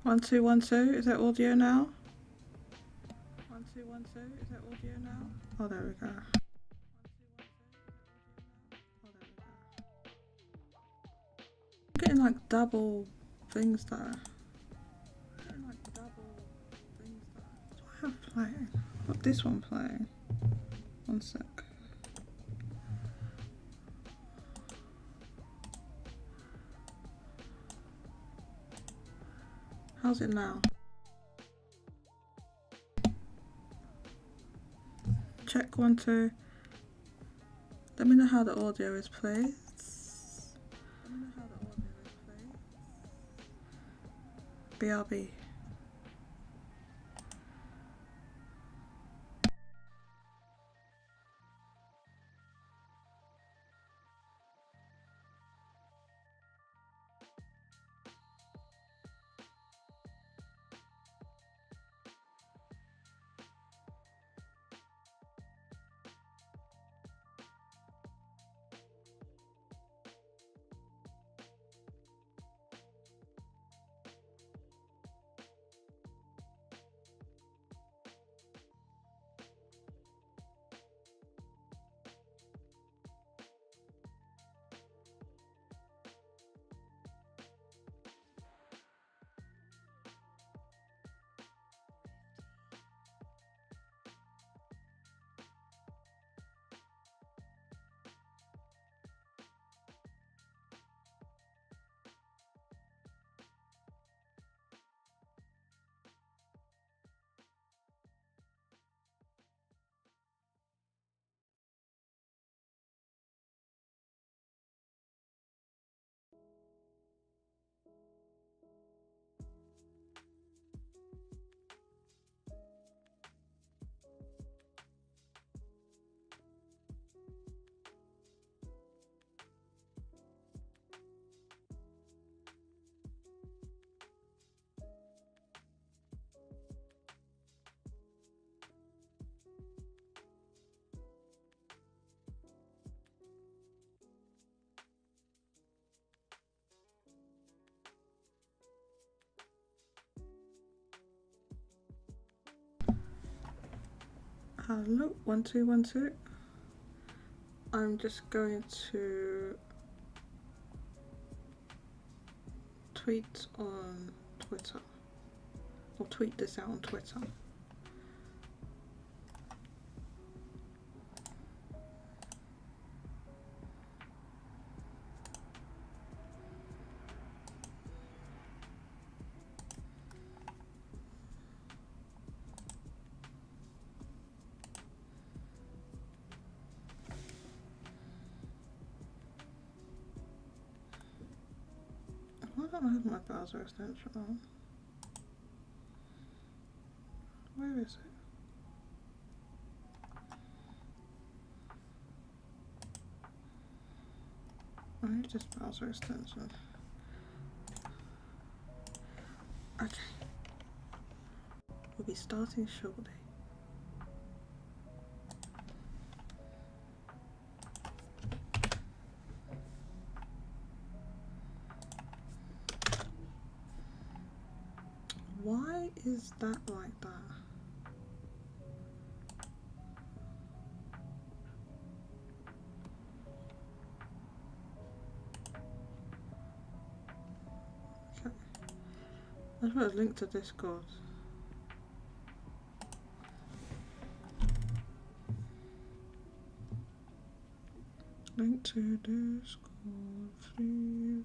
1 2 1 2. Is that audio now? 1 2 1 2. Is that audio now? Oh, there we go. I'm getting like double things though. Do I have playing? I've got this one playing. One sec. How's it now? Check 1 2. Let me know how the audio is, please. BRB. Hello, 1 2 1 2. I'm just going to tweet on Twitter, or tweet this out on Twitter. Why don't I have my browser extension on? Where is it? I need this browser extension. Okay. We'll be starting shortly. Why is that like that? Okay. That's what I linked to Discord. Link to Discord, please.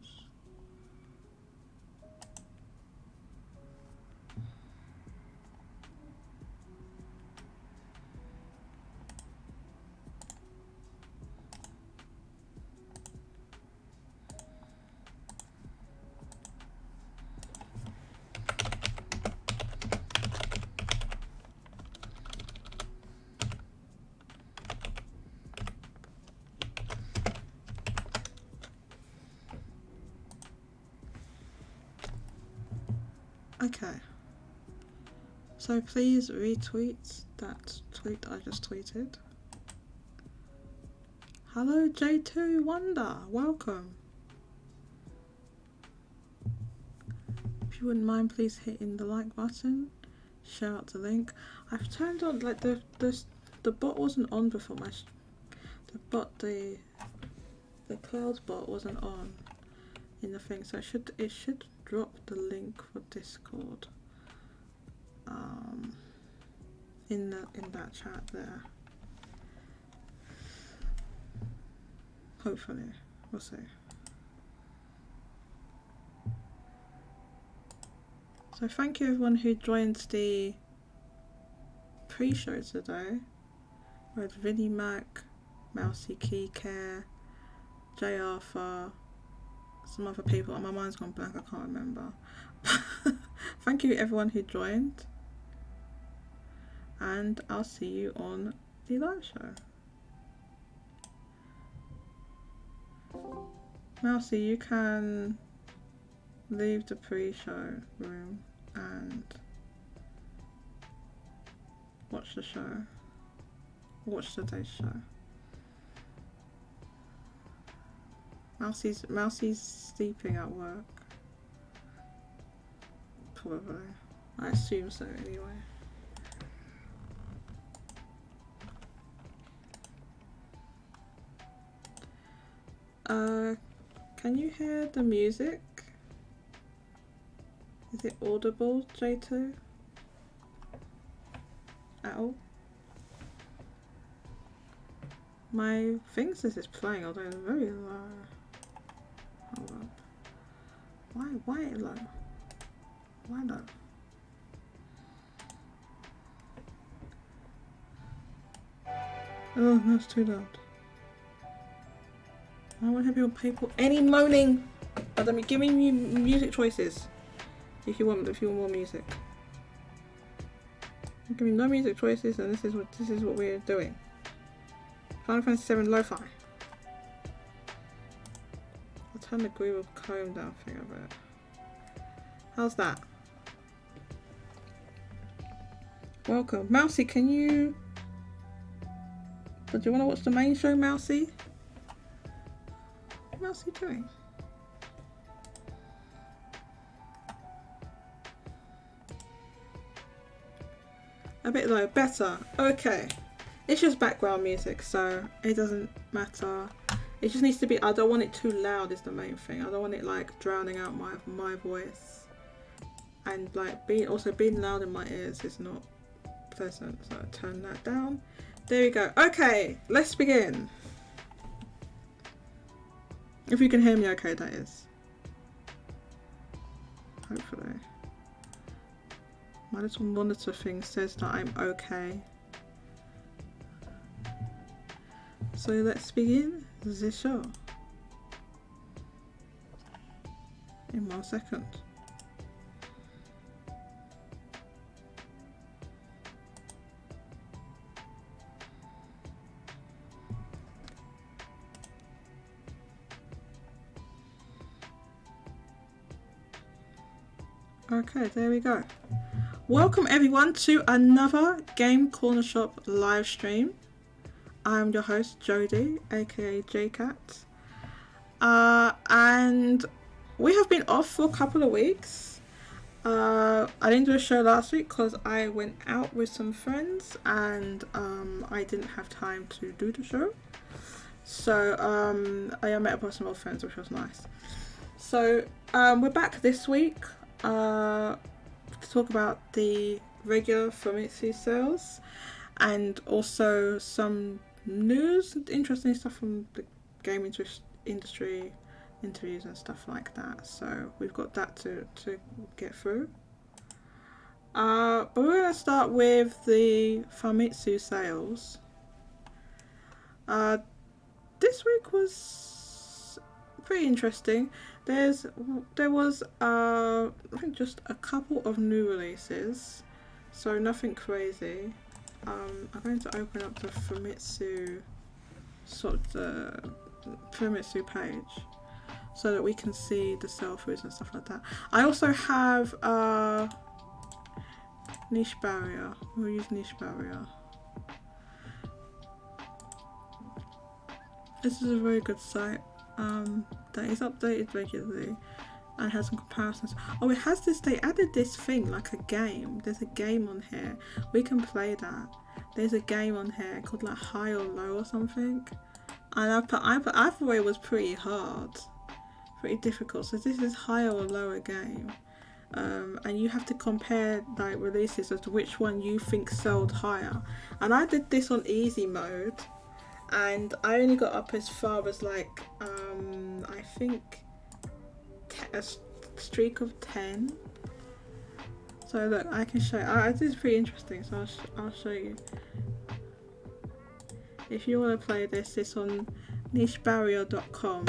Okay, so please retweet that tweet I just tweeted. Hello J2 Wonder, welcome. If you wouldn't mind, please hitting the like button, share out the link. I've turned on like the bot wasn't on before the cloud bot wasn't on in the thing, so it should drop the link for Discord in that chat there. Hopefully, we'll see. So thank you everyone who joined the pre-show today. We had Vinnie Mac, Mousy Key Care, J Arthur, some other people. My mind's gone blank, I can't remember. Thank you everyone who joined, and I'll see you on the live show. Mousy, you can leave the pre-show room and watch the show. Watch today's show. Mousy's sleeping at work. Probably. I assume so anyway. Can you hear the music? Is it audible, J2? At all? My thing says it's playing, although it's very low. Hold up. Why low? Why low? Oh, that's too loud. I don't want to have people any moaning. But let me give me music choices. If you want more music. Give me no music choices, and this is what we're doing. Final Fantasy VII Lo-Fi. I'll turn the groove comb down thing a bit. How's that? Welcome. Mousy, can you... Do you want to watch the main show, Mousy? What else are you doing? A bit low. Better. Okay. It's just background music, so it doesn't matter. It just needs to be... I don't want it too loud is the main thing. I don't want it like drowning out my voice. And like being loud in my ears is not pleasant. So I turn that down. There we go. Okay, let's begin. If you can hear me okay, that is. Hopefully. My little monitor thing says that I'm okay. So let's begin the show. In 1 second. Okay, there we go. Welcome everyone to another Game Corner Shop live stream. I'm your host Jodie, aka JCat, and we have been off for a couple of weeks. I didn't do a show last week because I went out with some friends and I didn't have time to do the show. So I met up with some old friends, which was nice. So we're back this week to talk about the regular Famitsu sales and also some news and interesting stuff from the game industry, interviews and stuff like that. So we've got that to get through. But we're going to start with the Famitsu sales. This week was pretty interesting. There was I think just a couple of new releases, so nothing crazy. I'm going to open up the Famitsu Famitsu page so that we can see the sell-throughs and stuff like that. I also have Niche Barrier. We'll use Niche Barrier. This is a very good site that is updated regularly. and has some comparisons. Oh, it has this. They added this thing like a game. There's a game on here. We can play that. There's a game on here called like High or Low or something. And I thought it was pretty hard, pretty difficult. So this is higher or lower game, and you have to compare like releases as to which one you think sold higher. And I did this on easy mode, and I only got up as far as like I think a streak of 10. So look, I can show you. This is pretty interesting, so I'll show you. If you want to play this, it's on nichebarrier.com.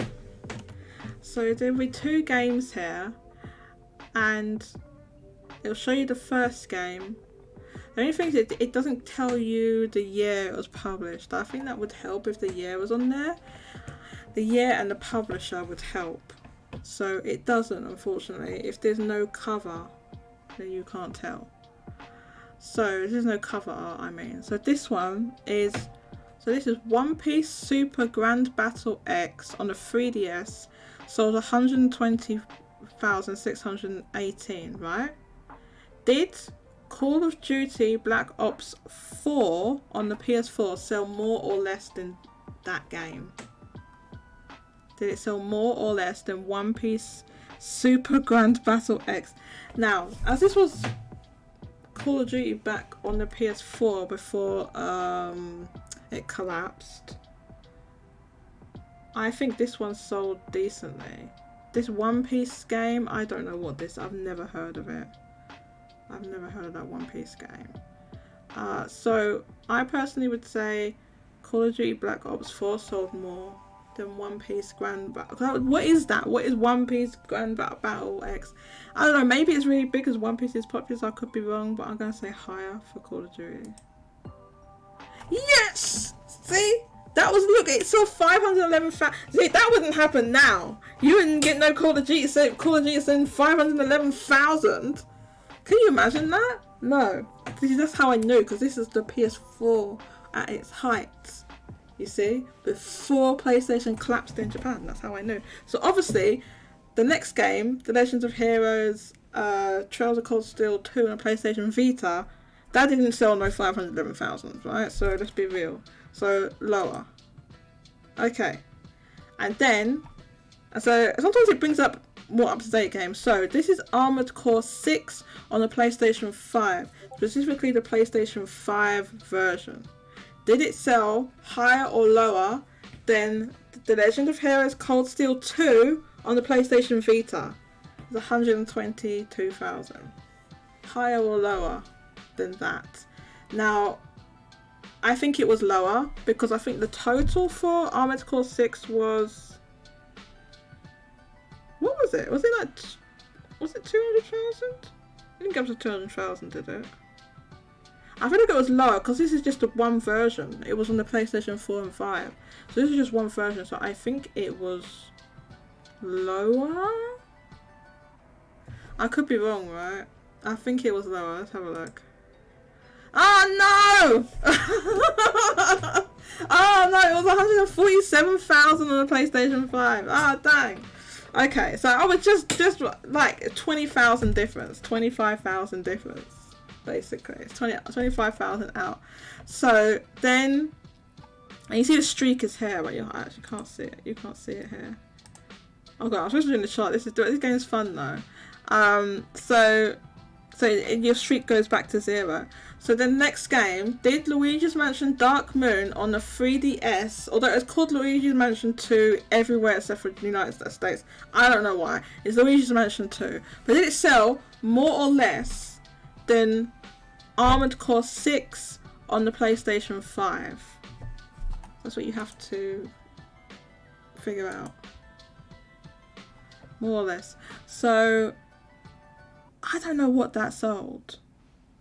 So there'll be 2 games here, and it'll show you the first game. The only thing is it doesn't tell you the year it was published. I think that would help if the year was on there. The year and the publisher would help. So it doesn't, unfortunately. If there's no cover, then you can't tell. So there's no cover art, I mean. So this one is, so this is One Piece Super Grand Battle X on the 3DS, sold 120,618, right? Did Call of Duty Black Ops 4 on the PS4 sell more or less than that game? Did it sell more or less than One Piece Super Grand Battle X? Now, as this was Call of Duty back on the PS4 before it collapsed, I think this one sold decently. This One Piece game, I don't know what this, I've never heard of it. I've never heard of that One Piece game. So I personally would say Call of Duty Black Ops 4 sold more than One Piece Grand Battle. What is that? What is One Piece Grand Battle X? I don't know, maybe it's really big because One Piece is popular, so I could be wrong, but I'm going to say higher for Call of Duty. Yes! See? That was, look, it saw 511,000. See, that wouldn't happen now. You wouldn't get no Call of Duty, so Call of Duty saying 511,000. Can you imagine that? No. See, that's how I knew, because this is the PS4 at its height. You see? Before PlayStation collapsed in Japan. That's how I knew. So obviously, the next game, The Legends of Heroes, Trails of Cold Steel 2 on PlayStation Vita, that didn't sell no 511,000, right? So let's be real. So lower. Okay. And then, so sometimes it brings up more up-to-date games. So this is Armored Core 6 on the PlayStation 5, specifically the PlayStation 5 version. Did it sell higher or lower than The Legend of Heroes Cold Steel 2 on the PlayStation Vita? It's 122,000. Higher or lower than that? Now, I think it was lower because I think the total for Armored Core 6 was, what was it? Was it 200,000? I didn't get up to 200,000, did it? I feel like it was lower because this is just the one version. It was on the PlayStation 4 and 5. So this is just one version. So I think it was lower? I could be wrong, right? I think it was lower. Let's have a look. Oh no! Oh no, it was 147,000 on the PlayStation 5. Oh dang. Okay, so I was just like 20,000 difference. 25,000 difference. Basically, it's 25,000 out. So then, and you see the streak is here, but you actually can't see it. You can't see it here. Oh god, I'm supposed to be in the chart. This game's fun though. So your streak goes back to 0. So the next game, did Luigi's Mansion Dark Moon on the 3DS, although it's called Luigi's Mansion 2 everywhere except for the United States. I don't know why. It's Luigi's Mansion 2. But did it sell more or less than Armored Core 6 on the PlayStation 5? That's what you have to figure out. More or less. So I don't know what that sold.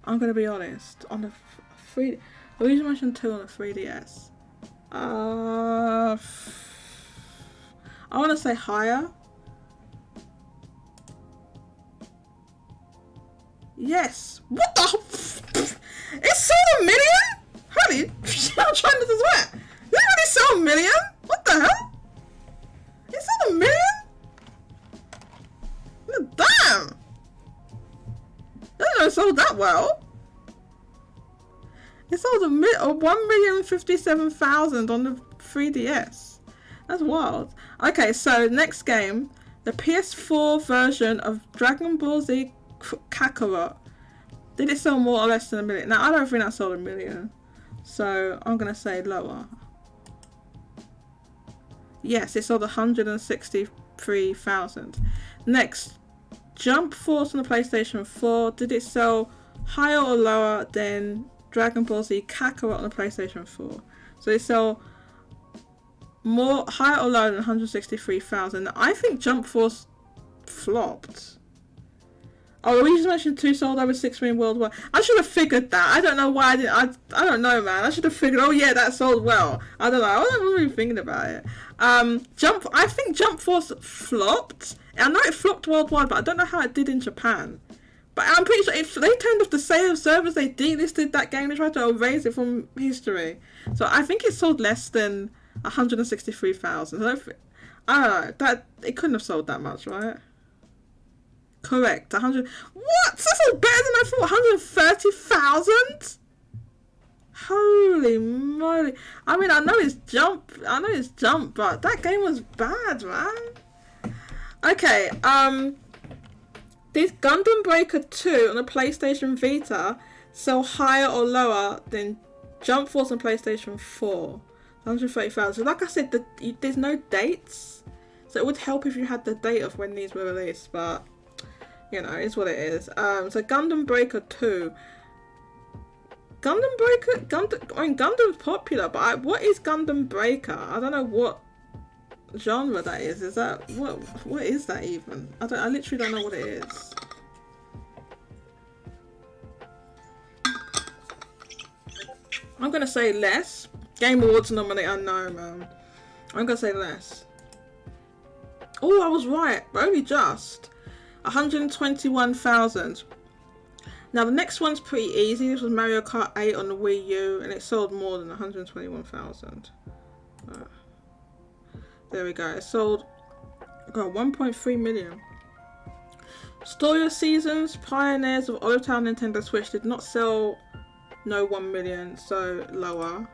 I'm going to be honest. On the Luigi's Mansion 2 on the 3DS. I want to say higher. Yes. What the? It sold 1 million? Honey, I'm trying to sweat. Did it really sell 1 million? What the hell? It sold 1 million? have sold that well. It sold 1,057,000 on the 3DS. That's wild. Okay, so next game, the PS4 version of Dragon Ball Z Kakarot. Did it sell more or less than 1 million? Now, I don't think that sold 1 million. So, I'm going to say lower. Yes, it sold 163,000. Next, Jump Force on the PlayStation 4. Did it sell higher or lower than Dragon Ball Z Kakarot on the PlayStation 4? So, it sell more higher or lower than 163,000. I think Jump Force flopped. Oh, we just mentioned 2 sold over 6 million worldwide. I should have figured that. I don't know why I didn't. I don't know, man. I should have figured. Oh yeah, that sold well. I don't know. I wasn't really thinking about it. I think Jump Force flopped. I know it flopped worldwide, but I don't know how it did in Japan. But I'm pretty sure if they turned off the sale servers, they delisted that game. They tried to erase it from history. So I think it sold less than 163,000. I don't know. That it couldn't have sold that much, right? Correct. 100. What? That's better than I thought. 130,000. Holy moly! I mean, I know it's Jump, but that game was bad, man. Okay. Did Gundam Breaker 2 on the PlayStation Vita sell higher or lower than Jump Force on PlayStation 4? 130,000. So like I said, there's no dates, so it would help if you had the date of when these were released, but you know, it's what it is. So Gundam Breaker 2. Gundam's popular, but what is Gundam Breaker? I don't know what genre that is. Is that what is that even? I literally don't know what it is. I'm gonna say less. Game Awards nominee, I know, man. I'm gonna say less. Oh, I was right, but only just. 121,000. Now the next one's pretty easy. This was Mario Kart 8 on the Wii U, and it sold more than 121,000. There we go. It sold 1.3 million. Story of Seasons, Pioneers of Olive Town Nintendo Switch did not sell 1 million, so lower.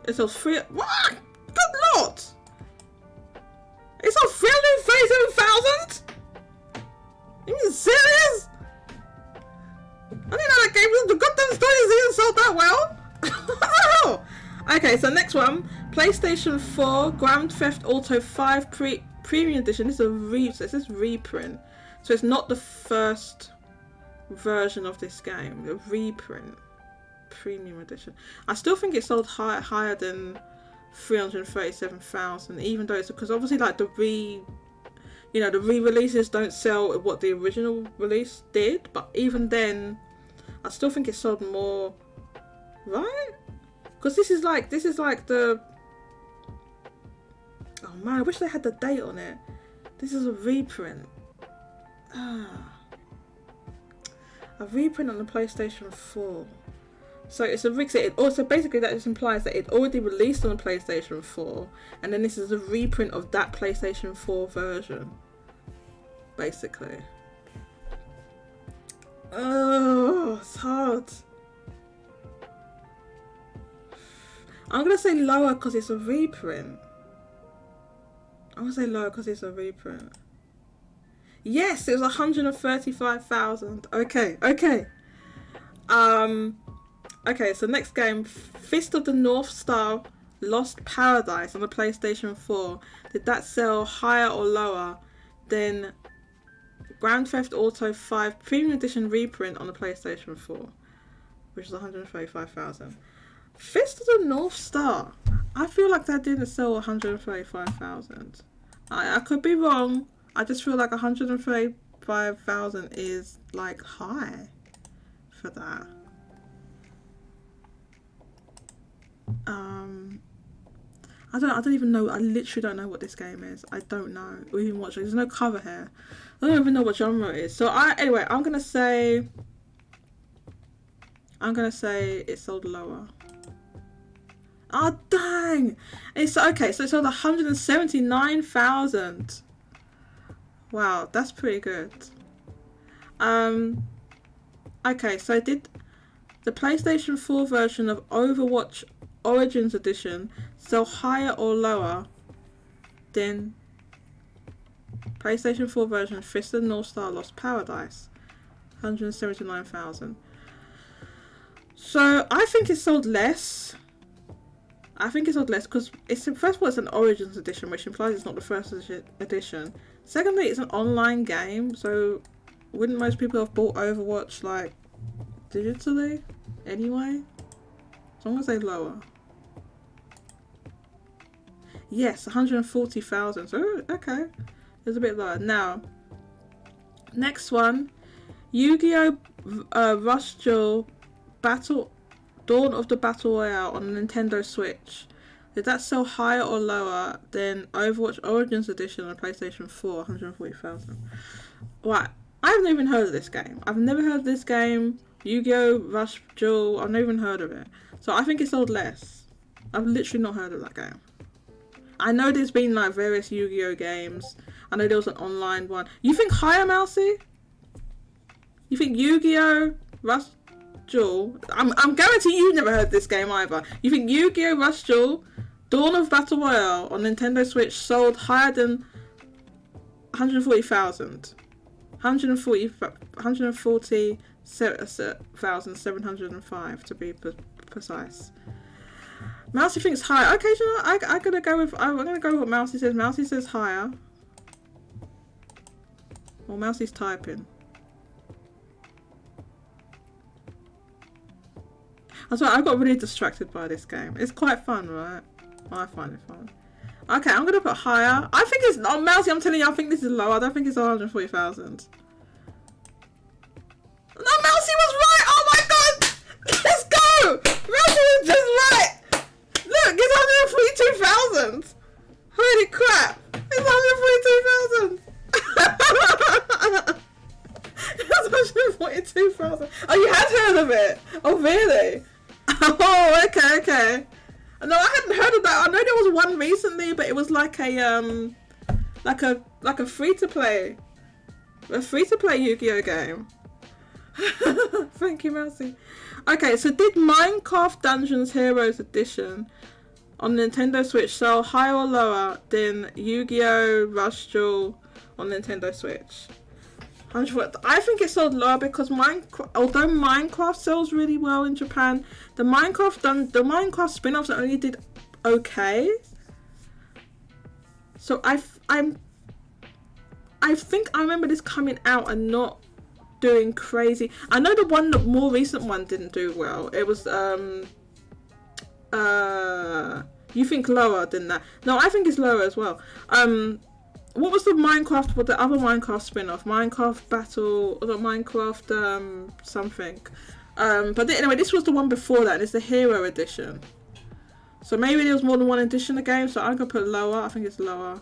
It sells 3. What? Good lord! It sold 337,000? You mean serious? I didn't know that game was the goddamn Story Season sold that well. Okay, so next one, PlayStation 4 Grand Theft Auto 5 Premium Edition. This is it says reprint, so it's not the first version of this game. The reprint, Premium Edition. I still think it sold higher than 337,000, even though it's because obviously like the re-releases don't sell what the original release did, but even then I still think it sold more, right? Because this is like the, oh man, I wish they had the date on it. This is a reprint. A reprint on the PlayStation 4. So it's a rig. It also basically that just implies that it already released on the PlayStation 4, and then this is a reprint of that PlayStation 4 version, basically. Oh, it's hard. I'm gonna say lower because it's a reprint. Yes, it was 135,000. Okay. Okay, so next game, Fist of the North Star Lost Paradise on the PlayStation 4. Did that sell higher or lower than Grand Theft Auto 5 Premium Edition reprint on the PlayStation 4, which is 135,000? Fist of the North Star. I feel like that didn't sell 135,000. I could be wrong. I just feel like 135,000 is like high for that. I don't even know. I literally don't know what this game is. I don't know. Or even watch it. There's no cover here. I don't even know what genre it is. So anyway, I'm gonna say it sold lower. Oh dang! It's okay. So it sold 179,000. Wow, that's pretty good. Okay, so did the PlayStation 4 version of Overwatch Origins Edition sell higher or lower than PlayStation 4 version Fist of the North Star Lost Paradise? 179,000. So I think it sold less. I think it sold less because it's, first of all, it's an Origins Edition, which implies it's not the first edition. Secondly, it's an online game, so wouldn't most people have bought Overwatch like digitally anyway? As long as they lower. Yes, 140,000. So okay, it's a bit lower. Now, next one, Yu-Gi-Oh! Rush Duel Battle Dawn of the Battle Royale on the Nintendo Switch. Did that sell higher or lower than Overwatch Origins Edition on PlayStation 4? 140,000. Right, I haven't even heard of this game. I've never heard of this game. Yu-Gi-Oh! Rush Duel, I've never even heard of it. So I think it sold less. I've literally not heard of that game. I know there's been like various Yu-Gi-Oh! Games. I know there was an online one. You think higher, Mousy? You think Yu-Gi-Oh! Rush Duel? I'm guaranteed you've never heard this game either. You think Yu-Gi-Oh! Rush Duel Dawn of Battle Royale on Nintendo Switch sold higher than 140,000? 140,705 to be precise. Mousy thinks higher. Okay, so I'm gonna go with what Mousy says. Mousy says higher. Well, Mousy's typing. I'm sorry, I got really distracted by this game. It's quite fun, right? I find it fun. Okay, I'm gonna put higher. I think it's not Mousy. I'm telling you, I think this is low. I don't think it's 140,000. No, Mousy was right. Oh my god, let's go. Mousy was just right. Look, it's 142,000. Holy crap! It's 142,000. It's 142,000. Oh, you had heard of it? Oh, really? Oh, okay. No, I hadn't heard of that. I know there was one recently, but it was like a free to play Yu-Gi-Oh game. Thank you, Mousy. Okay, so did Minecraft Dungeons Heroes Edition on Nintendo Switch sell higher or lower than Yu-Gi-Oh! Rush Duel on Nintendo Switch? I think it sold lower because although Minecraft sells really well in Japan, the Minecraft spin-offs only did okay. So I think I remember this coming out and not doing crazy. I know the more recent one didn't do well. It was you think lower than that? No, I think it's lower as well. What was the other Minecraft spin-off? Minecraft Battle, or Minecraft something. But anyway, this was the one before that, and it's the Hero Edition. So maybe there was more than one edition of the game, so I'm going to put lower. I think it's lower.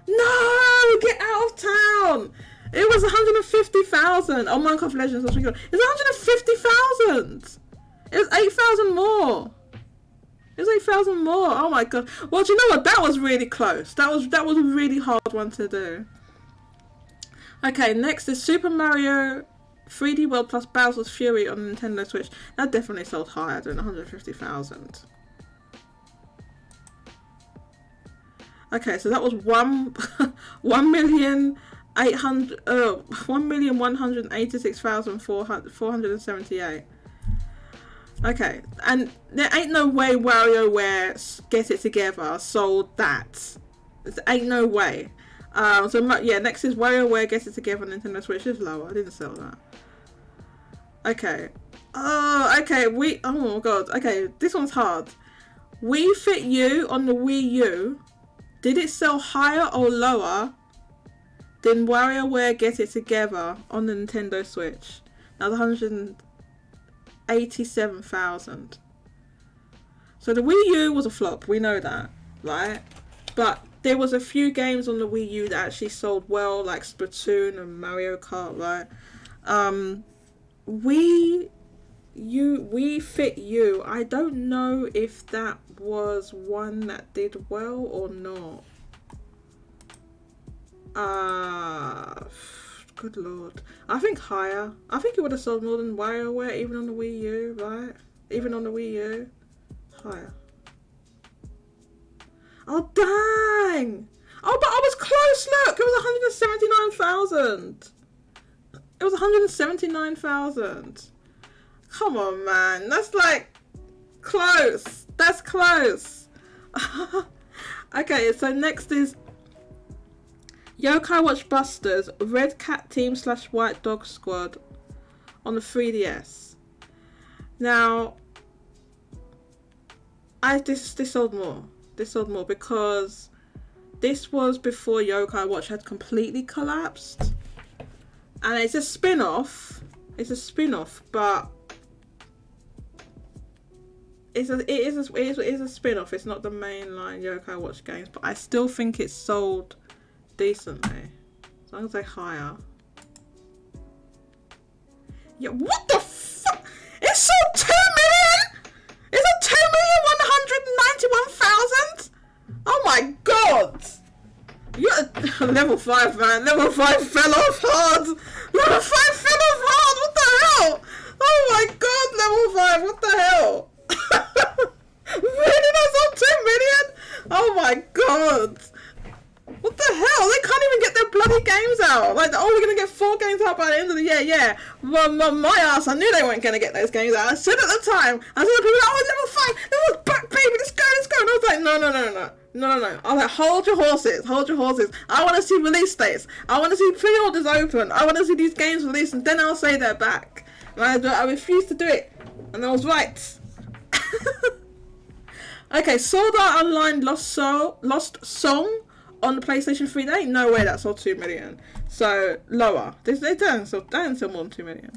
No! Get out of town! It was 150,000. Oh, Minecraft Legends. It's 150,000. It was 8,000 more. It was 8,000 more. Oh my god. Well, do you know what? That was really close. That was a really hard one to do. Okay, next is Super Mario 3D World plus Bowser's Fury on Nintendo Switch. That definitely sold higher than 150,000. Okay, so that was 1,186,478. Okay, and there ain't no way WarioWare Get It Together sold that. There ain't no way. Next is WarioWare Get It Together on Nintendo Switch. Is lower. I didn't sell that. Okay. Oh, okay. Oh my god. Okay, this one's hard. Wii Fit U on the Wii U. Did it sell higher or lower than WarioWare Get It Together on the Nintendo Switch? Now the 187,000. So the Wii U was a flop. We know that, right? But there was a few games on the Wii U that actually sold well, like Splatoon and Mario Kart, right? Wii Fit U. I don't know if that was one that did well or not. Good lord. I think higher. I think it would have sold more than WarioWare even on the Wii U, right? Even on the Wii U. Higher. Oh, dang! Oh, but I was close, look! It was 179,000. It was 179,000. Come on, man. That's like close. That's close. Okay, so next is Yokai Watch Busters Red Cat Team / White Dog Squad on the 3DS. Now, this sold more. This sold more because this was before Yokai Watch had completely collapsed. And it's a spin-off. It's a spin-off, but it is a spin-off. It's not the mainline Yokai Watch games, but I still think it sold decently. So I'm gonna say higher. Yeah, what the fuck? It sold 2 million? It's a 2,191,000? Oh my god! You're level 5, man. Level 5 fell off hard. Level 5 fell off hard. What the hell? Oh my god, level 5. What the hell? Really? That's all 2 million? Oh my god. What the hell? They can't even get their bloody games out. Like, oh, we're going to get 4 games out by the end of the year. Yeah. My ass, I knew they weren't going to get those games out. I said at the time. I said to people, oh, level 5. Level back, baby. Let's go. And I was like, no. I was like, hold your horses. I want to see release dates. I want to see pre-orders open. I want to see these games released, and then I'll say they're back. And I refused to do it. And I was right. Okay, Sword Art Online Lost Song on the PlayStation 3. There ain't no way that sold 2 million. So, lower. They don't sell more than 2 million.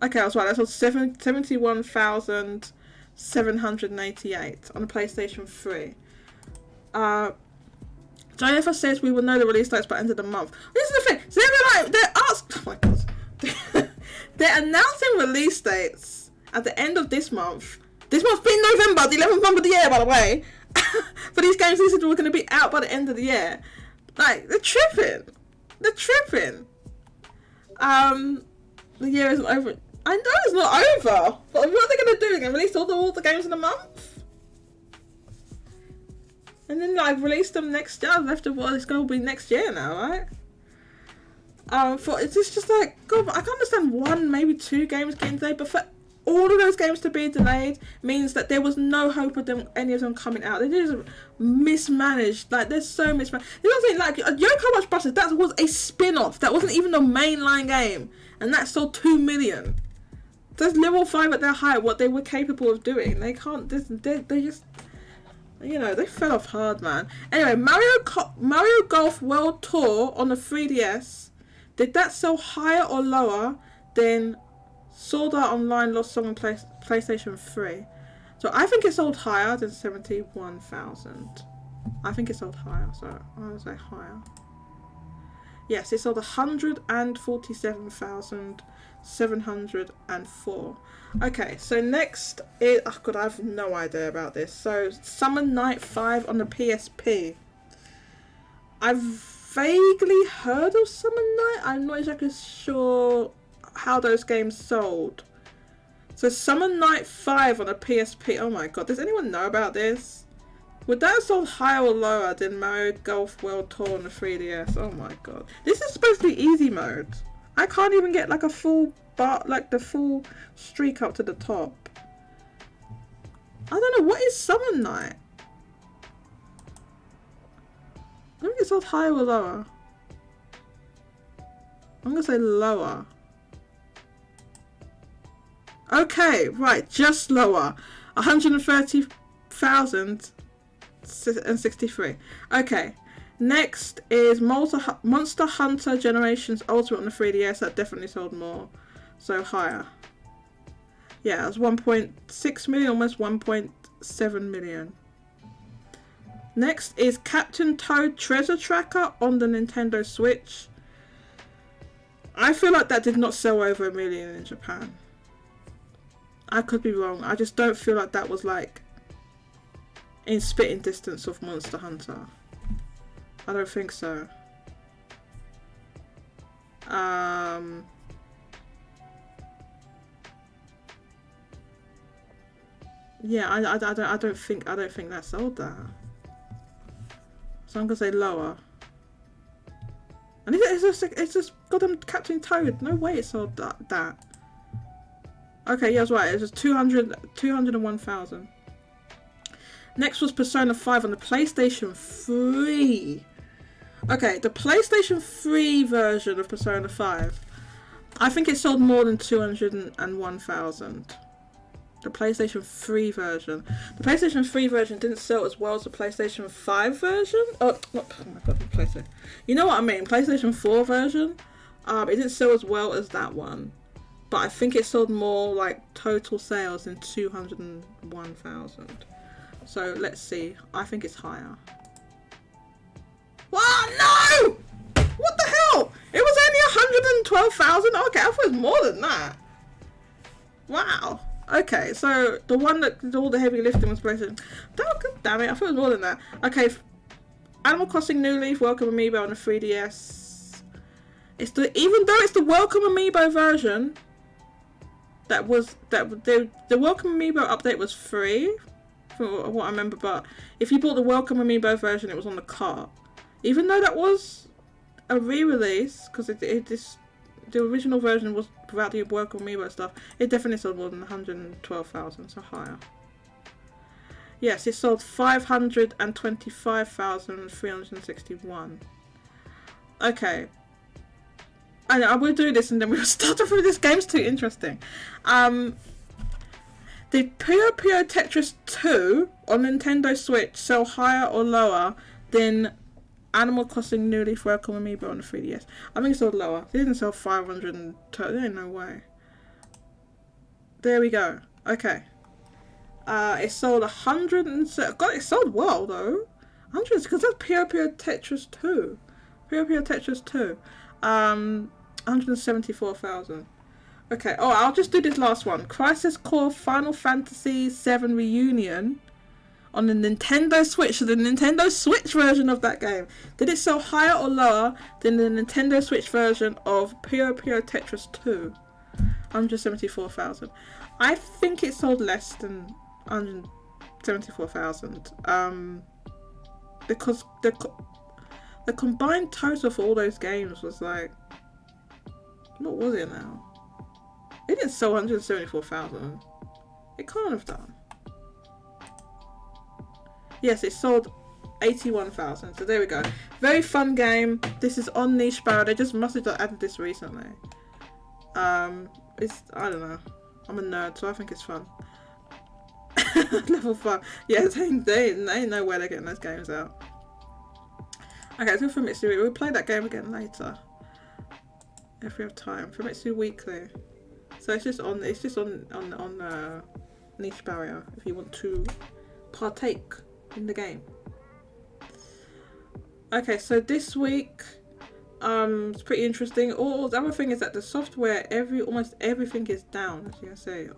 Okay, I was right. That sold 71,788 on the PlayStation 3. Jennifer says we will know the release dates by the end of the month. This is the thing. So they're asked. Oh my god. They're announcing release dates at the end of this month. This month being November, the 11th month of the year, by the way. For these games, these are going to be out by the end of the year. Like, they're tripping. The year isn't over. I know it's not over. But what are they going to do? They're going to release all the games in a month? And then, like, release them next year. It's going to be next year now, right? It's just like, God, I can understand 1, maybe 2 games getting delayed, but for all of those games to be delayed means that there was no hope of any of them coming out. They just mismanaged. Like, they're so mismanaged. You know what I'm saying? Like, Yokai Watch Busters, that was a spin-off. That wasn't even a mainline game. And that sold 2 million. That's level 5 at their height, what they were capable of doing. They can't, they just, you know, they fell off hard, man. Anyway, Mario Golf World Tour on the 3DS, did that sell higher or lower than Sword Art Online Lost Song on PlayStation 3? So I think it sold higher than 71,000. I think it sold higher, so I would say higher. Yes, it sold 147,704. Okay, so next is... Oh god, I have no idea about this. So, Summer Night 5 on the PSP. I've vaguely heard of Summer Night. I'm not exactly sure how those games sold. So Summer Night 5 on a PSP. Oh my god, does anyone know about this? Would that have sold higher or lower than Mario Golf World Tour on the 3DS? Oh my god. This is supposed to be easy mode. I can't even get like a full bar, like the full streak up to the top. I don't know, what is Summer Night? I think it sold higher or lower. I'm gonna say lower. Okay, right, just lower. 130,063. Okay, next is Monster Hunter Generations Ultimate on the 3DS. That definitely sold more, so higher. Yeah, it was 1.6 million, almost 1.7 million. Next is Captain Toad Treasure Tracker on the Nintendo Switch. I feel like that did not sell over 1 million in Japan. I could be wrong. I just don't feel like that was like in spitting distance of Monster Hunter. I don't think so. Yeah, I don't think that sold that. So I'm gonna say lower. And it's just goddamn Captain Toad. No way it sold that. Okay, yeah, I was right. It was 201,000. Next was Persona 5 on the PlayStation 3. Okay, the PlayStation 3 version of Persona 5. I think it sold more than 201,000. The PlayStation 3 version. The PlayStation 3 version didn't sell as well as the PlayStation 5 version. Oh my god, PlayStation. You know what I mean? PlayStation 4 version. It didn't sell as well as that one. But I think it sold more, like, total sales than 201,000. So, let's see. I think it's higher. What? No! What the hell? It was only 112,000? Okay, I thought it was more than that. Wow. Okay, so the one that did all the heavy lifting was PlayStation. Damn it, I thought it was more than that. Okay, Animal Crossing New Leaf, Welcome Amiibo on the 3DS. Even though it's the Welcome Amiibo version, the Welcome Amiibo update was free, from what I remember. But if you bought the Welcome Amiibo version, it was on the cart. Even though that was a re-release, because the original version was without the Welcome Amiibo stuff, it definitely sold more than 112,000, so higher. Yes, it sold 525,361. Okay. And I will do this and then we'll start through this. Game's too interesting. Did Puyo Puyo Tetris 2 on Nintendo Switch sell higher or lower than Animal Crossing New Leaf Welcome Amiibo on the 3DS? I think it sold lower. It didn't sell 500. There ain't no way. There we go. Okay. It sold 100 and... God, it sold well though. 100, because that's Puyo Puyo Tetris 2. Puyo Puyo Tetris 2. 174,000. Okay. Oh, I'll just do this last one. Crisis Core Final Fantasy VII Reunion on the Nintendo Switch, so the Nintendo Switch version of that game. Did it sell higher or lower than the Nintendo Switch version of Puyo Puyo Tetris 2? 174,000. I think it sold less than 174,000. Because the combined total for all those games was like, what was it now? It didn't sell 174,000. It can't have done. Yes, it sold 81,000. So there we go. Very fun game. This is on Niche Barrow. They just must have added this recently. It's, I don't know. I'm a nerd, so I think it's fun. Level 5. Yeah, they ain't know where they're getting those games out. Okay, so Famitsu, we'll play that game again later. If we have time. Famitsu Weekly. So it's just on Niche Barrier if you want to partake in the game. Okay, so this week it's pretty interesting. The other thing is that the software, almost everything is down, as you can see.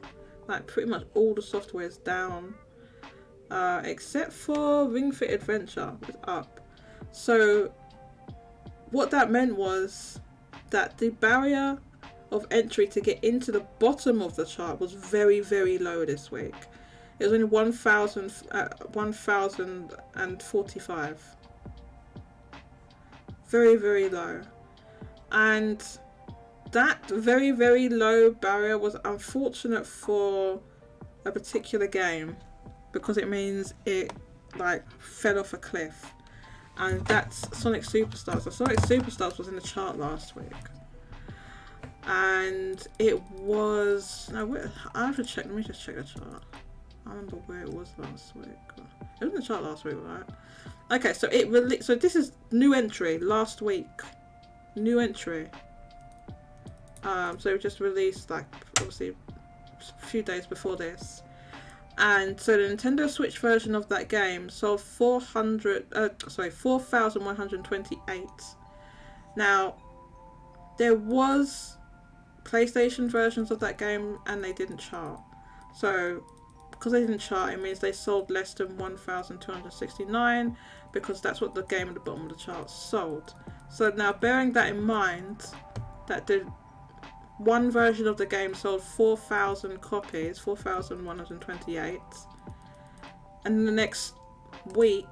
Like pretty much all the software is down, except for Ring Fit Adventure is up. So what that meant was that the barrier of entry to get into the bottom of the chart was very, very low this week. It was only 1,045. Very, very low. And that very, very low barrier was unfortunate for a particular game, because it means it like fell off a cliff. And that's Sonic Superstars. So Sonic Superstars was in the chart last week. And it was... I have to check. Let me just check the chart. I remember where it was last week. It was in the chart last week, right? Okay, so so this is new entry last week. New entry. So it was just released like obviously a few days before this. And so the Nintendo Switch version of that game sold 4,128. Now, there was PlayStation versions of that game and they didn't chart. So because they didn't chart, it means they sold less than 1,269, because that's what the game at the bottom of the chart sold. So now, bearing that in mind, that the one version of the game sold 4,000 copies, 4,128, and the next week,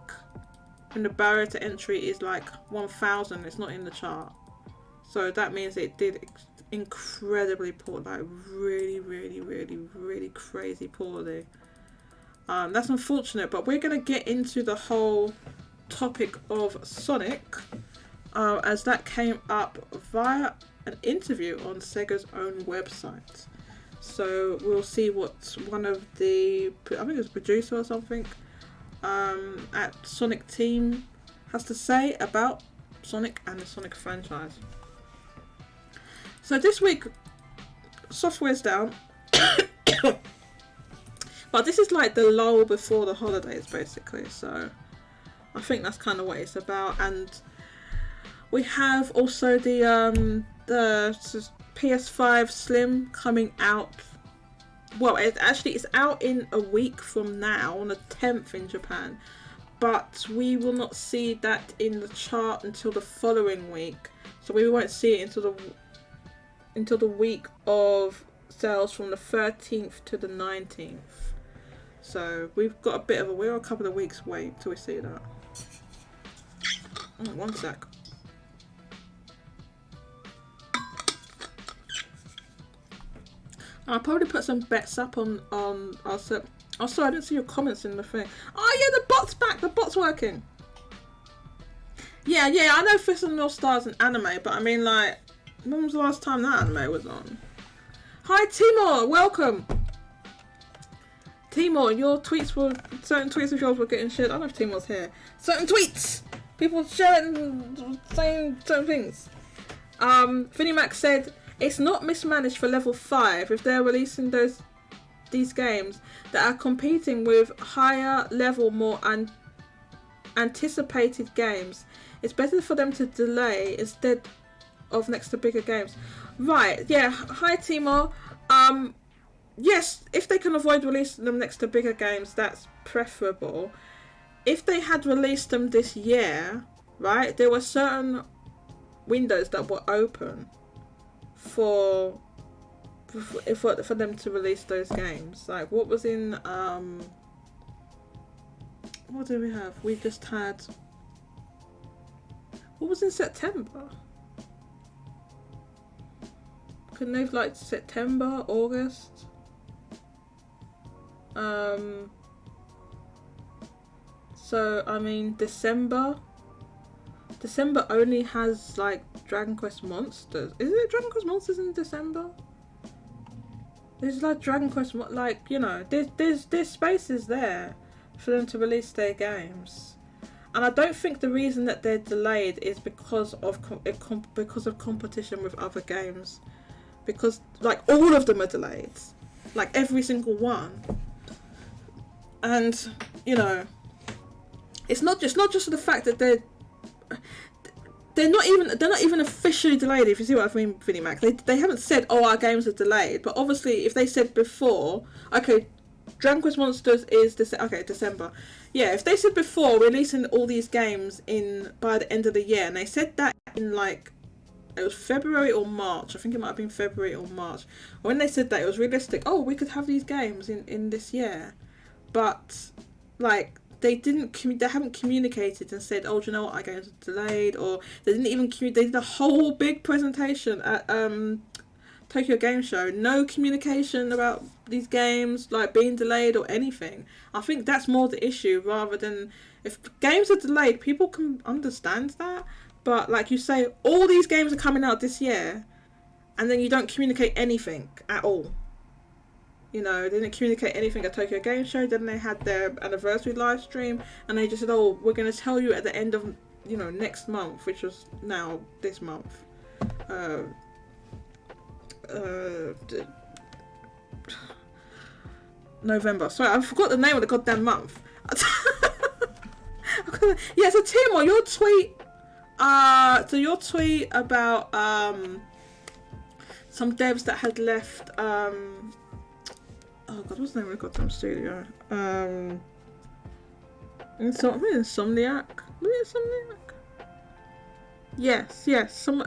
when the barrier to entry is like 1,000, it's not in the chart. So that means it did incredibly poor, like really crazy poorly. That's unfortunate, but we're going to get into the whole topic of Sonic, as that came up via an interview on Sega's own website. So we'll see what one of the, I think it was a producer or something, at Sonic Team has to say about Sonic and the Sonic franchise. So this week, software's down. But this is like the lull before the holidays, basically. So I think that's kind of what it's about. And we have also the PS5 Slim coming out. Well, it's out in a week from now, on the 10th in Japan. But we will not see that in the chart until the following week. So we won't see it until the week of sales from the 13th to the 19th. So we're a couple of weeks wait till we see that. One sec. I'll probably put some bets up on our set. Oh, sorry, I didn't see your comments in the thing. Oh yeah, the bot's back. The bot's working. Yeah, I know Fist of the North Star's an anime, but I mean, like, when was the last time that anime was on? Hi Timor, welcome. Timor, certain tweets of yours were getting shared. I don't know if Timor's here. Certain tweets! People sharing, saying certain things. Vinnie Mac said, it's not mismanaged for level 5 if they're releasing these games that are competing with higher level, more anticipated games. It's better for them to delay instead of next to bigger games. Right, yeah, hi Timor. Yes, if they can avoid releasing them next to bigger games, that's preferable. If they had released them this year, right, there were certain windows that were open for them to release those games. Like, what was in, what do we have? We just had, what was in September? Couldn't they have, like, September, August? So, I mean, December only has, like, Dragon Quest Monsters. Isn't it Dragon Quest Monsters in December? There's, like, Dragon Quest, like, you know, there's spaces there for them to release their games. And I don't think the reason that they're delayed is because of competition with other games. Because, like, all of them are delayed. Like, every single one. And, you know, it's not just the fact that they're not even officially delayed, if you see what I mean, Vinnie Mac. They haven't said, oh, our games are delayed. But obviously, if they said before, okay, Dragon Quest Monsters is December. Yeah, if they said before releasing all these games by the end of the year, and they said that in, like, it was February or March. I think it might have been February or March. When they said that, it was realistic. Oh, we could have these games in this year. But, like, they haven't communicated and said, oh, do you know what, our games are delayed, or they didn't even they did a whole big presentation at Tokyo Game Show. No communication about these games, like, being delayed or anything. I think that's more the issue, rather than, if games are delayed, people can understand that. But, like you say, all these games are coming out this year, and then you don't communicate anything at all. You know, they didn't communicate anything at Tokyo Game Show. Then they had their anniversary live stream, and they just said, oh, we're going to tell you at the end of, you know, next month, which was now this month. November. Sorry, I forgot the name of the goddamn month. Yeah, so Timo, your tweet about some devs that had left oh god, what's the name of the goddamn studio? Insomniac. Was it Insomniac? Yes. Some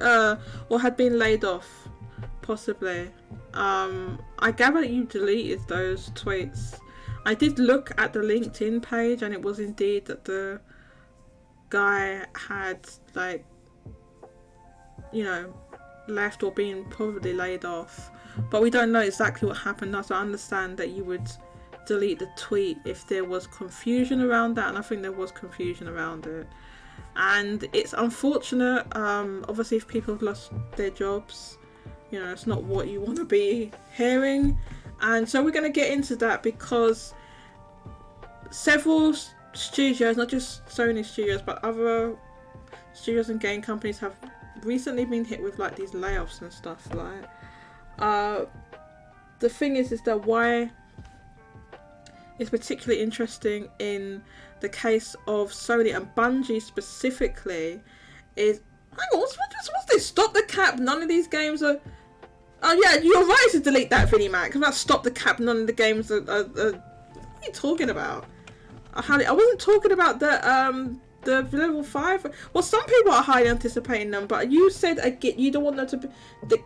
or had been laid off, possibly. I gather that you deleted those tweets. I did look at the LinkedIn page, and it was indeed that the guy had, like, you know, left or been probably laid off. But we don't know exactly what happened now, so I understand that you would delete the tweet if there was confusion around that, and I think there was confusion around it. And it's unfortunate, obviously, if people have lost their jobs, you know, it's not what you want to be hearing. And so we're going to get into that, because several studios, not just Sony studios, but other studios and game companies have recently been hit with, like, these layoffs and stuff. Like, the thing is that why it's particularly interesting in the case of Sony and Bungie specifically is, hang on, what's this? Stop the cap. None of these games are. Oh yeah, you're right to delete that, Vinnie Mac. About stop the cap. None of the games are. What are you talking about? I wasn't talking about the level 5. Well, some people are highly anticipating them, but you said again you don't want them to be.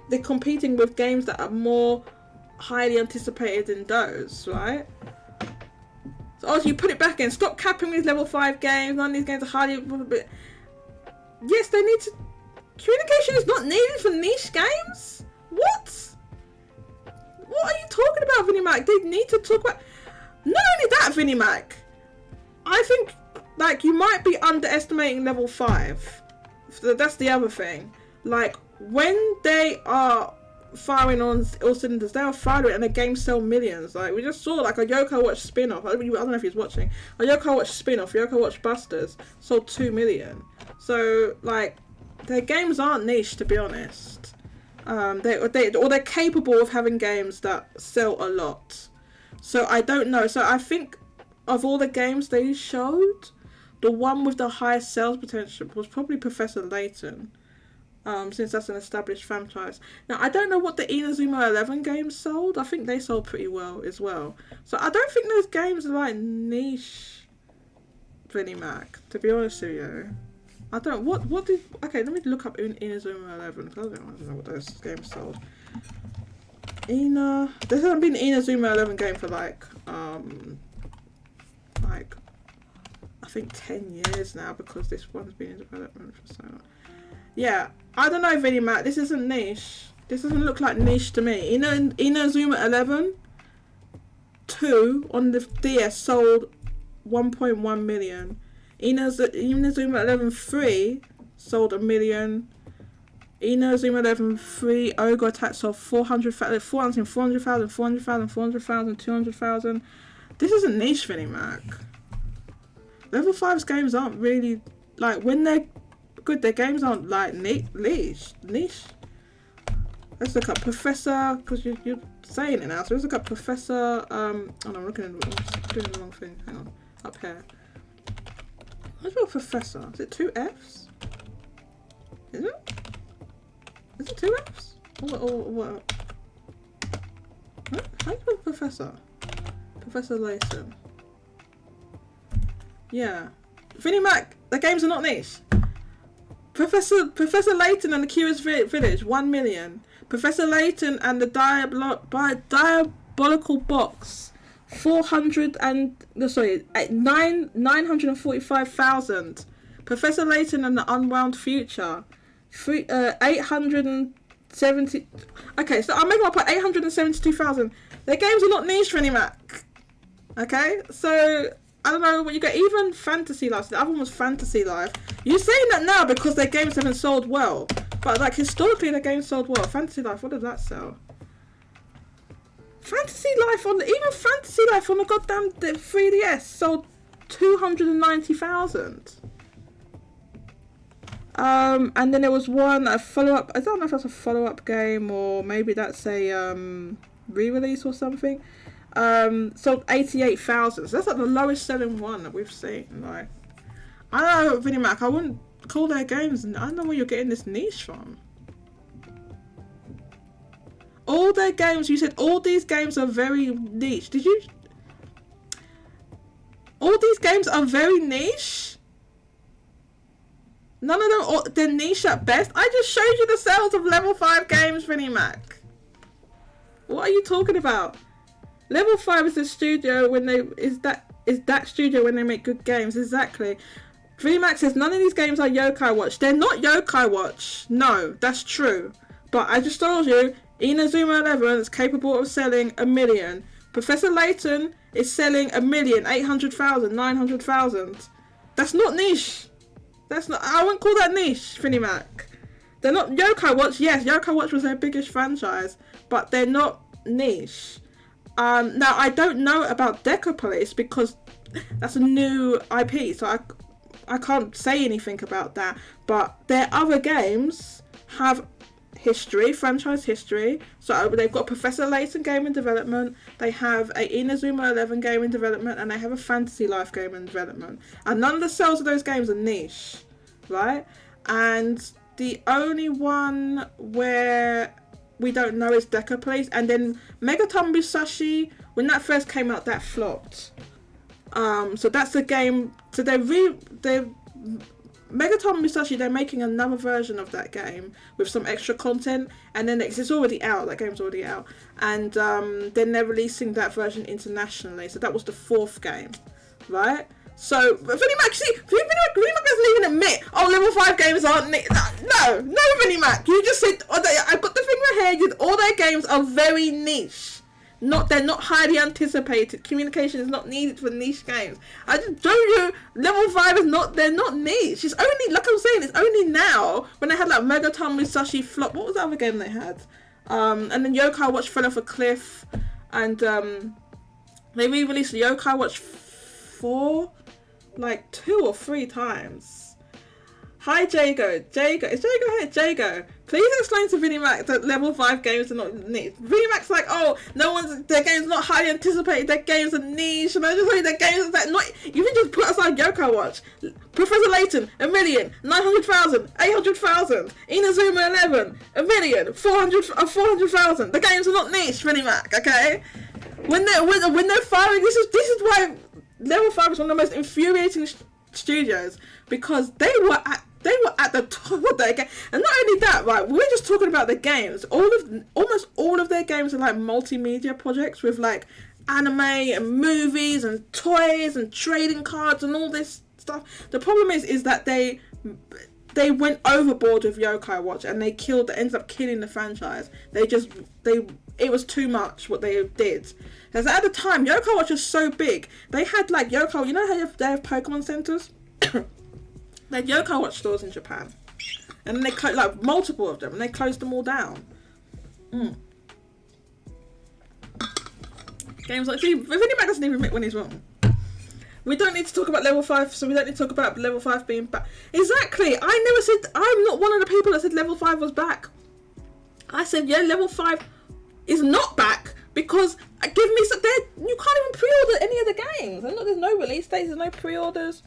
They're competing with games that are more highly anticipated than those, right? So you put it back in. Stop capping these level 5 games. None of these games are highly. Yes, they need to. Communication is not needed for niche games. What? What are you talking about, Vinnie Mac? They need to talk about. Not only that, Vinnie Mac. I think, like, you might be underestimating level 5. So that's the other thing. Like, when they are firing on all cylinders, they are firing and the games sell millions. Like, we just saw, like, a Yoko Watch spin-off. I don't know if he's watching. A Yoko Watch spin-off, Yoko Watch Busters, sold 2 million. So, like, their games aren't niche, to be honest. They're capable of having games that sell a lot. So I don't know. So I think of all the games they showed, the one with the highest sales potential was probably Professor Layton, since that's an established franchise. Now, I don't know what the Inazuma 11 games sold. I think they sold pretty well as well. So I don't think those games are, like, niche, Vinnie Mac, to be honest with you. I don't, what did, okay, let me look up Inazuma 11, because I don't know what those games sold. There hasn't been an Inazuma 11 game for, like, I think 10 years now, because this one's been in development for so long. Yeah, I don't know, Vinnie Mac, this isn't niche. This doesn't look like niche to me. Inazuma 11 2 on the DS sold 1.1 million. Inazuma 11 3 sold 1 million. Inazuma 11 3 Ogre Attack sold 400,000, 200,000. This isn't niche, Vinnie Mac. Level 5's games aren't really, like, when they're good, their games aren't, like, niche. Let's look up Professor, because you're saying it now, so let's look up Professor, oh no, I'm doing the wrong thing, hang on, up here. What's about Professor? Is it 2 Fs? Is it? Is it 2 Fs? Or what? How do you spell Professor? Professor Layton. Yeah. Vinnie Mac, the games are not niche. Professor Layton and the Curious Village, 1 million. Professor Layton and the Diabolical Box, 945,000. Professor Layton and the Unwound Future, 870. Okay, so I'm making up at 872,000. Their games are not niche, Vinnie Mac. Okay, so I don't know what you get. Even Fantasy Life, the other one was Fantasy Life. You're saying that now because their games haven't sold well, but, like, historically their games sold well. Fantasy Life, what did that sell? Fantasy Life on the goddamn 3DS sold 290,000. And then there was a follow-up. I don't know if that's a follow-up game or maybe that's a re-release or something. Sold 88,000. So that's, like, the lowest selling one that we've seen. Like, I don't know, Vinnie Mac, I wouldn't call their games. I don't know where you're getting this niche from. all their games, you said all these games are very niche. Did you? All these games are very niche? None of them, they're niche at best. I just showed you the sales of level 5 games, Vinnie Mac. What are you talking about? Level 5 is the studio when they, is that studio when they make good games, exactly. Vinnie Mac says none of these games are Yokai Watch. They're not Yokai Watch. No, that's true. But I just told you, Inazuma 11 is capable of selling 1 million. Professor Layton is selling 1,800,000, 900,000. That's not niche. That's not. I wouldn't call that niche, Vinnie Mac. They're not Yokai Watch. Yes, Yokai Watch was their biggest franchise, but they're not niche. Now I don't know about Decapolis because that's a new IP, so I can't say anything about that. But their other games have history, franchise history. So they've got Professor Layton game in development, they have a Inazuma 11 game in development, and they have a Fantasy Life game in development. And none of the sales of those games are niche, right? And the only one where we don't know is Decapolis. And then Megaton Musashi, when that first came out, that flopped. So that's the game. So they're Megaton Musashi, they're making another version of that game with some extra content, and then it's already out, that game's already out, and then they're releasing that version internationally. So that was the 4th game, right? So Vinnie Mac, see, Vinnie Mac doesn't even admit, oh, level 5 games aren't no, Vinnie Mac, you just said, I've got the thing right here, all their games are very niche. They're not highly anticipated. Communication is not needed for niche games. I just told you, level 5 is not, they're not niche. It's only, like I'm saying, it's only now, when they had like Megaton Musashi flop, what was the other game they had? And then Yokai Watch fell off a cliff, and they re-released Yokai Watch 4, like 2 or 3 times. Hi Jago. Is Jago here? Jago, please explain to Vinnie Mac that level 5 games are not niche. Vinnie Mac's like, oh, their game's not highly anticipated, their games are niche, and I just say their games are that not, you can just put aside Yokai Watch. Professor Layton, 1,900,000, 800,000, Inazuma 11, 1,000,000, 400,000. The games are not niche, Vinnie Mac, okay? When they're firing, this is why level 5 is one of the most infuriating studios, because they were at the top of their game. And not only that, right, we're just talking about the games. Almost all of their games are like multimedia projects with like anime and movies and toys and trading cards and all this stuff. The problem is that they went overboard with Yokai Watch, and they ended up killing the franchise. It was too much what they did. Because at the time, Yokai Watch was so big. They had like Yokai, you know how they have Pokemon centers? They had Yokai Watch stores in Japan, and then they closed like multiple of them, and they closed them all down. Games like, see, Vinnie Mac doesn't even admit when he's wrong. We don't need to talk about level 5, so we don't need to talk about level 5 being back. Exactly. I never said, I'm not one of the people that said level 5 was back. I said, yeah, level 5 is not back, because give me some, you can't even pre-order any of the games. There's no release dates, there's no pre-orders.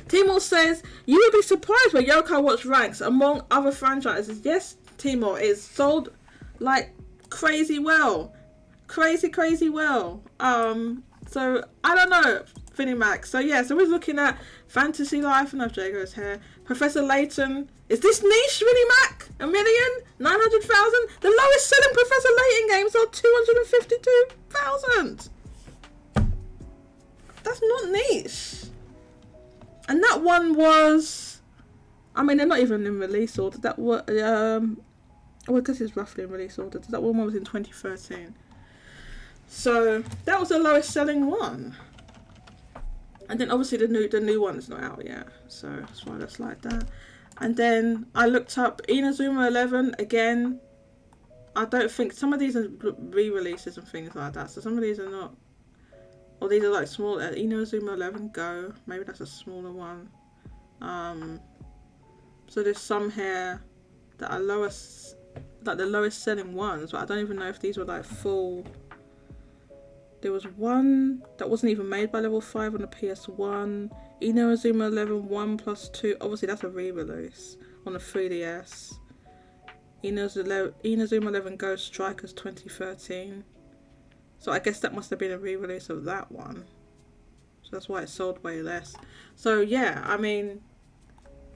Timor says, you would be surprised where Yokai Watch ranks among other franchises. Yes, Timor, is sold like crazy well. Crazy well. So, I don't know, Vinnie Mac. So, yeah, so we're looking at Fantasy Life, and Jago's here. Professor Layton. Is this niche, Vinnie Mac? 1,900,000? The lowest selling Professor Layton game sold 252,000. That's not niche. And that one was, I mean, they're not even in release order. That was, well, I guess it's roughly in release order. That one was in 2013. So that was the lowest selling one. And then obviously the new one is not out yet. So that's why that's like that. And then I looked up Inazuma 11 again. I don't think, some of these are re-releases and things like that. So some of these are not. Or these are like small. Inazuma 11 Go. Maybe that's a smaller one. So there's some here that are lowest, like the lowest selling ones. But I don't even know if these were like full. There was one that wasn't even made by level 5 on the PS1. Inazuma 11 1+2. Obviously that's a re-release on the 3DS. Inazuma 11 Ghost Strikers 2013. So I guess that must have been a re-release of that one. So that's why it sold way less. So yeah, I mean,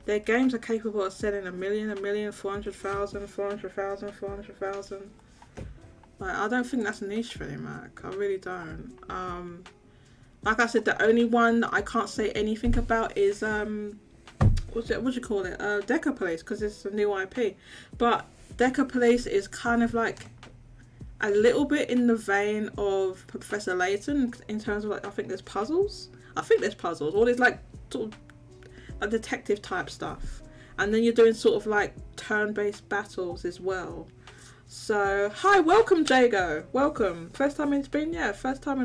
their games are capable of selling 1 million, 400,000, 400,000, 400,000. Like, I don't think that's a niche for him, Mac. I really don't. Like I said, the only one that I can't say anything about is what do you call it? Deca Police, because it's a new IP. But Deca Police is kind of like a little bit in the vein of Professor Layton in terms of, like, I think there's puzzles. All these like sort of like detective type stuff, and then you're doing sort of like turn-based battles as well. So hi, welcome Jago, welcome. First time in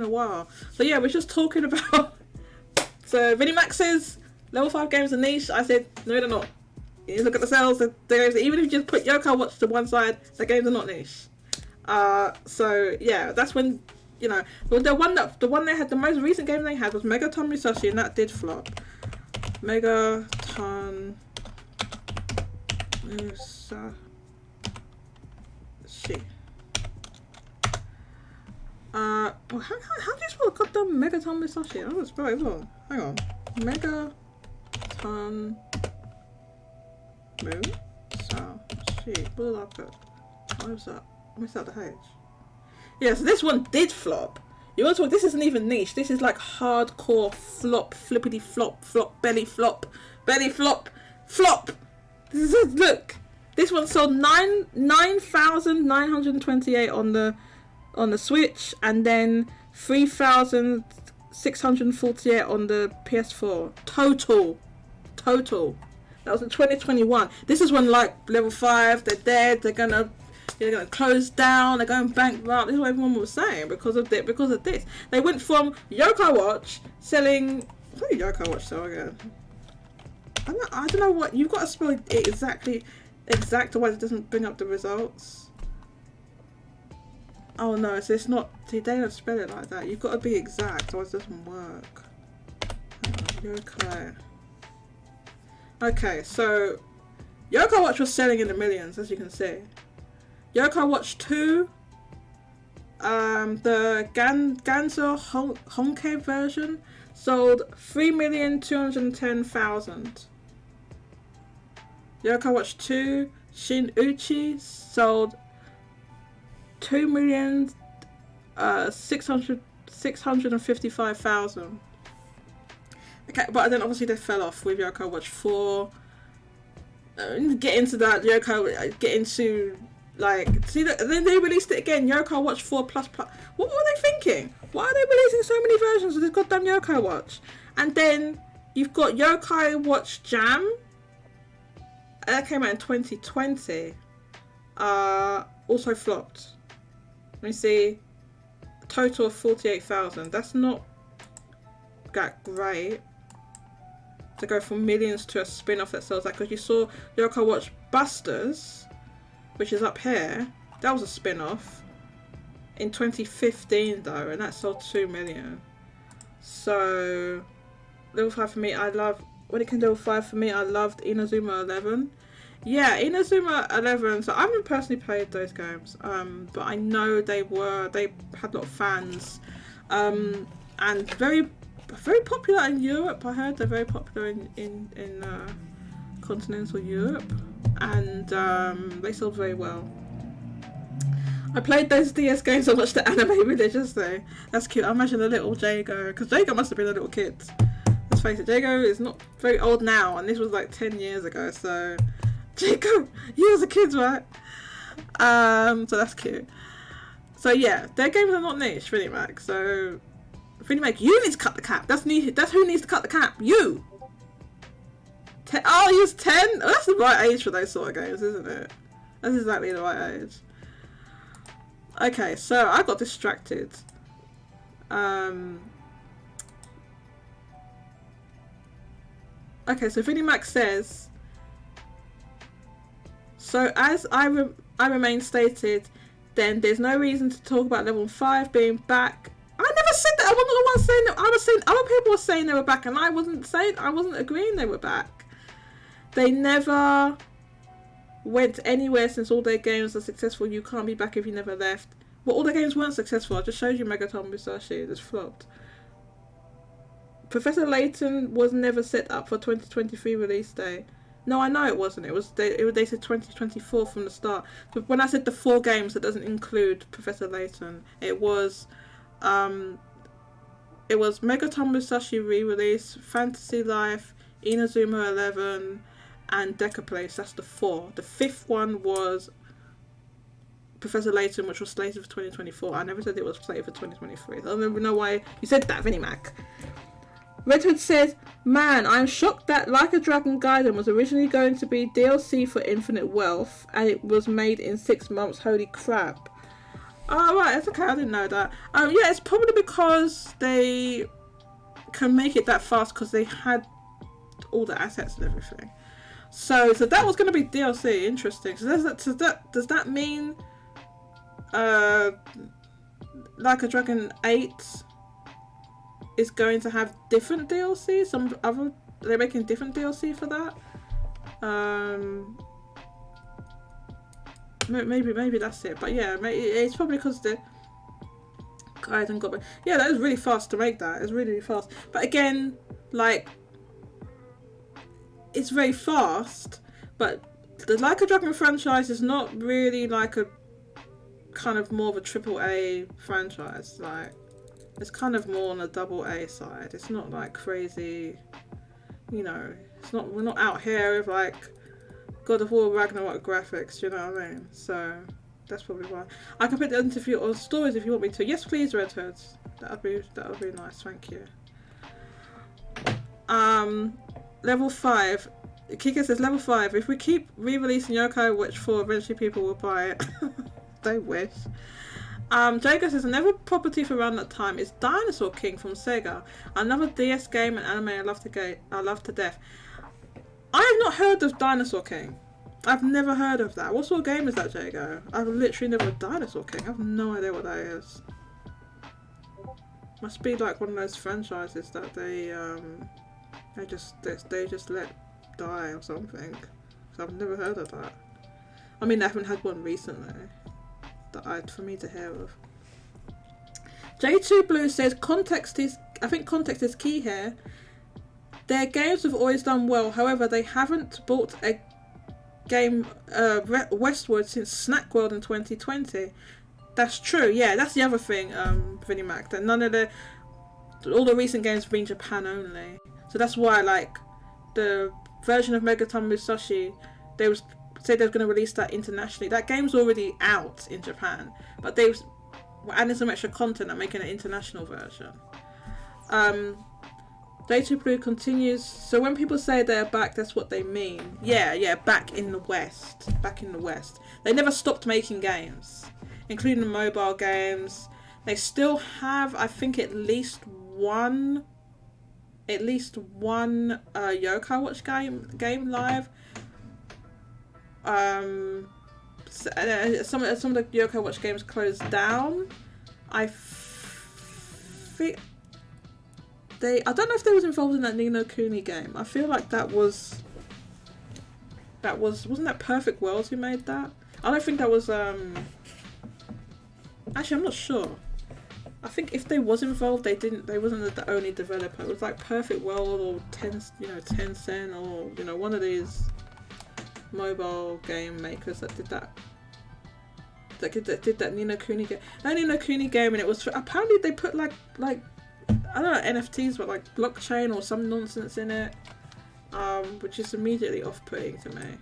a while. So yeah, we're just talking about. So Vinnie Mac says level 5 games are niche. I said no, they're not. You look at the sales. Even if you just put Yokai Watch to one side, the games are not niche. So yeah, that's when, you know, the one they had, the most recent game they had was Megaton Musashi, and that did flop. Megaton Musashi. How do you spell goddamn Megaton Musashi? I'm gonna spell it wrong. Hang on. Megaton Musashi. What did I put? What was that? I missed out the H. Yeah, so this one did flop. You want to talk? This isn't even niche. This is like hardcore flop, flippity flop, belly flop. This is, look. This one sold 9,928 on the Switch, and then 3,648 on the PS4. Total. That was in 2021. This is when, like, level 5, they're dead. They're gonna close down. They're going bankrupt. This is what everyone was saying because of this. They went from Yokai Watch selling. What did Yokai Watch sell again? I don't know what you've got to spell it exact, otherwise it doesn't bring up the results. Oh no, so it's not. See, they don't spell it like that. You've got to be exact, otherwise it doesn't work. Yokai. Okay, so Yokai Watch was selling in the millions, as you can see. Yokai Watch 2, the Ganzo Honkai version, sold 3,210,000. Yokai Watch 2 Shin Uchi sold 2,655,000. Okay, but then obviously they fell off with Yokai Watch 4. Get into that. Like, see, then they released it again, Yokai Watch 4 Plus. What were they thinking? Why are they releasing so many versions of this goddamn Yokai Watch? And then you've got Yokai Watch Jam. That came out in 2020. Also flopped. Let me see. A total of 48,000. That's not that great. To go from millions to a spin-off that sells that. Because you saw Yokai Watch Busters, which is up here. That was a spin-off in 2015 though, and that sold 2 million. So level 5 for me, when it came to level 5 for me, I loved Inazuma 11. Yeah, Inazuma 11, so I haven't personally played those games, but I know they had a lot of fans, and very popular in Europe. I heard they're very popular in continental Europe, and they sold very well. I played those DS games. I watched the anime religiously. That's cute. I imagine a little Jago, because Jago must have been a little kid. Let's face it, Jago is not very old now, and this was like 10 years ago. So, Jago, you was a kid, right? So that's cute. So yeah, their games are not niche, Vinnie Mac. So, Vinnie Mac, you need to cut the cap. That's who needs to cut the cap. You. Oh, he was 10? Oh, that's the right age for those sort of games, isn't it? That's exactly the right age. Okay, so I got distracted. Okay, so Vinnie Mac says, so as I remain stated, then there's no reason to talk about level 5 being back. I never said that. I wasn't the one saying that. I was saying other people were saying they were back, and I wasn't agreeing they were back. They never went anywhere since all their games are successful. You can't be back if you never left. Well, all the games weren't successful. I just showed you Megaton Musashi. It just flopped. Professor Layton was never set up for 2023 release day. No, I know it wasn't. They said 2024 from the start. But when I said the 4 games, that doesn't include Professor Layton. It was Megaton Musashi re-release, Fantasy Life, Inazuma 11, and Deca Place. That's the 4. The 5th one was Professor Layton, which was slated for 2024. I never said it was slated for 2023. I don't even know why you said that, Vinnie Mac. Red Hood says, man, I'm shocked that Like a Dragon Gaiden was originally going to be DLC for Infinite Wealth and it was made in 6 months. Holy crap. Oh, right, that's okay. I didn't know that. Yeah, it's probably because they can make it that fast because they had all the assets and everything. So that was going to be DLC. Interesting. So does that mean Like a Dragon 8 is going to have different DLC? They're making different DLC for that. Maybe that's it. But yeah, it's probably because the Gaiden got. Yeah, that is really fast to make that. It's really, really fast. But again, like, it's very fast. But the Like a Dragon franchise is not really like a kind of more of a AAA franchise. Like, it's kind of more on the AA side. It's not like crazy, you know. We're not out here with like God of War Ragnarok graphics. You know what I mean? So that's probably why. I can put the interview on stories if you want me to. Yes, please, Red Hoods. That would be nice. Thank you. Level 5. Kika says level 5. If we keep re-releasing Yokai Watch 4, eventually people will buy it. They wish. Jago says another property for around that time is Dinosaur King from Sega, another DS game and anime I love to death. I have not heard of Dinosaur King. I've never heard of that. What sort of game is that, Jago? I've literally never Dinosaur King. I have no idea what that is. Must be like one of those franchises that they just let die or something. So I've never heard of that. I mean, I haven't had one recently for me to hear of. J2 Blue says context is key here. Their games have always done well, however they haven't bought a game westward since Snack World in 2020. That's true, yeah, that's the other thing, Vinnie Mac, that all the recent games have been Japan only. So that's why, like, the version of Megaton Musashi, they said they were going to release that internationally. That game's already out in Japan, but they were adding some extra content and making an international version. Data Blue continues, so when people say they're back, that's what they mean. Yeah, back in the West. They never stopped making games, including the mobile games. They still have, I think, at least one Yokai Watch game live. Some of the Yokai Watch games closed down. I don't know if they was involved in that Ni no Kuni game. I feel like wasn't that Perfect Worlds who made that? I don't think that was actually, I'm not sure. I think if they was involved, they wasn't the only developer. It was like Perfect World or Tencent or one of these mobile game makers that did that. That did that Ni no Kuni game. That Ni no Kuni game, and it was apparently they put like I don't know, NFTs, but like blockchain or some nonsense in it, which is immediately off-putting to me.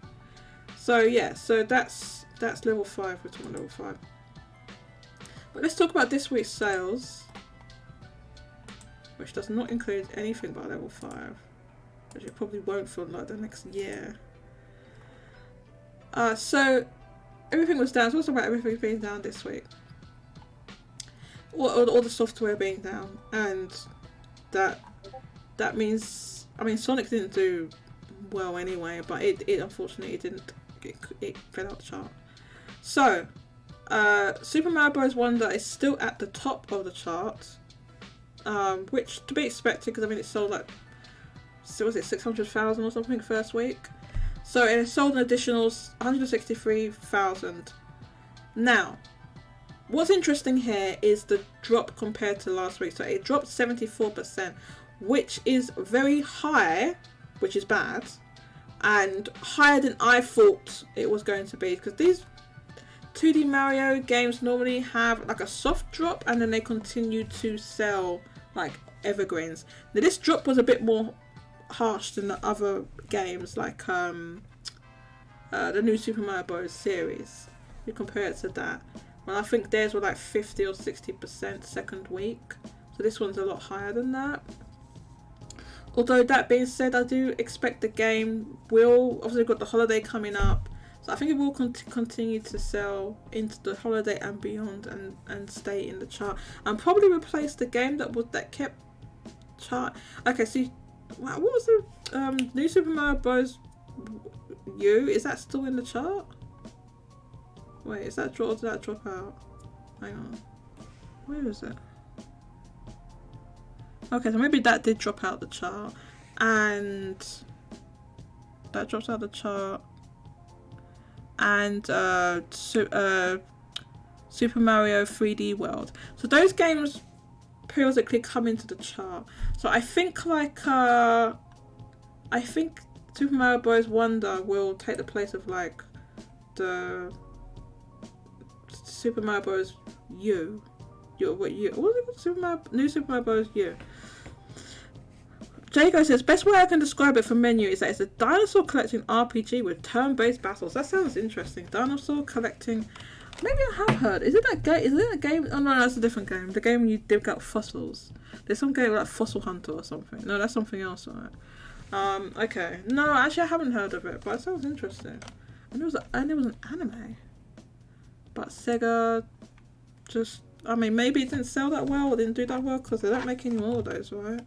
So yeah, so that's level 5. We're talking level 5. But let's talk about this week's sales, which does not include anything by level 5, which it probably won't for like the next year. So everything was down. So let's talk about everything being down this week. All the software being down, and that means, I mean, Sonic didn't do well anyway, but it unfortunately didn't. It fell out the chart. So Super Mario Bros. Wonder is still at the top of the chart, which to be expected because I mean it sold like, so was it 600,000 or something first week. So it sold an additional 163,000. Now, what's interesting here is the drop compared to last week. So it dropped 74%, which is very high, which is bad, and higher than I thought it was going to be, because these 2D Mario games normally have like a soft drop and then they continue to sell like evergreens. Now this drop was a bit more harsh than the other games, like the new Super Mario Bros. Series. You compare it to that. Well, I think theirs were like 50 or 60% second week. So this one's a lot higher than that. Although that being said, I do expect the game will, obviously we've got the holiday coming up. So I think it will continue to sell into the holiday and beyond, and stay in the chart. And probably replace the game that kept chart. Okay, so what was the new Super Mario Bros. U? Is that still in the chart? Wait, is that drop or did that drop out? Hang on. Where is it? Okay, so maybe that did drop out the chart. And that drops out the chart. And Super Mario 3D World. So those games periodically come into the chart. So I think Super Mario Bros. Wonder will take the place of like the Super Mario Bros. U. What was it called? New Super Mario Bros. U. Jago says, best way I can describe it for menu is that it's a dinosaur collecting RPG with turn-based battles. That sounds interesting. Dinosaur collecting. Maybe I have heard. Is it that game? Is it a game? Oh no, that's a different game. The game when you dig up fossils. There's some game like Fossil Hunter or something. No, that's something else, right? Okay. No, actually I haven't heard of it, but it sounds interesting. And it was an anime. But Sega just, I mean, maybe it didn't sell that well or didn't do that well because they don't make any more of those, right?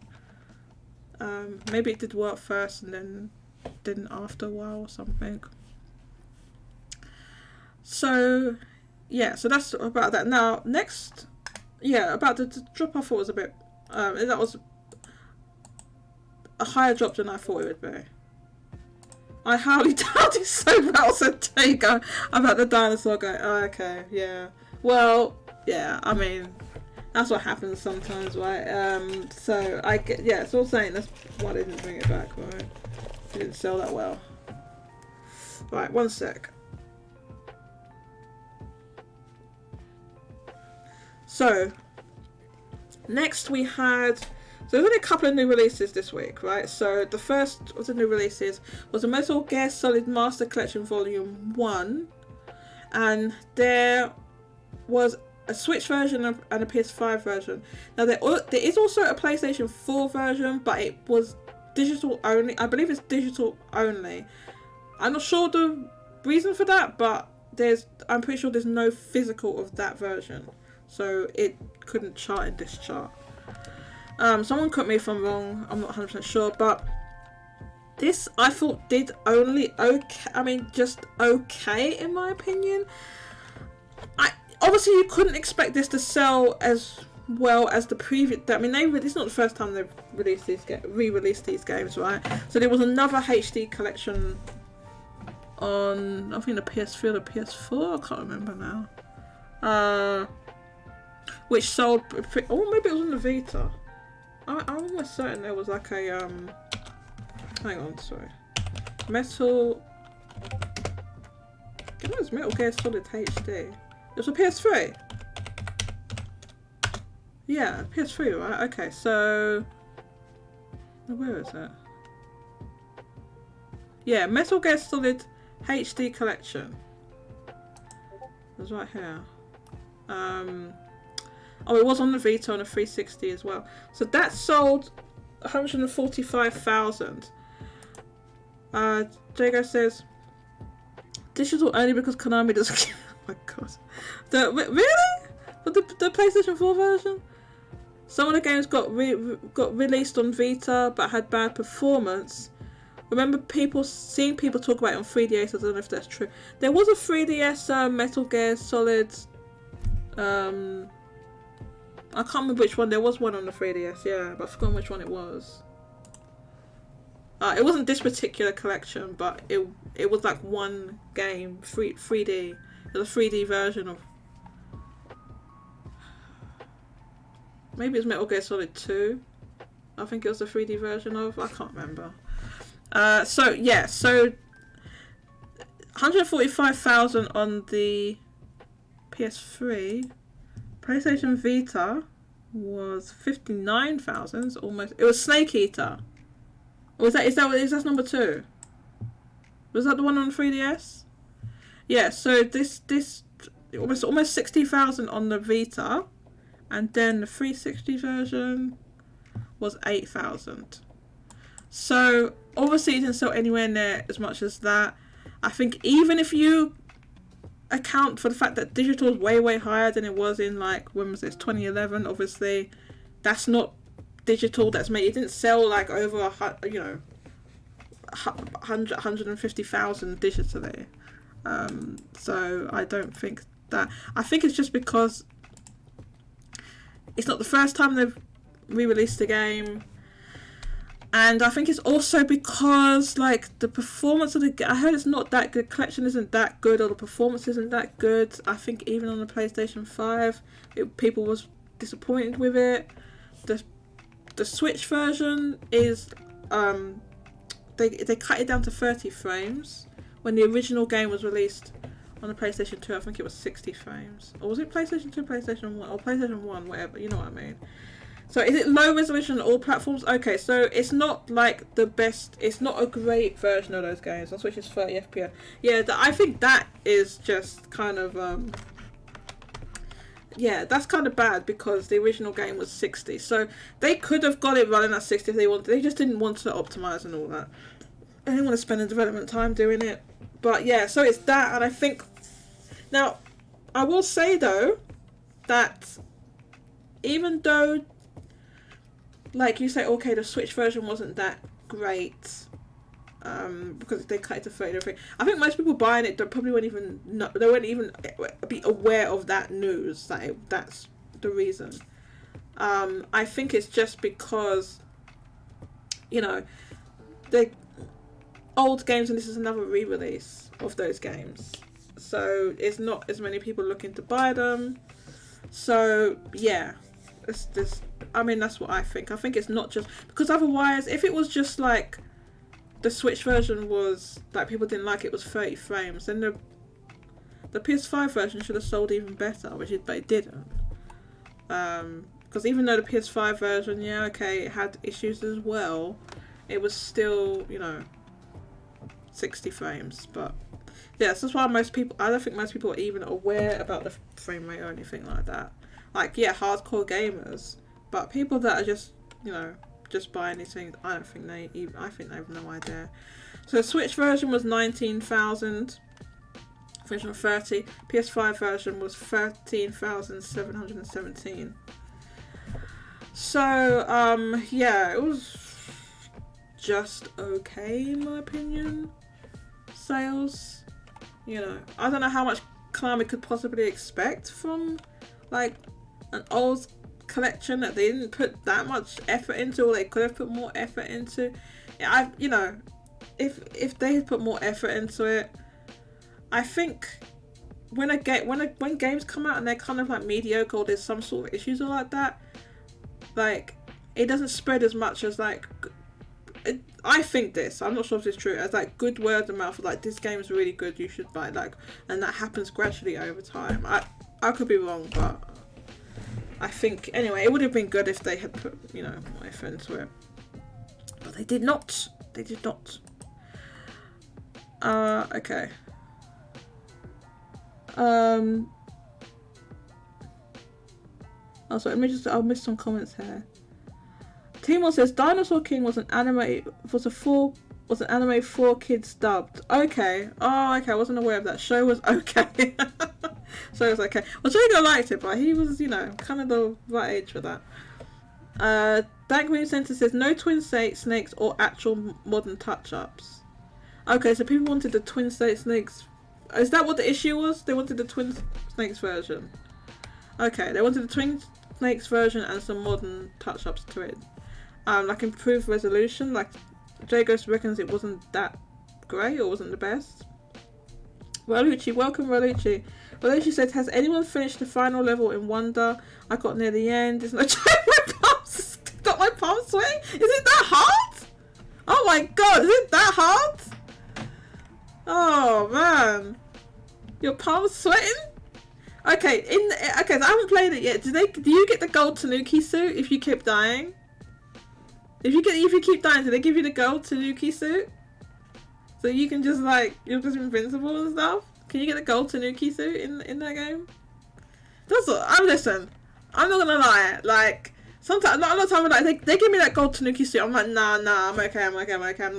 Maybe it did work first and then didn't after a while or something. So, yeah, so that's about that. Now, next, yeah, about the drop I thought was a bit, that was a higher drop than I thought it would be. I hardly doubt it so well, said Jago, about the dinosaur going, oh, okay, yeah. Well, yeah, I mean, that's what happens sometimes, right? So I get, yeah, it's all saying that's why they didn't bring it back, right? It didn't sell that well. Right, one sec. So next we had, so there's only a couple of new releases this week, right? So the first of the new releases was a Metal Gear Solid Master Collection Volume 1, and there was a Switch version and a PS5 version. Now there is also a PlayStation 4 version, but it was digital only. I believe it's digital only. I'm not sure the reason for that, but I'm pretty sure there's no physical of that version, so it couldn't chart in this chart. Someone correct me if I'm wrong, I'm not 100% sure, but this I thought did only okay. I mean, just okay in my opinion. Obviously, you couldn't expect this to sell as well as the previous. I mean, it's not the first time they've re-released these games, right? So there was another HD collection on, I think, the PS3 or the PS4. I can't remember now. Which sold. Oh, maybe it was on the Vita. I'm almost certain there was like a hang on, sorry. Metal. It was Metal Gear Solid HD. It was a PS3. Yeah, PS3, right? Okay, so where is it? Yeah, Metal Gear Solid HD Collection. It was right here. Oh, it was on the Vita and the 360 as well. So that sold 145,000. Jago says digital only because Konami doesn't. Oh my god! Really? But the PlayStation 4 version? Some of the games got released on Vita but had bad performance. Remember seeing people talk about it on 3DS. I don't know if that's true. There was a 3DS Metal Gear Solid. I can't remember which one. There was one on the 3DS, yeah, but I've forgotten which one it was. It wasn't this particular collection, but it was like one game, 3D. It was a 3D version of, maybe it's Metal Gear Solid 2. I think it was a 3D version of. I can't remember. So 145,000 on the PS3. PlayStation Vita was 59,000. Almost. It was Snake Eater. Or is that number 2? Was that the one on 3DS? Yeah. So this almost 60,000 on the Vita, and then the 360 version was 8,000. So obviously it didn't sell anywhere near as much as that. I think even if you account for the fact that digital is way higher than it was in, like, when was this, 2011, obviously that's not digital that's made. It didn't sell like over 150,000 digitally. So I don't think that. I think it's just because it's not the first time they've re-released the game. And I think it's also because, like, the performance of the game, I heard it's not that good, collection isn't that good, or the performance isn't that good. I think even on the PlayStation 5, people was disappointed with it. The Switch version is, they cut it down to 30 frames. When the original game was released on the PlayStation 2, I think it was 60 frames. Or was it PlayStation 2, PlayStation 1, or PlayStation 1, whatever, you know what I mean. So is it low resolution on all platforms? Okay, so it's not like the best, it's not a great version of those games. On Switch is 30 FPS. Yeah, I think that is just kind of, yeah, that's kind of bad because the original game was 60. So they could have got it running at 60 if they wanted. They just didn't want to optimize and all that. They didn't want to spend the development time doing it. But yeah, so it's that, and I think, now, I will say though, that even though, like you say, okay, the Switch version wasn't that great, because they cut it to 30. I think most people buying it probably wouldn't even know, they wouldn't even be aware of that news, that's the reason. I think it's just because, the old games, and this is another re-release of those games, so it's not as many people looking to buy them. So yeah, it's this. I mean, that's what I think. I think it's not just because otherwise, if it was just like the Switch version was like people didn't like it was 30 frames, then the PS5 version should have sold even better, but it didn't. Because even though the PS5 version, yeah, okay, it had issues as well, it was still 60 frames. But yeah, so that's why I don't think most people are even aware about the frame rate or anything like that. Like, yeah, hardcore gamers, but people that are just, just buying these things, I think they have no idea. So the Switch version was 19,000, version 30. PS5 version was 13,717. So, yeah, it was just okay in my opinion. Sales, I don't know how much Konami could possibly expect from like an old collection that they didn't put that much effort into, or they could have put more effort into. If they had put more effort into it, I think when games come out and they're kind of like mediocre, or there's some sort of issues or like that, like it doesn't spread as much as like. I think this, I'm not sure if it's true, as like good word of mouth, like this game is really good, you should buy it, like, and that happens gradually over time. I could be wrong, but I think anyway it would have been good if they had put more effort into it, but they did not. Okay. Also, I'll miss some comments here. Timor says Dinosaur King was an anime for kids dubbed. Okay. Oh, okay. I wasn't aware of that. Show was okay. Show was okay. Well, Jago liked it, but he was, kind of the right age for that. Dank Moon Center says no twin snakes or actual modern touch-ups. Okay, so people wanted the twin snakes. Is that what the issue was? They wanted the twin snakes version. Okay, they wanted the twin snakes version and some modern touch-ups to it. Like improved resolution, like J Ghost reckons it wasn't that great or wasn't the best. Ralucci, welcome Ralucci. Ralucci said, has anyone finished the final level in Wonder? I got near the end. There's no my palms got my palms sweating. Is it that hard? Oh my god, is it that hard? Oh man. Your palms sweating? Okay, okay, so I haven't played it yet. Do you get the gold Tanuki suit if you keep dying? If you keep dying, do they give you the gold Tanuki suit? So you can just like, you're just invincible and stuff? Can you get the gold Tanuki suit in that game? That's what, listen, I'm not gonna lie, like, sometimes, a lot of time, like, they give me that gold Tanuki suit, I'm like, nah, I'm okay, I'm not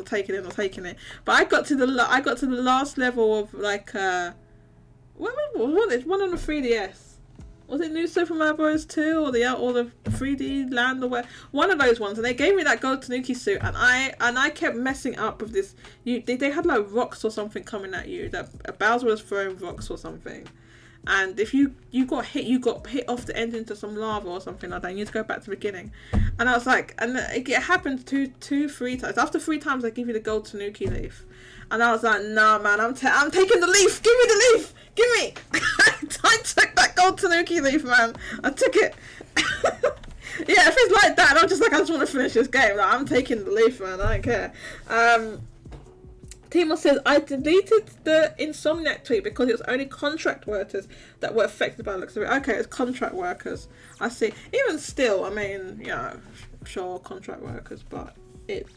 taking it. But I got to the last level of, like, what was it? One on the 3DS. Was it New Super Mario Bros. 2 or the 3D Land or what? One of those ones, and they gave me that gold Tanuki suit, and I kept messing up with this. They had like rocks or something coming at you. That Bowser was throwing rocks or something, and if you got hit off the end into some lava or something like that. And you need to go back to the beginning, and I was like, and it happened 3 times. After 3 times, they give you the gold Tanuki leaf, and I was like, nah, man, I'm taking the leaf. Give me the leaf. Give me! I took that gold Tanuki leaf, man. I took it. Yeah, if it's like that, I'm just like, I just want to finish this game. Like, I'm taking the leaf, man. I don't care. Timo says, I deleted the Insomniac tweet because it was only contract workers that were affected by the looks of it. Okay, it's contract workers. I see. Even still, I mean, yeah, sure, contract workers, but it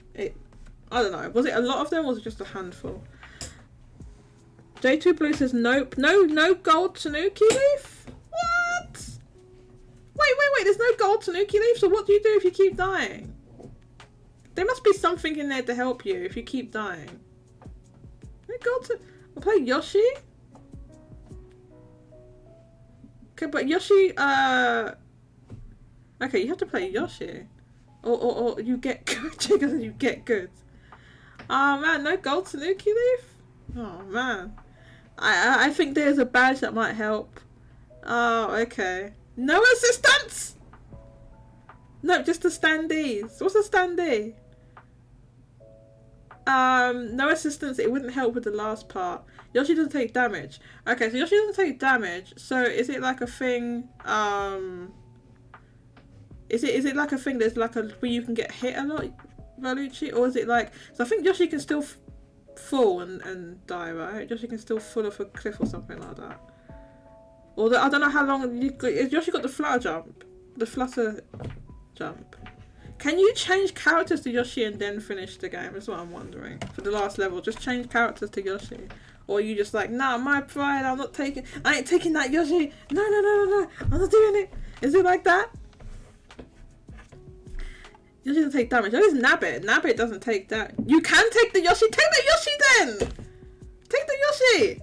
I don't know. Was it a lot of them or was it just a handful? J2 Blue says, nope. No gold Tanuki leaf? What? Wait, there's no gold Tanuki leaf? So what do you do if you keep dying? There must be something in there to help you if you keep dying. I'll play Yoshi? Okay, but Yoshi, okay, you have to play Yoshi. Or you get good. You get good. Oh man, no gold Tanuki leaf? Oh man. I think there's a badge that might help. Oh, okay. No assistance? No, just the standees. What's a standee? No assistance. It wouldn't help with the last part. Yoshi doesn't take damage. Okay, so Yoshi doesn't take damage. So is it like a thing? Is it like a thing? There's like a where you can get hit a lot, Valucci, or is it like? So I think Yoshi can still fall and die, right? Yoshi can still fall off a cliff or something like that. Or I don't know how long Yoshi got the flutter jump. Can you change characters to Yoshi and then finish the game? That's what I'm wondering. For the last level, just change characters to Yoshi, or are you just like, nah, my pride, I ain't taking that Yoshi. No, I'm not doing it. Is it like that? Yoshi doesn't take damage. Oh, it's Nabbit. Nabbit doesn't take that. You can take the Yoshi. Take the Yoshi then. Take the Yoshi.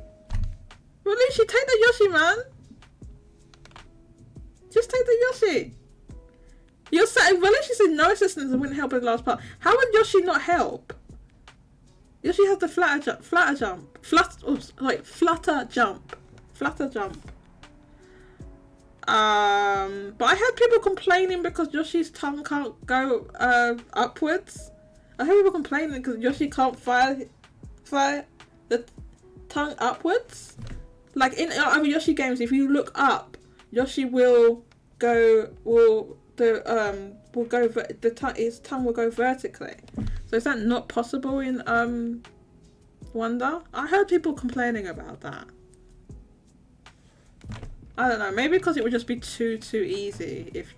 Ralucci, take the Yoshi, man. Just take the Yoshi. You're saying Ralucci said no assistance and wouldn't help in the last part. How would Yoshi not help? Yoshi has the flutter jump. But I heard people complaining because Yoshi's tongue can't go upwards. I heard people complaining because Yoshi can't fire the tongue upwards. Like in other Yoshi games, if you look up, Yoshi his tongue will go vertically. So is that not possible in Wonder? I heard people complaining about that. I don't know, maybe because it would just be too easy if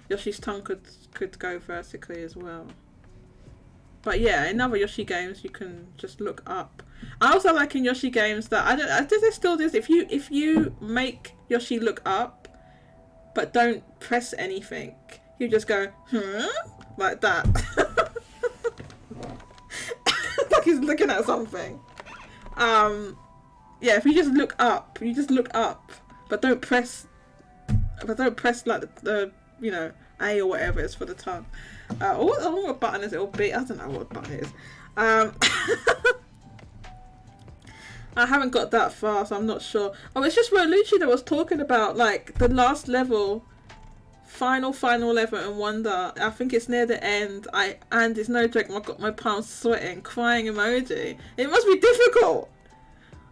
Yoshi's tongue could go vertically as well. But yeah, in other Yoshi games you can just look up. I also like in Yoshi games that I think they still do this. If you make Yoshi look up but don't press anything, you just go like that. Like he's looking at something. Yeah, if you just look up, but don't press like the A or whatever it is for the tongue. What button is it, or B? I don't know what button it is. I haven't got that far, so I'm not sure. Oh, it's just Ralucci that was talking about like the last level final level in Wonder. I think it's near the end. And it's no joke. I got my palms sweating, crying emoji. It must be difficult.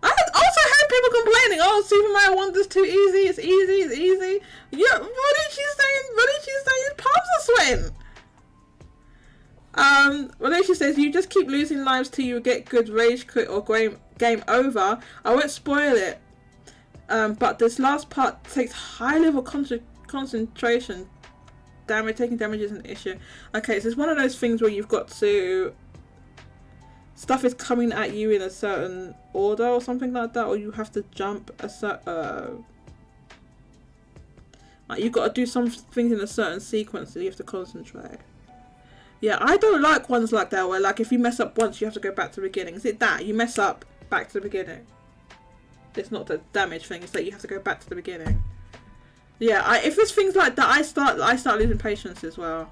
I also heard people complaining, "Oh, Super Mario Wonder's too easy. It's easy. It's easy." Yeah, what did she say? His palms are sweating. Well, says, "You just keep losing lives till you get good rage quit or game over. I won't spoil it. But this last part takes high level concentration. Taking damage is an issue." Okay, so it's one of those things where you've got to... Stuff is coming at you in a certain order or something like that, or you have to jump a certain... like you've got to do some things in a certain sequence, so you have to concentrate. Yeah, I don't like ones like that where, like, if you mess up once, you have to go back to the beginning. Is it that? You mess up, back to the beginning. It's not the damage thing, it's that you have to go back to the beginning. Yeah, if it's things like that, I start losing patience as well.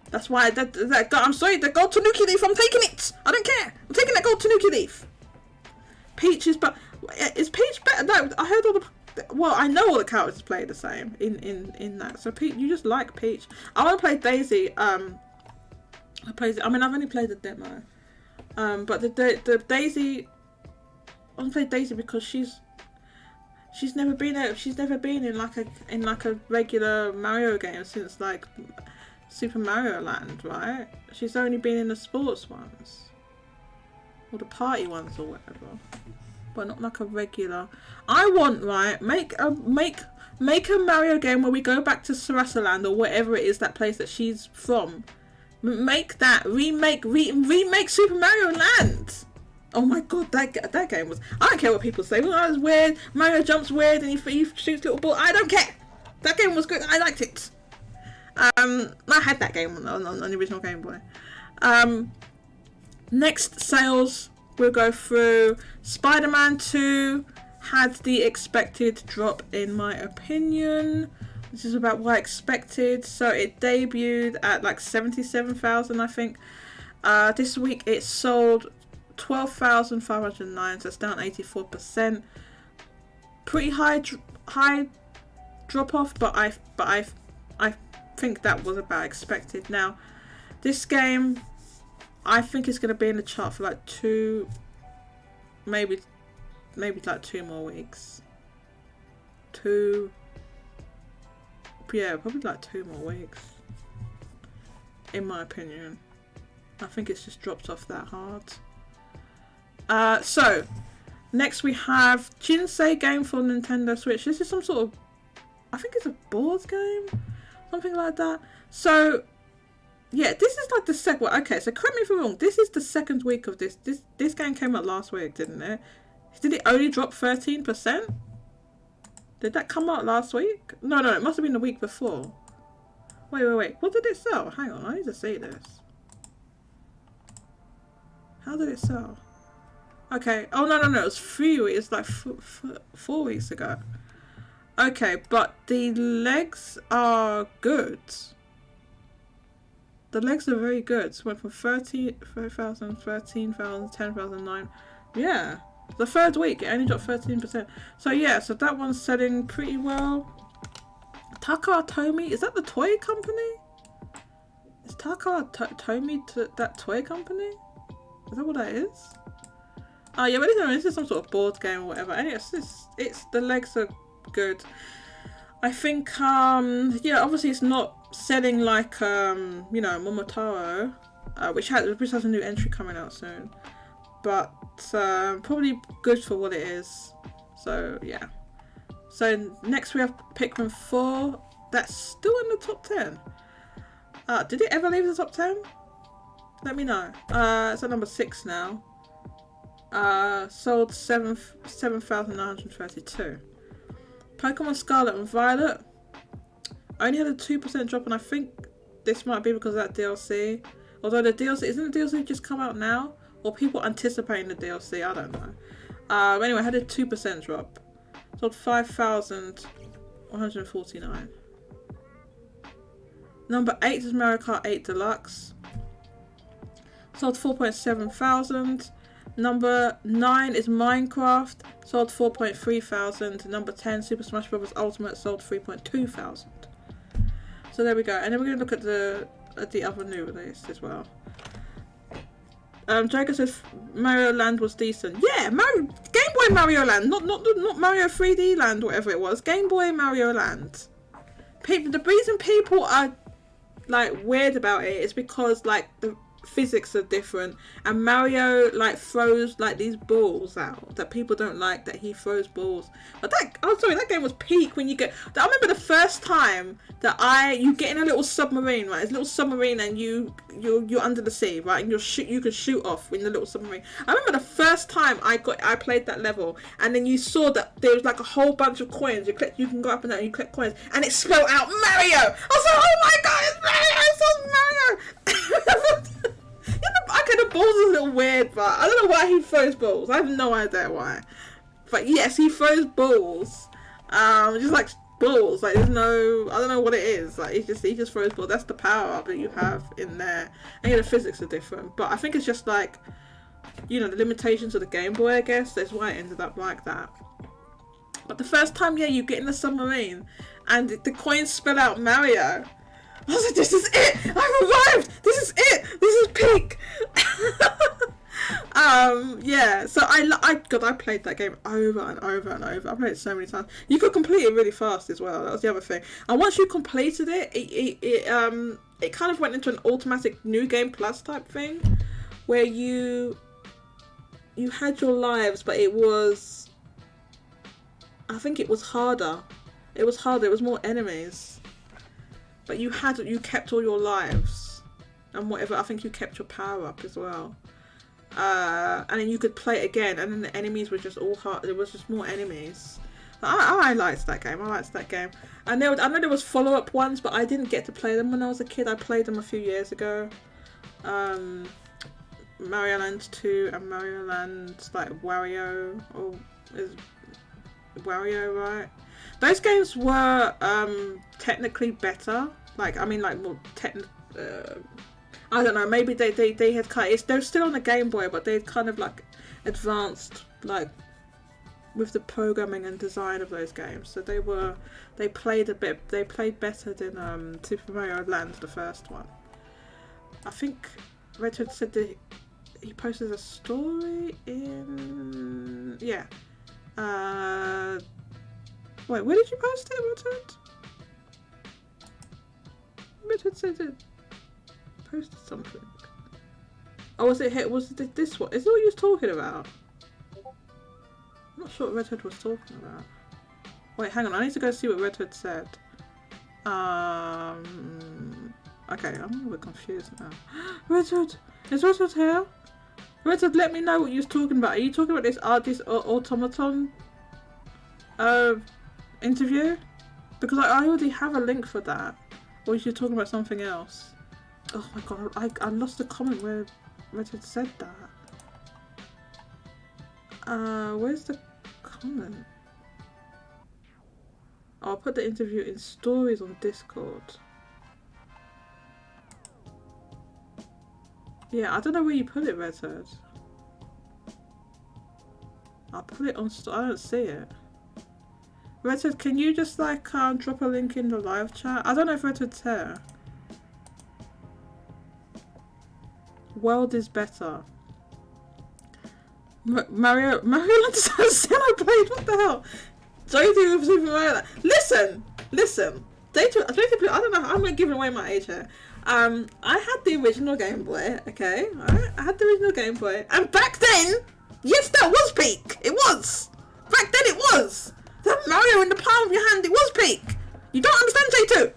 That's why I'm sorry, the gold Tanuki leaf, I'm taking it! I don't care! I'm taking that gold Tanuki leaf! Peach is... But is Peach better? No, I heard all the... Well, I know all the characters play the same in that. So Peach, you just like Peach. I want to play Daisy. I've only played the demo. But the Daisy... I want to play Daisy because she's never been in like a regular Mario game since like Super Mario Land, right? She's only been in the sports ones or the party ones or whatever, but not like a regular. I want, right, make a Mario game where we go back to Sarasaland or whatever it is, that place that she's from. Make that remake Super Mario Land. Oh my god, that game was... I don't care what people say. Well, that was weird. Mario jumps weird and he shoots little ball. I don't care. That game was good. I liked it. I had that game on the original Game Boy. Next sales, we'll go through. Spider-Man 2 had the expected drop, in my opinion. This is about what I expected. So it debuted at like 77,000, I think. This week it sold 12,509, so it's down 84%. Pretty high drop off, but I think that was about expected. Now, this game, I think it's going to be in the chart for like maybe like 2 more weeks. Probably like 2 more weeks, in my opinion. I think it's just dropped off that hard. So, next we have Jinsei game for Nintendo Switch. This is some sort of... I think it's a board game? Something like that. So, yeah, this is like the second... Okay, so correct me if I'm wrong. This is the second week of this. This game came out last week, didn't it? Did it only drop 13%? Did that come out last week? No, it must have been the week before. Wait. What did it sell? Hang on, I need to see this. How did it sell? Okay. Oh, no. It was 3 weeks. It's like 4 weeks ago. Okay, but the legs are good. The legs are very good. So it went from 30,000, 13,000, 10,000, 9. Yeah. The third week, it only dropped 13%. So yeah, so that one's selling pretty well. Takara Tomy, is that the toy company? Is Takara Tomy that toy company? Is that what that is? Oh yeah, but this is some sort of board game or whatever. And it's the legs are good. I think yeah, obviously it's not selling like Momotaro, which has a new entry coming out soon. But probably good for what it is. So yeah. So next we have Pikmin 4. That's still in the top 10. Did it ever leave the top 10? Let me know. It's at number 6 now. Sold 7,932. Pokemon Scarlet and Violet only had a 2% drop, and I think this might be because of that DLC. Although the DLC, isn't the DLC just come out now? Or people anticipating the DLC, I don't know. Anyway, I had a 2% drop. Sold 5,149. Number 8 is Mario Kart 8 Deluxe. Sold 4.7 thousand. Number 9 is Minecraft. Sold 4.3 thousand. Number 10, Super Smash Bros. Ultimate, sold 3.2 thousand. So there we go. And then we're going to look at the other new release as well. Jacob says Mario Land was decent. Yeah, Game Boy Mario Land, not Mario 3D Land, whatever it was. Game Boy Mario Land. The reason people are like weird about it is because like the physics are different, and Mario like throws like these balls out that people don't like, that he throws balls. But that game was peak when you get. I remember the first time that you get in a little submarine, right? It's a little submarine, and you're under the sea, right? And you can shoot off in the little submarine. I remember the first time I played that level, and then you saw that there was like a whole bunch of coins. You can go up and down, and you collect coins, and it spelled out Mario. I was like, oh my god, it's Mario! It's Mario! Okay, the balls is a little weird, but I don't know why he throws balls. I have no idea why. But yes, he throws balls. Just like balls. Like there's no, I don't know what it is. Like he just throws balls. That's the power up that you have in there. And yeah, the physics are different. But I think it's just like, you know, the limitations of the Game Boy, I guess. That's why it ended up like that. But the first time, yeah, you get in the submarine and the coins spell out Mario. I was like, this is it! I've arrived! This is it! This is peak! Yeah, so I played that game over and over and over. I played it so many times. You could complete it really fast as well. That was the other thing. And once you completed it, it kind of went into an automatic New Game Plus type thing, where you had your lives, but it was, I think it was harder. It was harder. It was more enemies. But you kept all your lives and whatever. I think you kept your power up as well. And then you could play it again, and then the enemies were just all hard. There was just more enemies. I liked that game. And I know there was follow-up ones, but I didn't get to play them when I was a kid. I played them a few years ago. Mario Land 2 and Mario Land like Wario, or is Wario right? Those games were technically better. Like, I mean, like more I don't know. Maybe they had they're still on the Game Boy, but they'd kind of like advanced like with the programming and design of those games. So they played better than Super Mario Land, the first one. I think Redwood said that he posted a story in wait, where did you post it, Richard? Richard said it posted something. Oh, was it this one? Is it what you was talking about? I'm not sure what Red Hood was talking about. Wait, hang on, I need to go see what Red Hood said. Okay, I'm a little bit confused now. Red Hood! Is Red Hood here? Red Hood, let me know what you was talking about. Are you talking about this automaton interview? Because I already have a link for that. Or is you talking about something else? Oh my god, I lost the comment where Richard said that. Where's the comment? Oh, I'll put the interview in stories on Discord. Yeah, I don't know where you put it, Redhead. I'll put it on I don't see it. Redhead, can you just like drop a link in the live chat? I don't know if Redhead's here. World is better. Mario Land is Xenoblade, what the hell? Josie with Super Mario Land. Listen. I don't know, I'm giving away my age here. I had the original Game Boy, okay? Alright, I had the original Game Boy. And back then, yes, that was peak. It was. Back then it was. That Mario in the palm of your hand, it was peak. You don't understand, J2?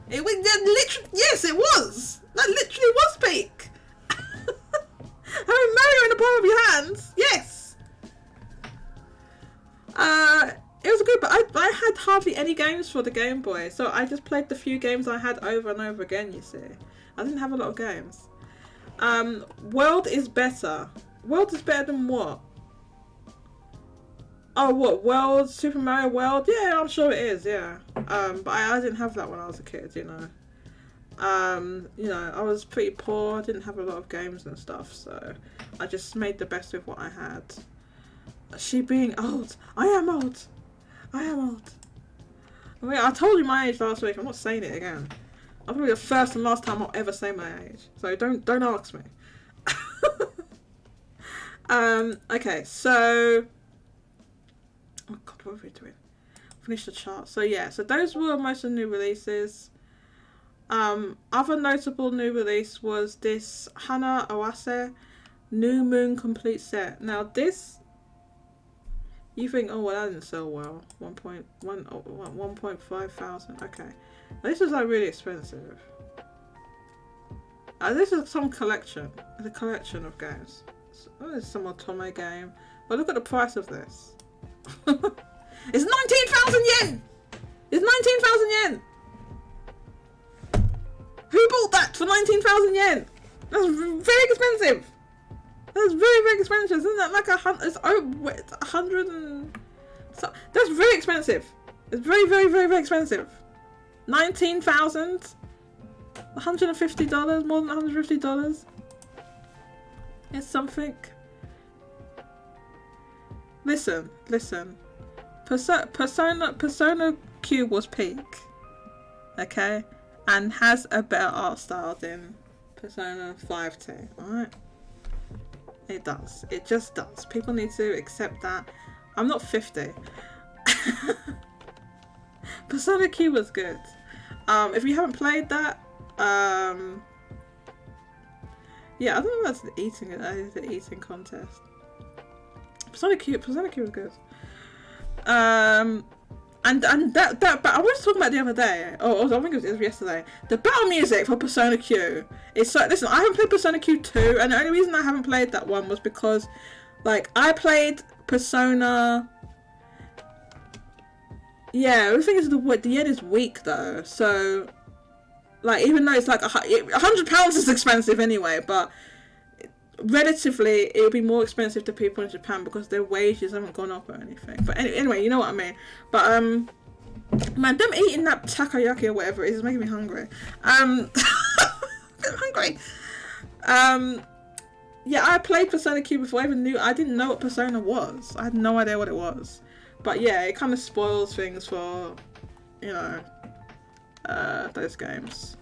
It was literally, yes, it was. That literally was peak. Having Mario in the palm of your hands, yes. It was good, but I had hardly any games for the Game Boy, so I just played the few games I had over and over again, you see. I didn't have a lot of games. World is better. World is better than what? Oh, what? World? Super Mario World? Yeah, I'm sure it is, yeah. But I didn't have that when I was a kid, you know. You know, I was pretty poor, I didn't have a lot of games and stuff, so I just made the best with what I had. She being old. I am old. Wait, I told you my age last week, I'm not saying it again. probably the first and last time I'll ever say my age. So don't ask me. Okay, so oh god, what are we doing? Finish the chart. So yeah, so those were most of the new releases. Other notable new release was this Hana Awase New Moon Complete Set. Now this, you think, oh well, that didn't sell well. 1.5 thousand. Okay, this is like really expensive. This is some collection. It's a collection of games. Oh, there's some Otome game. But look at the price of this. It's 19,000 yen! It's 19,000 yen! Who bought that for 19,000 yen? That's very expensive! That's very, very expensive. Isn't that like it's 100 and... So, that's very expensive. It's very, very, very, very expensive. 19,000? $150? More than $150? It's something. Listen. Persona Q was peak. Okay? And has a better art style than Persona 5T. Alright? It does. It just does. People need to accept that. I'm not 50. Persona Q was good. If you haven't played that, yeah, I don't know if that's the eating contest. Persona Q was good. And that but I was talking about the other day, or I think it was yesterday. The battle music for Persona Q is so. Listen, I haven't played Persona Q 2, and the only reason I haven't played that one was because, like, I played Persona. Yeah, the thing is the yen is weak though, so. Like, even though it's like £100 is expensive anyway, but relatively it would be more expensive to people in Japan because their wages haven't gone up or anything. But anyway, you know what I mean. But man, them eating that takoyaki or whatever it is making me hungry. I'm hungry. Yeah, I played Persona Q before I even knew. I didn't know what Persona was. I had no idea what it was. But yeah, it kind of spoils things for, you know, those games,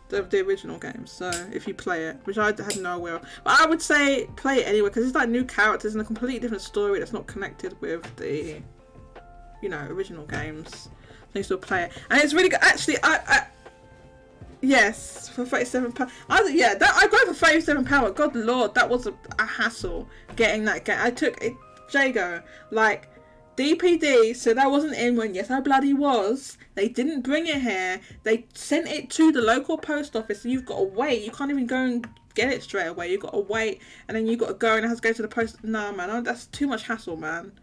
the original games. So if you play it, which I had no idea, but I would say play it anyway because it's like new characters and a completely different story that's not connected with the, you know, original games. So you still play it, and it's really good. Actually, I yes, for £37. I got it for £37. God Lord, that was a hassle getting that game. I took it, Jago, like. DPD, so that wasn't in when yes I bloody was. They didn't bring it here. They sent it to the local post office, so you've got to wait. You can't even go and get it straight away. You've got to wait, and then you've got to go and it has to go to the post. No, man, that's too much hassle, man.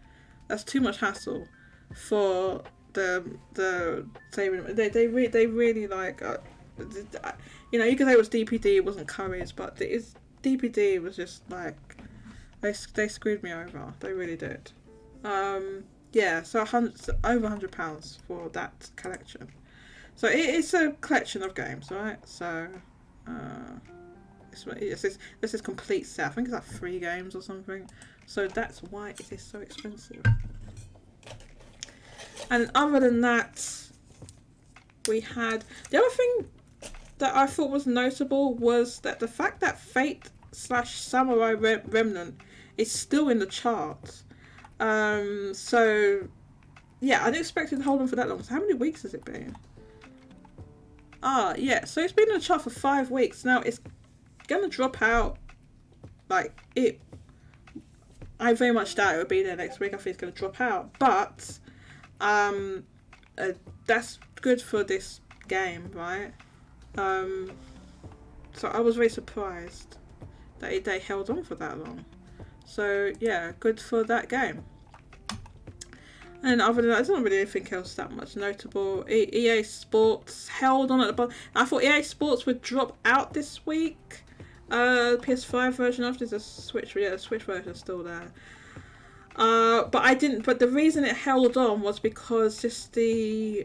That's too much hassle for the saving. They really like, you know, you could say it was DPD, it wasn't Curry's, but DPD was just like they screwed me over. They really did. Yeah, so over £100 for that collection. So it's a collection of games, right? So this is complete set. I think it's like 3 games or something. So that's why it is so expensive. And other than that, we had the other thing that I thought was notable was that the fact that Fate/Samurai Remnant is still in the charts. So yeah, I didn't expect it to hold on for that long. So how many weeks has it been? Yeah, so it's been in the chart for 5 weeks. Now it's gonna drop out. Like, I very much doubt it will be there next week. I think it's gonna drop out, but that's good for this game, right? So I was very surprised that they held on for that long. So yeah, good for that game. And other than that, there's not really anything else that much notable. EA Sports held on at the bottom. I thought EA Sports would drop out this week. PS5 version after the Switch. Yeah, the Switch version is still there. But I didn't. But the reason it held on was because just the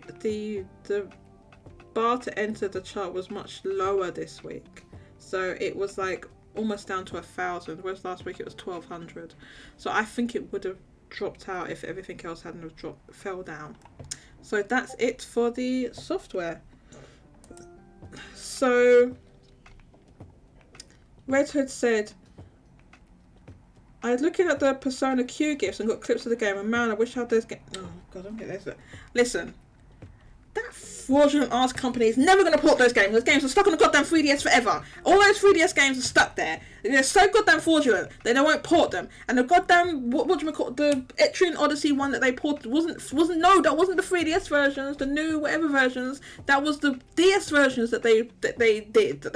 bar to enter the chart was much lower this week. So it was like almost down to 1,000, whereas last week it was 1,200. So I think it would have dropped out if everything else hadn't have fell down. So that's it for the software. So Red Hood said, I was looking at the Persona Q gifts and got clips of the game, and man, I wish I had those games. Oh god, I'm getting this. Listen, that fraudulent ass company is never going to port those games. Those games are stuck on the goddamn 3DS forever. All those 3DS games are stuck there. They're so goddamn fraudulent. They won't port them. And the goddamn, what do you call it? The Etrian Odyssey one that they ported that wasn't the 3DS versions, the new whatever versions. That was the DS versions that they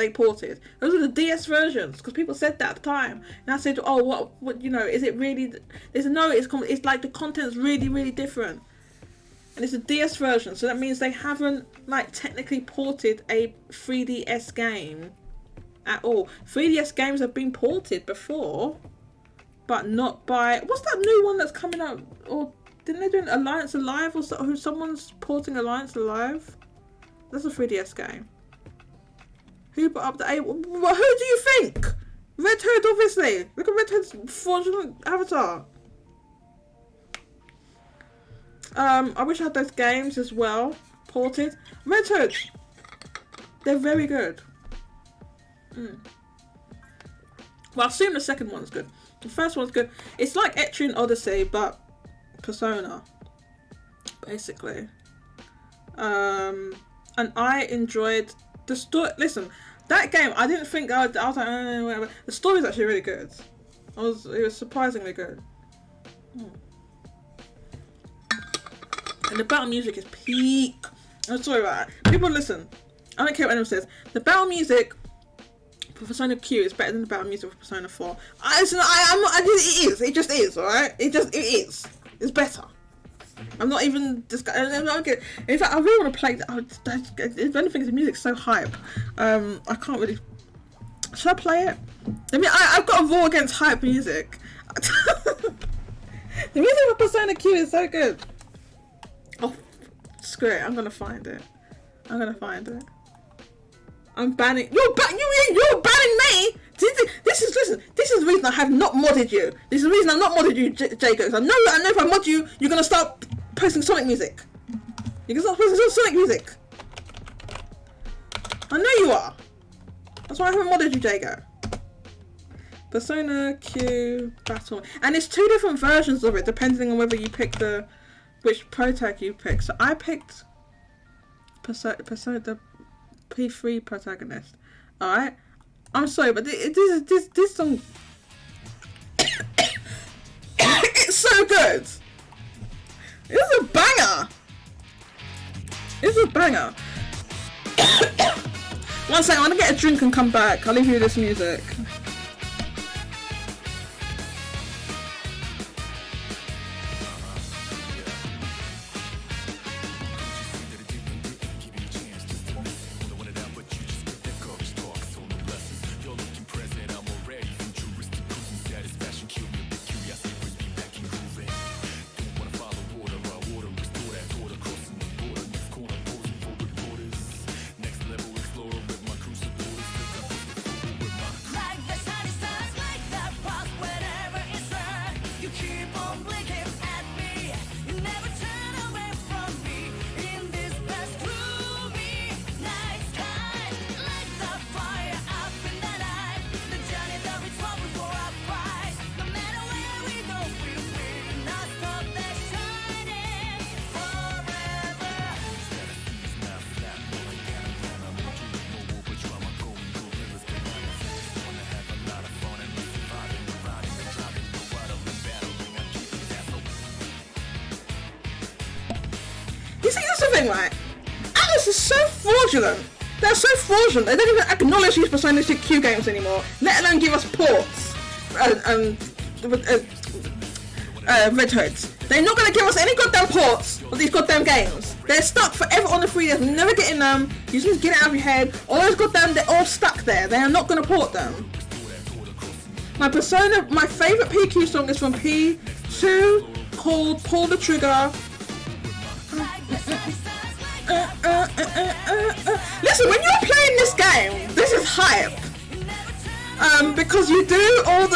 ported. Those are the DS versions, because people said that at the time. And I said, oh, what is it really? They said, no, it's like the content's really, really different. And it's a DS version, so that means they haven't technically ported a 3DS game at all. 3DS games have been ported before, but not by, what's that new one that's coming out? Or didn't they do Alliance Alive or so? Someone's porting Alliance Alive? That's a 3DS game. Who put up the who do you think? Red Hood, obviously. Look at Red Hood's fraudulent avatar. I wish I had those games as well ported. Red Hood, they're very good. Well, I assume the second one's good. The first one's good. It's like Etrian Odyssey, but Persona, basically. And I enjoyed the story. Listen, that game, I didn't think I was like, whatever. The story's actually really good. It was surprisingly good. And the battle music is peak. I'm sorry about that. People listen. I don't care what anyone says. The battle music for Persona Q is better than the battle music for Persona 4. It is. It just is, alright? It is. It's better. I'm not even discussing. In fact, I really want to play that. If anything, the music's so hype. I can't really. Should I play it? I've got a war against hype music. The music for Persona Q is so good. Oh, screw it. I'm gonna find it. I'm banning. You're banning me. This is the reason I have not modded you. This is the reason I've not modded you, Jacob. I know if I mod you, you're gonna start posting Sonic music. You're gonna start posting Sonic music. I know you are. That's why I haven't modded you, Jago. Persona Q battle, and it's 2 different versions of it depending on whether you pick which protag you pick. So I picked the P3 protagonist. Alright? I'm sorry, but this song it's so good. It's a banger. One second, I'm gonna get a drink and come back. I'll leave you with this music. Right? Alice is so fraudulent. They're so fraudulent. They don't even acknowledge these Persona Q games anymore, let alone give us ports. Red Hoods. They're not going to give us any goddamn ports of these goddamn games. They're stuck forever on the 3DS. We're never getting them. You just need to get it out of your head. All those goddamn, they're all stuck there. They are not going to port them. My favourite PQ song is from P2 called Pull the Trigger. Listen, when you're playing this game, this is hype. Because you do all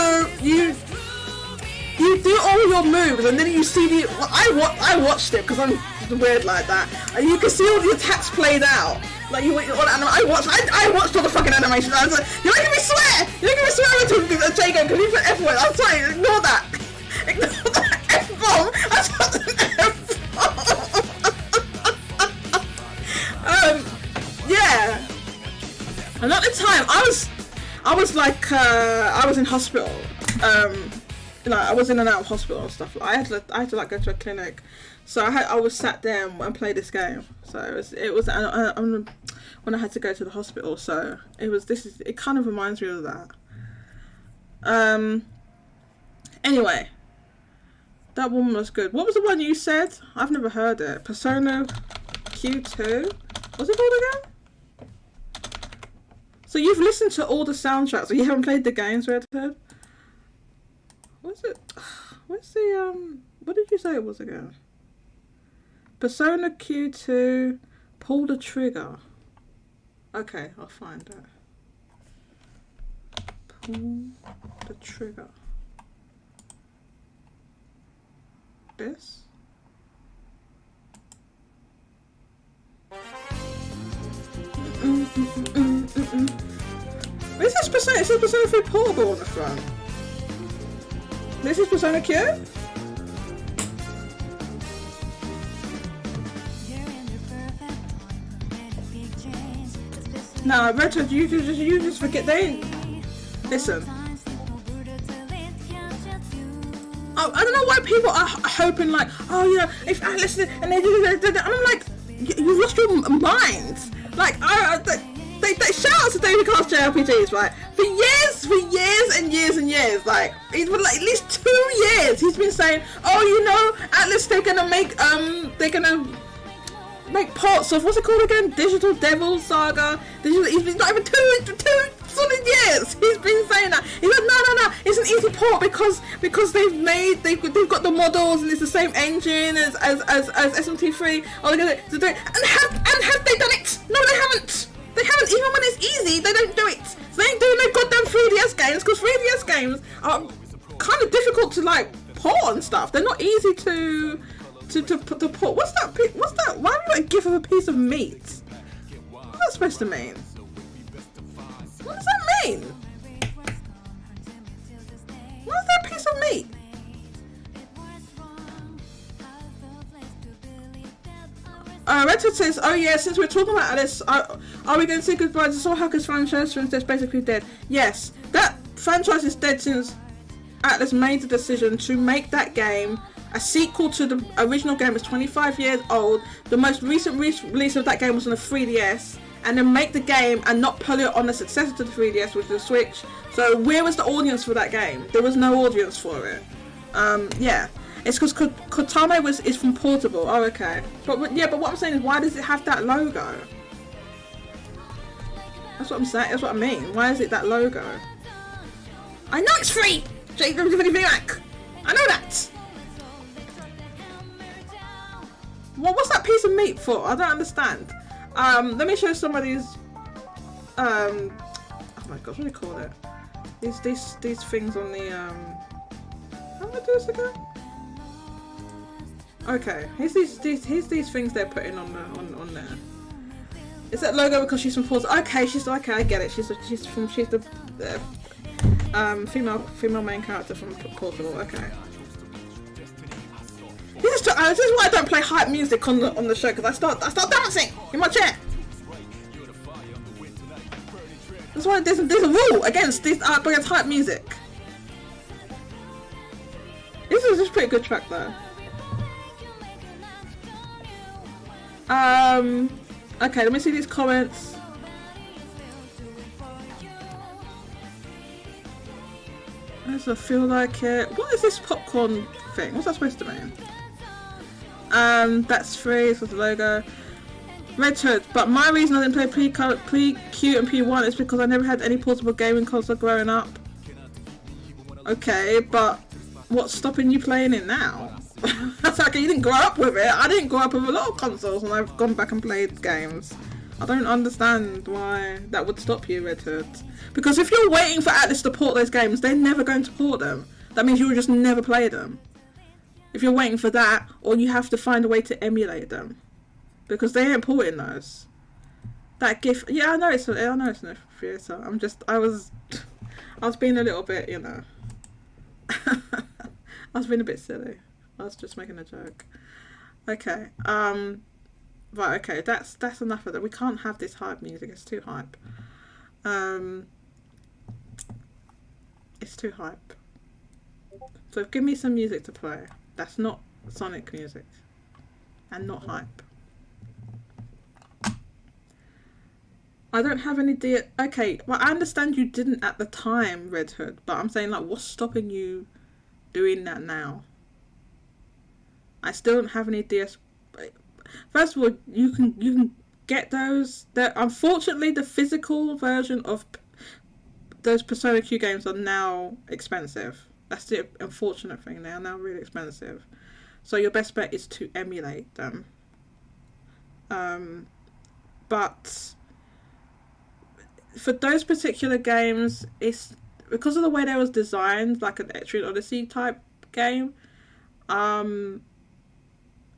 your moves, and then you see I watched it because I'm weird like that. And you can see all the attacks played out, Like you wait all the anime. I watched all the fucking animation. I was like, you're making me swear. You're making me swear to Jacob because you put F word. I'm sorry. Ignore that. Ignore that F bomb. I put an F bomb. Yeah. And at the time, I was like, I was in hospital. I was in and out of hospital and stuff. I had to like go to a clinic, so I was sat there and played this game. So it was when I had to go to the hospital. So it kind of reminds me of that. Anyway, that one was good. What was the one you said? I've never heard it. Persona Q2. What's it called again? So you've listened to all the soundtracks, so you haven't played the games, Red Hood? What's it? What's the what did you say it was again? Persona Q2. Pull the trigger. Okay, I'll find it. Pull the trigger. This. Is this Persona? Is this Persona 3 Portable on the front? This is Persona Q? No, Richard, you just forget. Listen. I don't know why people are hoping like, oh, you know, if I listen and they do that, I'm like, you've lost your mind. Like, they shout out to David Cast JRPGs, right? For years and years, like, it's been like at least 2 years he's been saying, oh, you know, Atlas, they're gonna make parts of, what's it called again? Digital Devil Saga. He's been not even two solid years he's been saying that. He's like, no, it's an easy port because they've got the models and it's the same engine as SMT3. Oh, they're gonna do it. And have they done it? No, they haven't. They haven't. Even when it's easy, they don't do it. So they ain't doing no goddamn 3DS games because 3DS games are kind of difficult to like port and stuff. They're not easy to port. What's that? Why are you a gif of a piece of meat? What's that supposed to mean? What does that mean? What is that piece of meat? Redford says, oh yeah, since we're talking about Alice, are we going to say goodbye to Soul Hackers franchise since it's basically dead? Yes, that franchise is dead since Atlas made the decision to make that game a sequel to the original game. It's 25 years old. The most recent release of that game was on the 3DS, and then make the game and not pull it on the successor to the 3DS, which is the Switch. So where was the audience for that game? There was no audience for it. Yeah. It's because Kotame is from Portable. Oh, okay. But what I'm saying is, why does it have that logo? That's what I'm saying. That's what I mean. Why is it that logo? I know it's free! I know that! What's that piece of meat for? I don't understand. Let me show some of these. Oh my gosh, what do you call it? These things on the how do I do this again? Okay, here's these things they're putting on there. Is that logo because she's from Portable? Okay, I get it. She's the female main character from Portable. Okay. This is why I don't play hype music on the show, because I start dancing in my chair. That's why there's a rule against hype music. This is just a pretty good track though. Okay, let me see these comments. Does I feel like it? What is this popcorn thing? What's that supposed to mean? That's free for the logo. Red Hood, but my reason I didn't play Pre-Q and P1 is because I never had any portable gaming console growing up. Okay, but what's stopping you playing it now? That's okay, you didn't grow up with it. I didn't grow up with a lot of consoles and I've gone back and played games. I don't understand why that would stop you, Red Hood. Because if you're waiting for Atlas to port those games, they're never going to port them. That means you'll just never play them. If you're waiting for that, or you have to find a way to emulate them. Because they ain't porting those. That GIF. Yeah, I know it's no theatre. I was being a little bit, I was being a bit silly. I was just making a joke. Okay. Right. Okay. That's enough of that. We can't have this hype music. It's too hype. It's too hype. So give me some music to play. That's not Sonic music, and not hype. I don't have any okay, well, I understand you didn't at the time, Red Hood, but I'm saying, like, what's stopping you doing that now? I still don't have any DS. First of all, you can get those. Unfortunately, the physical version of those Persona Q games are now expensive. That's the unfortunate thing. They are now really expensive. So your best bet is to emulate them. But for those particular games, it's because of the way they was designed, like an Etrian Odyssey type game.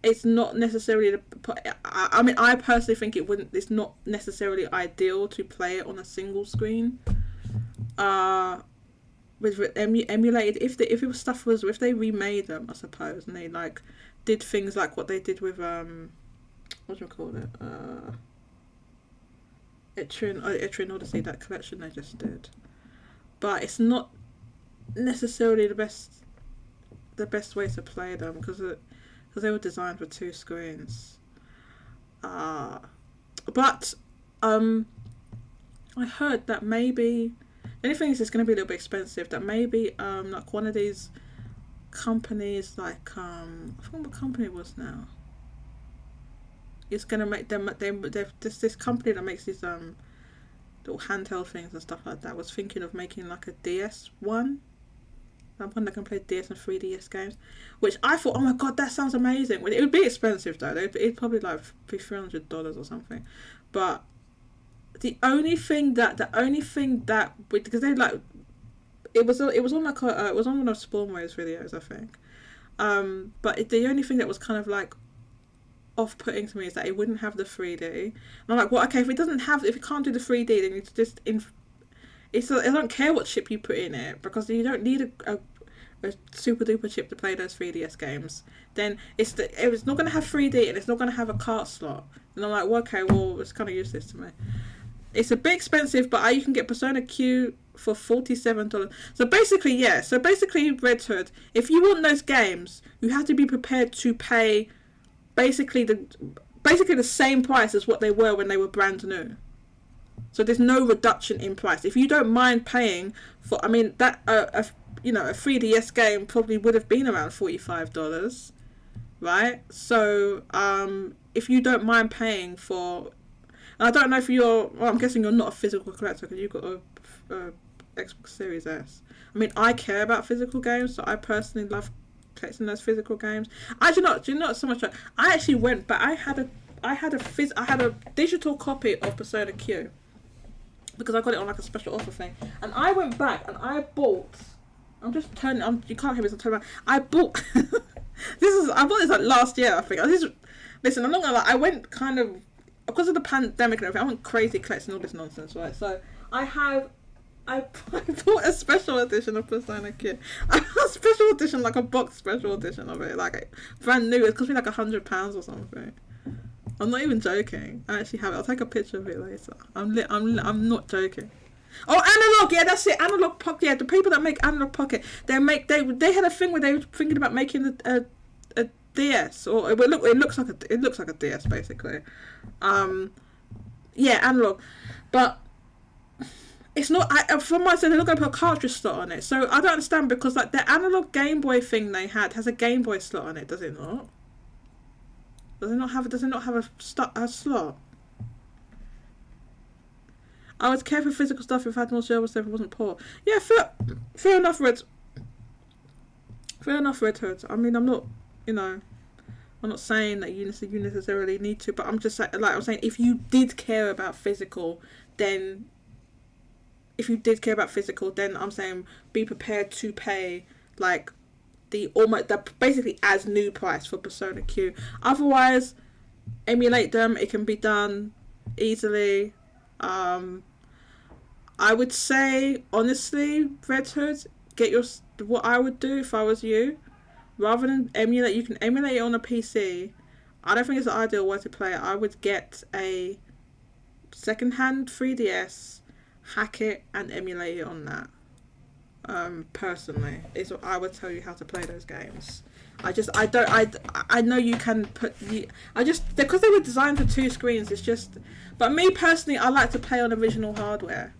It's not necessarily I mean, I personally think it's not necessarily ideal to play it on a single screen. With emulated, if they remade them, I suppose, and they like did things like what they did with what do you call it? Etrian Odyssey, that collection they just did. But it's not necessarily the best way to play them because they were designed for 2 screens. But I heard that maybe the only thing is it's going to be a little bit expensive. That maybe like one of these companies, like I forgot what company it was now. It's gonna make them. This company that makes these little handheld things and stuff like that was thinking of making like a DS one that can play DS and 3DS games, which I thought, oh my god, that sounds amazing. Well, it would be expensive though. It'd probably like be $300 or something. But the only thing that because they like it was on like it was on one of Spawnware's videos, I think. But the only thing that was kind of like off-putting to me is that it wouldn't have the 3D. And I'm like, well, okay, if it can't do the 3D, then it's just I don't care what chip you put in it, because you don't need a super duper chip to play those 3DS games. Then it's not going to have 3D and it's not going to have a cart slot. And I'm like, well, okay, well, it's kind of useless to me. It's a bit expensive, but you can get Persona Q for $47. So basically, Red Hood, if you want those games, you have to be prepared to pay basically the same price as what they were when they were brand new. So there's no reduction in price. If you don't mind paying for, I mean, that a 3DS game probably would have been around $45, right? So if you don't mind paying for, I don't know if I'm guessing you're not a physical collector because you've got a Xbox Series S. I mean, I care about physical games, so I personally love collecting those physical games. I do not so much. I actually went, but I had a digital copy of Persona Q because I got it on like a special offer thing, and I went back and I bought. I'm just turning. You can't hear me, so I'm turning around. I bought. I bought this like last year, I think. Listen, I'm not gonna lie. I went kind of because of the pandemic and everything. I went crazy collecting all this nonsense, right? So I bought a special edition of Persona Q. A special edition, like a box special edition of it, like brand new. It cost me like £100 or something. I'm not even joking. I actually have it. I'll take a picture of it later. I'm not joking. Oh, Analog, yeah, that's it. Analog Pocket. Yeah, the people that make Analog Pocket, they had a thing where they were thinking about making a DS, or it looks like a DS basically. Yeah, Analog, but it's not. From my side, they're not going to put a cartridge slot on it, so I don't understand, because like the Analog Game Boy thing they had has a Game Boy slot on it, does it not? Does it not have a slot? I would care for physical stuff if I had more server stuff, if it wasn't poor. Yeah, fair enough, Red Hood. I mean, I'm not saying that you necessarily need to, but I'm just saying, like I'm saying, if you did care about physical, then I'm saying be prepared to pay like the basically as new price for Persona Q. Otherwise, emulate them. It can be done. easily. I would say, honestly, Red Hood, get your... What I would do if I was you, rather than emulate, you can emulate it on a PC. I don't think it's the ideal way to play it. I would get a second-hand 3DS, hack it, and emulate it on that. Personally, is what I would tell you how to play those games. I know you can because they were designed for 2 screens, it's just, but me personally, I like to play on original hardware.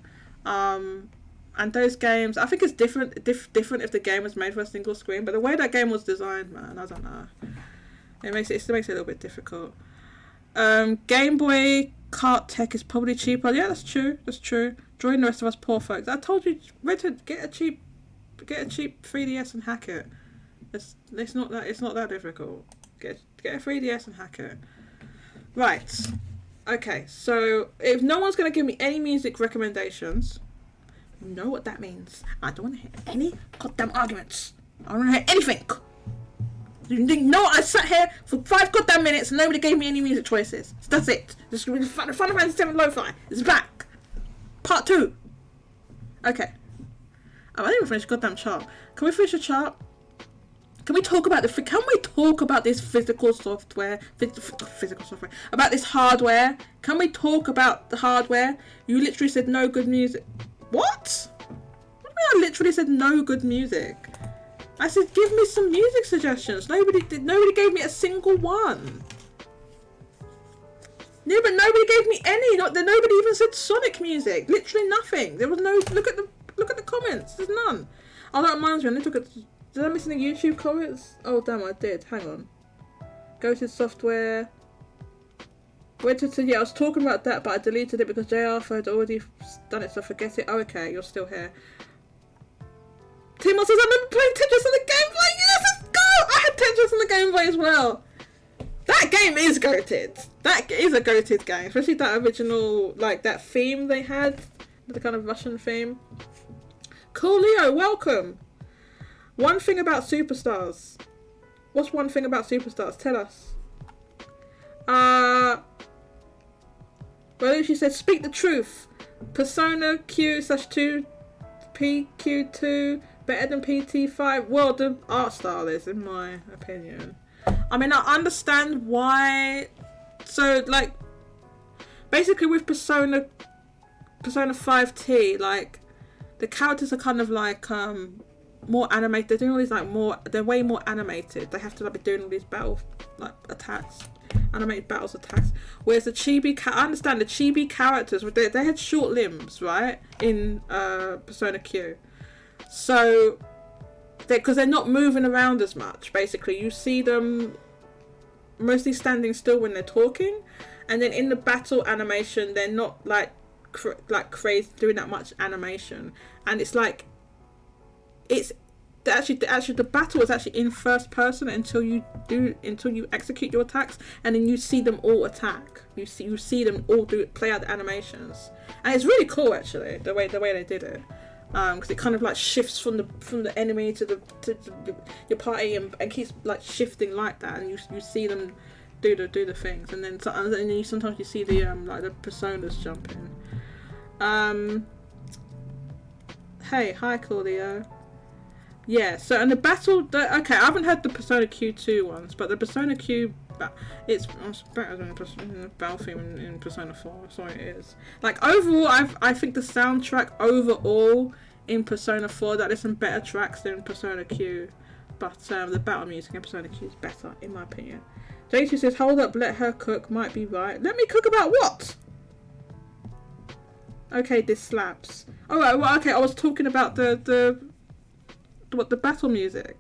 And those games, I think it's different if the game was made for a single screen, but the way that game was designed, man, I don't know. It makes it a little bit difficult. Game Boy Kart Tech is probably cheaper. Yeah, that's true. Join the rest of us poor folks. I told you, Richard, get a cheap 3DS and hack it. It's not that difficult. Get a 3DS and hack it. Right. Okay. So if no one's gonna give me any music recommendations, you know what that means. I don't want to hear any goddamn arguments. I don't want to hear anything. You know, I sat here for 5 goddamn minutes and nobody gave me any music choices. So that's it. Just Final Fantasy 7 Lo-Fi is back. Part 2. Okay. I didn't even finish the goddamn chart. Can we finish the chart? Can we talk about this physical software? About this hardware? Can we talk about the hardware? You literally said no good music. What? What do you mean I literally said no good music? I said give me some music suggestions. Nobody gave me a single one. No, but nobody gave me any. Nobody even said Sonic music. Literally nothing. There was no. Look at the comments. There's none. Oh, that reminds me. I need to look at. Did I miss any YouTube comments? Oh damn, I did. Hang on. Go to software. Went to yeah, I was talking about that, but I deleted it because JR had already done it, so forget it. Oh, okay, you're still here. Timo says I remember playing Tetris on the Game Boy. Yes, let's go! I had Tetris on the Game Boy as well. That game is goated. That is a goated game, especially that original, like that theme they had, the kind of Russian theme. Cool, Leo, welcome. One thing about Superstars. What's one thing about Superstars? Tell us. Well, she said, speak the truth. Persona Q/2 PQ2 better than PT5. Well, the art style is, in my opinion. I mean, I understand why. So, like, basically with Persona 5T, like, the characters are kind of like more animated. They're doing all these they're way more animated. They have to be doing all these battle attacks, animated battles attacks. Whereas the chibi, I understand the chibi characters, they had short limbs, right? In Persona Q, so because they're not moving around as much. Basically, you see them mostly standing still when they're talking, and then in the battle animation, they're not like crazy doing that much animation, and it's like. It's actually the battle is actually in first person until you execute your attacks, and then you see them all attack. You see them all play out the animations, and it's really cool actually the way they did it, because it kind of like shifts from the enemy to your party and keeps like shifting like that, and you see them do the things, and then sometimes you see the like the personas jumping. Hey, hi Claudio. Yeah, so and the battle, okay, I haven't had the Persona Q2 ones, but the Persona Q, it's better than the battle theme in Persona 4, so it is. Like, overall, I think the soundtrack overall in Persona 4, that there's some better tracks than Persona Q, but the battle music in Persona Q is better, in my opinion. JT says, hold up, let her cook, might be right. Let me cook about what? Okay, this slaps. Alright, well, okay, I was talking about the battle music.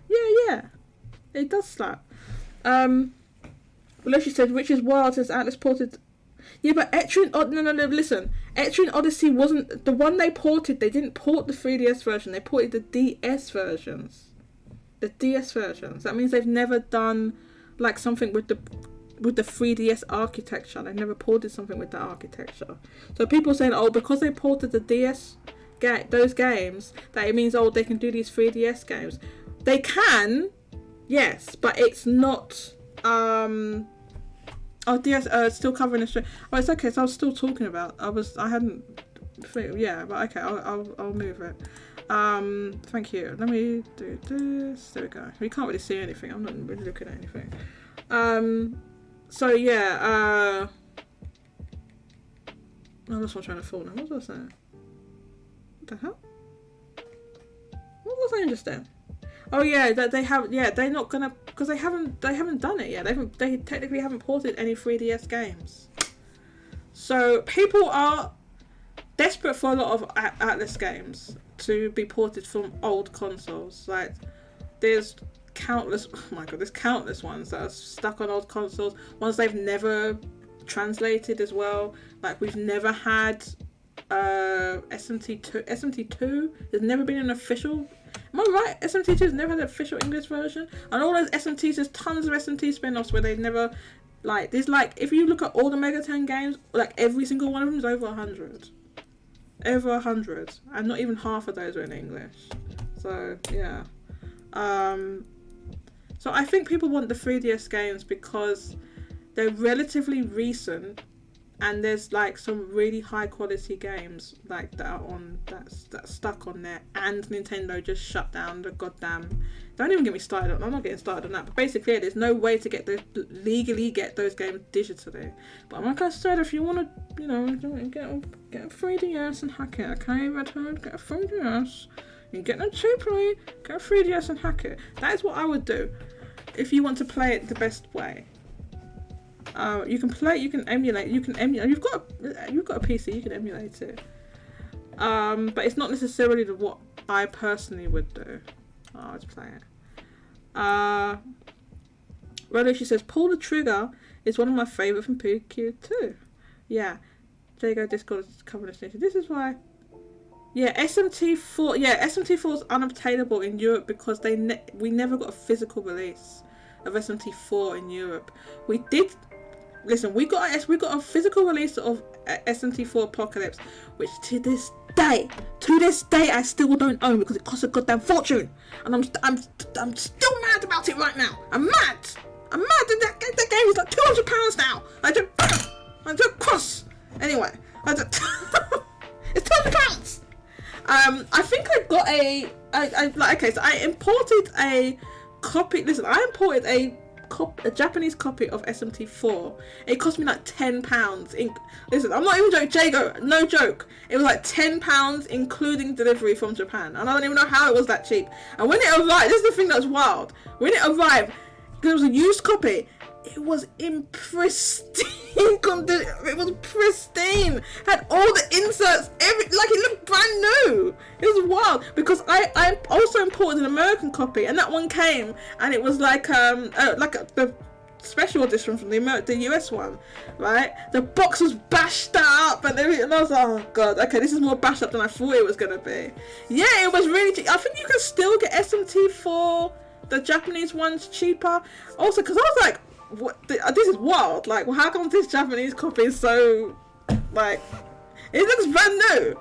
Yeah, it does slap. Well, she said, which is wild since Atlas ported. Yeah, but Etrian, no, listen. Etrian Odyssey wasn't the one they ported. They didn't port the 3DS version. They ported the DS versions. The DS versions. That means they've never done like something with the 3DS architecture. They've never ported something with that architecture. So people saying, oh, because they ported the DS. Those games, that it means they can do these 3DS games. They can, yes, but it's not Oh, DS, still covering the stream. Oh, it's okay. So I was still talking about. I hadn't. Yeah, but okay. I'll move it. Thank you. Let me do this. There we go. We can't really see anything. I'm not really looking at anything. So yeah. I lost my train of thought now. What was I saying? What the hell? What was I just then? Oh yeah, that they have. Yeah, they're not gonna, because they haven't done it yet. They technically haven't ported any 3DS games. So people are desperate for a lot of Atlas games to be ported from old consoles. Like there's countless. Oh my god, there's countless ones that are stuck on old consoles. Ones they've never translated as well. Like we've never had SMT2. SMT2 there's never been an official. Am I right? SMT2 has never had an official English version. And all those SMTs, there's tons of SMT spin-offs where they've never, like, there's like, if you look at all the Mega 10 games, like every single one of them is over 100. Over 100. And not even half of those are in English. So, yeah. So I think people want the 3DS games because they're relatively recent. And there's like some really high quality games like that are on that's stuck on there, and Nintendo just shut down the goddamn. Don't even get me started on. I'm not getting started on that. But basically, there's no way to legally get those games digitally. But like I said, if you want to, get a 3DS and hack it, okay, Redhead, get a 3DS. You get it cheaply, get a 3DS and hack it. That is what I would do if you want to play it the best way. You can emulate. You've got a PC, you can emulate it. But it's not necessarily what I personally would do. Let's play it. Rolo, she says, Pull the Trigger is one of my favourite from PQ too. Yeah. There you go, Discord is covering this. This is why. Yeah, SMT4. Yeah, SMT4 is unobtainable in Europe because we never got a physical release of SMT4 in Europe. We did. Listen, we got a physical release of SMT4 Apocalypse, which to this day, I still don't own because it costs a goddamn fortune, and I'm still mad about it right now. I'm mad. That game is like £200 now. I don't cross. Anyway, it's £200. I think I got okay. So I imported a copy. Listen, I imported a Japanese copy of SMT4. It cost me like £10. Listen, I'm not even joking, Jago, no joke. It was like £10 including delivery from Japan, and I don't even know how it was that cheap. And when it arrived, this is the thing that's wild. When it arrived, because it was a used copy, it was in pristine condition. It was pristine. Had all the inserts, it looked brand new. It was wild because I also imported an American copy, and that one came, and it was like the special edition from the US one, right? The box was bashed up and everything, and I was like, oh god, okay, this is more bashed up than I thought it was gonna be. Yeah, it was really cheap. I think you can still get SMT4, the Japanese ones, cheaper. Also, because I was like, this is wild. Like, well, how come this Japanese copy is so, like, it looks brand new.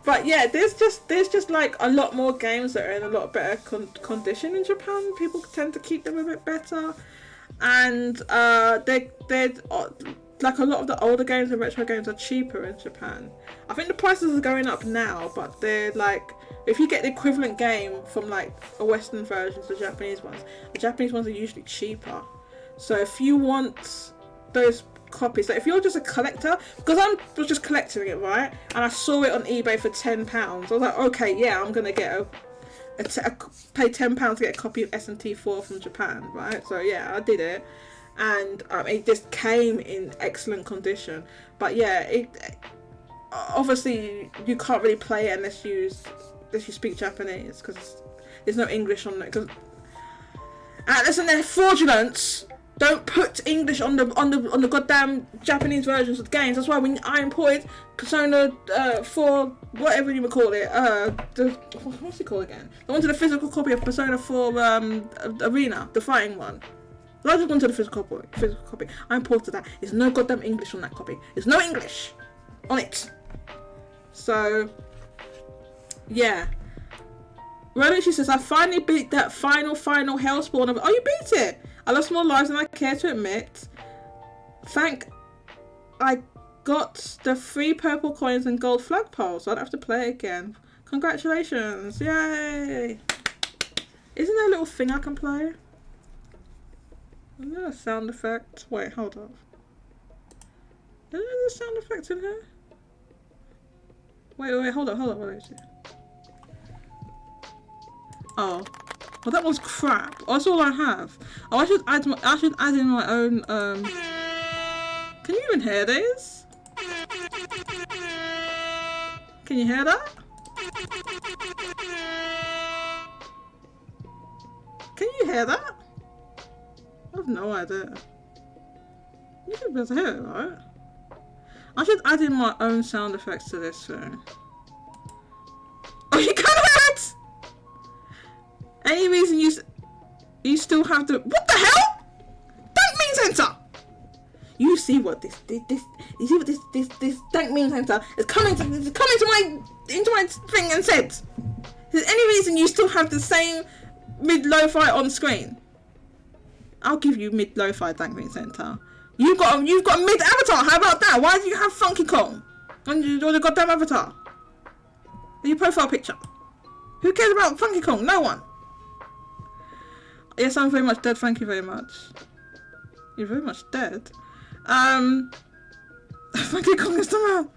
But yeah, there's just like a lot more games that are in a lot better condition in Japan. People tend to keep them a bit better, and they're like a lot of the older games and retro games are cheaper in Japan. I think the prices are going up now, but they're like, if you get the equivalent game from like a Western version to the Japanese ones are usually cheaper. So if you want those copies, like if you're just a collector, because I was just collecting it, right, and I saw it on eBay for £10, I was like, okay, yeah, I'm gonna get pay £10 to get a copy of SMT4 from Japan, right? So yeah, I did it, and it just came in excellent condition. But yeah, obviously you can't really play it unless you speak Japanese, because there's no English on it. Because listen, they're fraudulent. Don't put English on the goddamn Japanese versions of games. That's why when I imported Persona 4, whatever you would call it, what's it called again? I wanted a physical copy of Persona 4 Arena, the fighting one. So I just wanted a physical copy. I imported that. There's no goddamn English on that copy. There's no English on it. So yeah. Roland, she says, I finally beat that final Hellspawn. Oh, you beat it? I lost more lives than I care to admit. I got the 3 purple coins and gold flagpole, so I don't have to play again. Congratulations! Yay! Isn't there a little thing I can play? Is there a sound effect? Wait, hold up. Is there a sound effect in here? Wait, hold up, what is it? Oh. Well, that was crap. Oh, that's all I have. Oh, I should add in my own, Can you even hear this? Can you hear that? Can you hear that? I have no idea. You should be able to hear it, right? I should add in my own sound effects to this thing. Oh, you can't hear it! Any reason you still have to... What the hell? Dank meme center! You see what this dank meme center is coming to into my thing and said. Is there any reason you still have the same mid lo-fi on screen? I'll give you mid lo-fi dank meme center. You've got mid avatar. How about that? Why do you have Funky Kong on your goddamn avatar? Your profile picture. Who cares about Funky Kong? No one. Yes, I'm very much dead. Thank you very much. You're very much dead. Funky Kong is the man.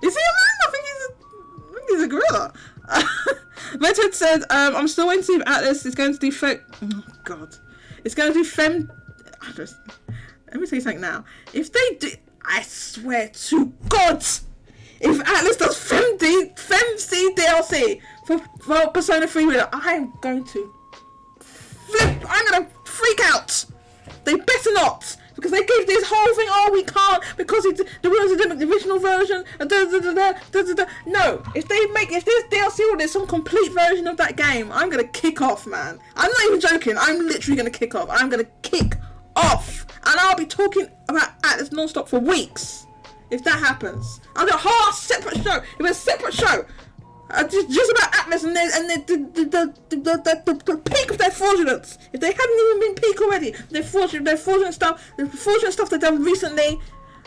Is he a man? I think he's a gorilla. Redhead said, I'm still waiting to see if Atlas is going to do oh god. It's going to do let me tell you something now. If they do, I swear to God, if Atlas does FemC DLC for Persona 3, I'm going to freak out. They better not, because they gave this whole thing, oh we can't because the original version, No, if this DLC or there's some complete version of that game, I'm gonna kick off, man. I'm not even joking, I'm literally gonna kick off. I'm gonna kick off, and I'll be talking about Atlas non-stop for weeks if that happens. I'll do a whole separate show. It was a separate show. Just about Atlas and the peak of their fraudulence. If they hadn't even been peak already, their fraudulent stuff they've done recently.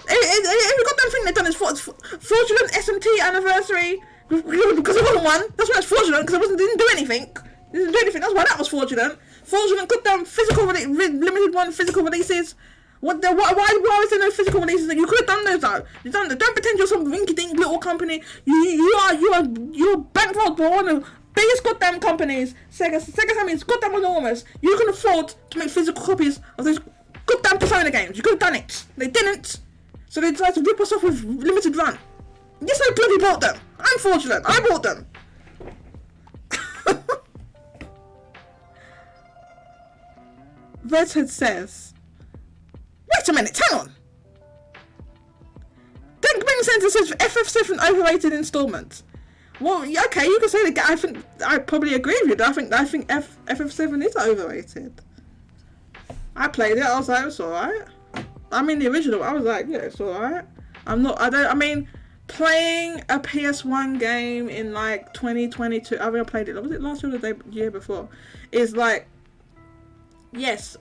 Every goddamn thing they've done is fraudulent SMT anniversary, because it wasn't one. That's why it's fraudulent, because it didn't do anything. That's why that was fraudulent. Fraudulent goddamn limited one physical releases. Why is there no physical releases? You could have done those though. Don't pretend you're some rinky-dink little company. You're bankrolled by one of the biggest goddamn companies. Sega Sammy is goddamn enormous. You can afford to make physical copies of those goddamn Persona games. You could have done it. They didn't. So they decided to rip us off with limited run. Yes, I bloody bought them. I'm fraudulent. I bought them. Redhead says, wait a minute, hang on. Dank Meme Center says FF7 overrated installment. Well, okay, you can say that. I probably agree with you. I think FF7 is overrated. I played it. I was like, it's alright. I mean, the original. I was like, yeah, it's alright. Playing a PS1 game in like 2022. I think I played it. Was it last year or the year before? Is like, yes.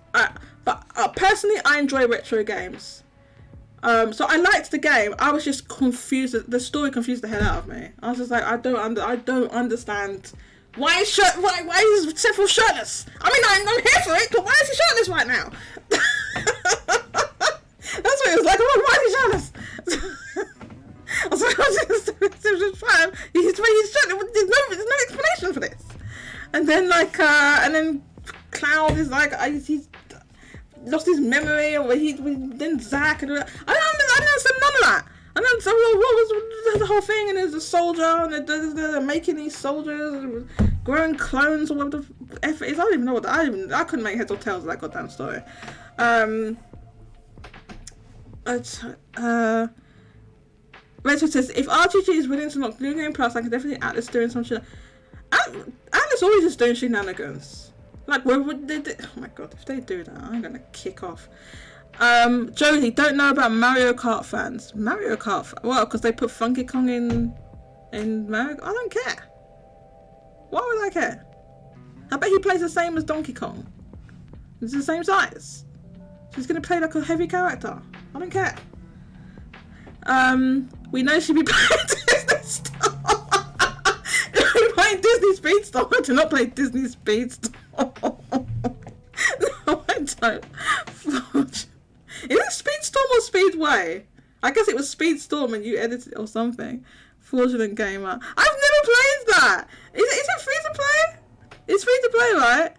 But personally, I enjoy retro games. So I liked the game. I was just confused. The story confused the hell out of me. I was just like, I don't understand. Why is Sephiroth shirtless? I mean, I'm here for it, but why is he shirtless right now? That's what it was like. Why is he shirtless? I was like, he's shirtless. There's no explanation for this. And then Cloud is like, he's lost his memory, or then Zack, and I don't understand none of that. I don't understand what was the whole thing, and there's a soldier, and they're making these soldiers, growing clones, or whatever the F it is. I don't even know what I couldn't make heads or tails of that goddamn story. Rachel says, if RGG is willing to knock Blue Game Plus, I can definitely Atlas doing some shit. Atlas always just doing shenanigans. Like, oh my god, if they do that, I'm gonna kick off. Jody, don't know about Mario Kart fans. Mario Kart, well, because they put Funky Kong in Mario. I don't care. Why would I care? I bet he plays the same as Donkey Kong. It's the same size. She's gonna play like a heavy character. I don't care. We know she'll be playing Disney Star. We're playing Disney Speedstorm. Do not play Disney Speedstorm. No, I don't. Is it Speedstorm or Speedway? I guess it was Speedstorm and you edited it or something. Fraudulent Gamer. I've never played that. Is it free to play? It's free to play, right?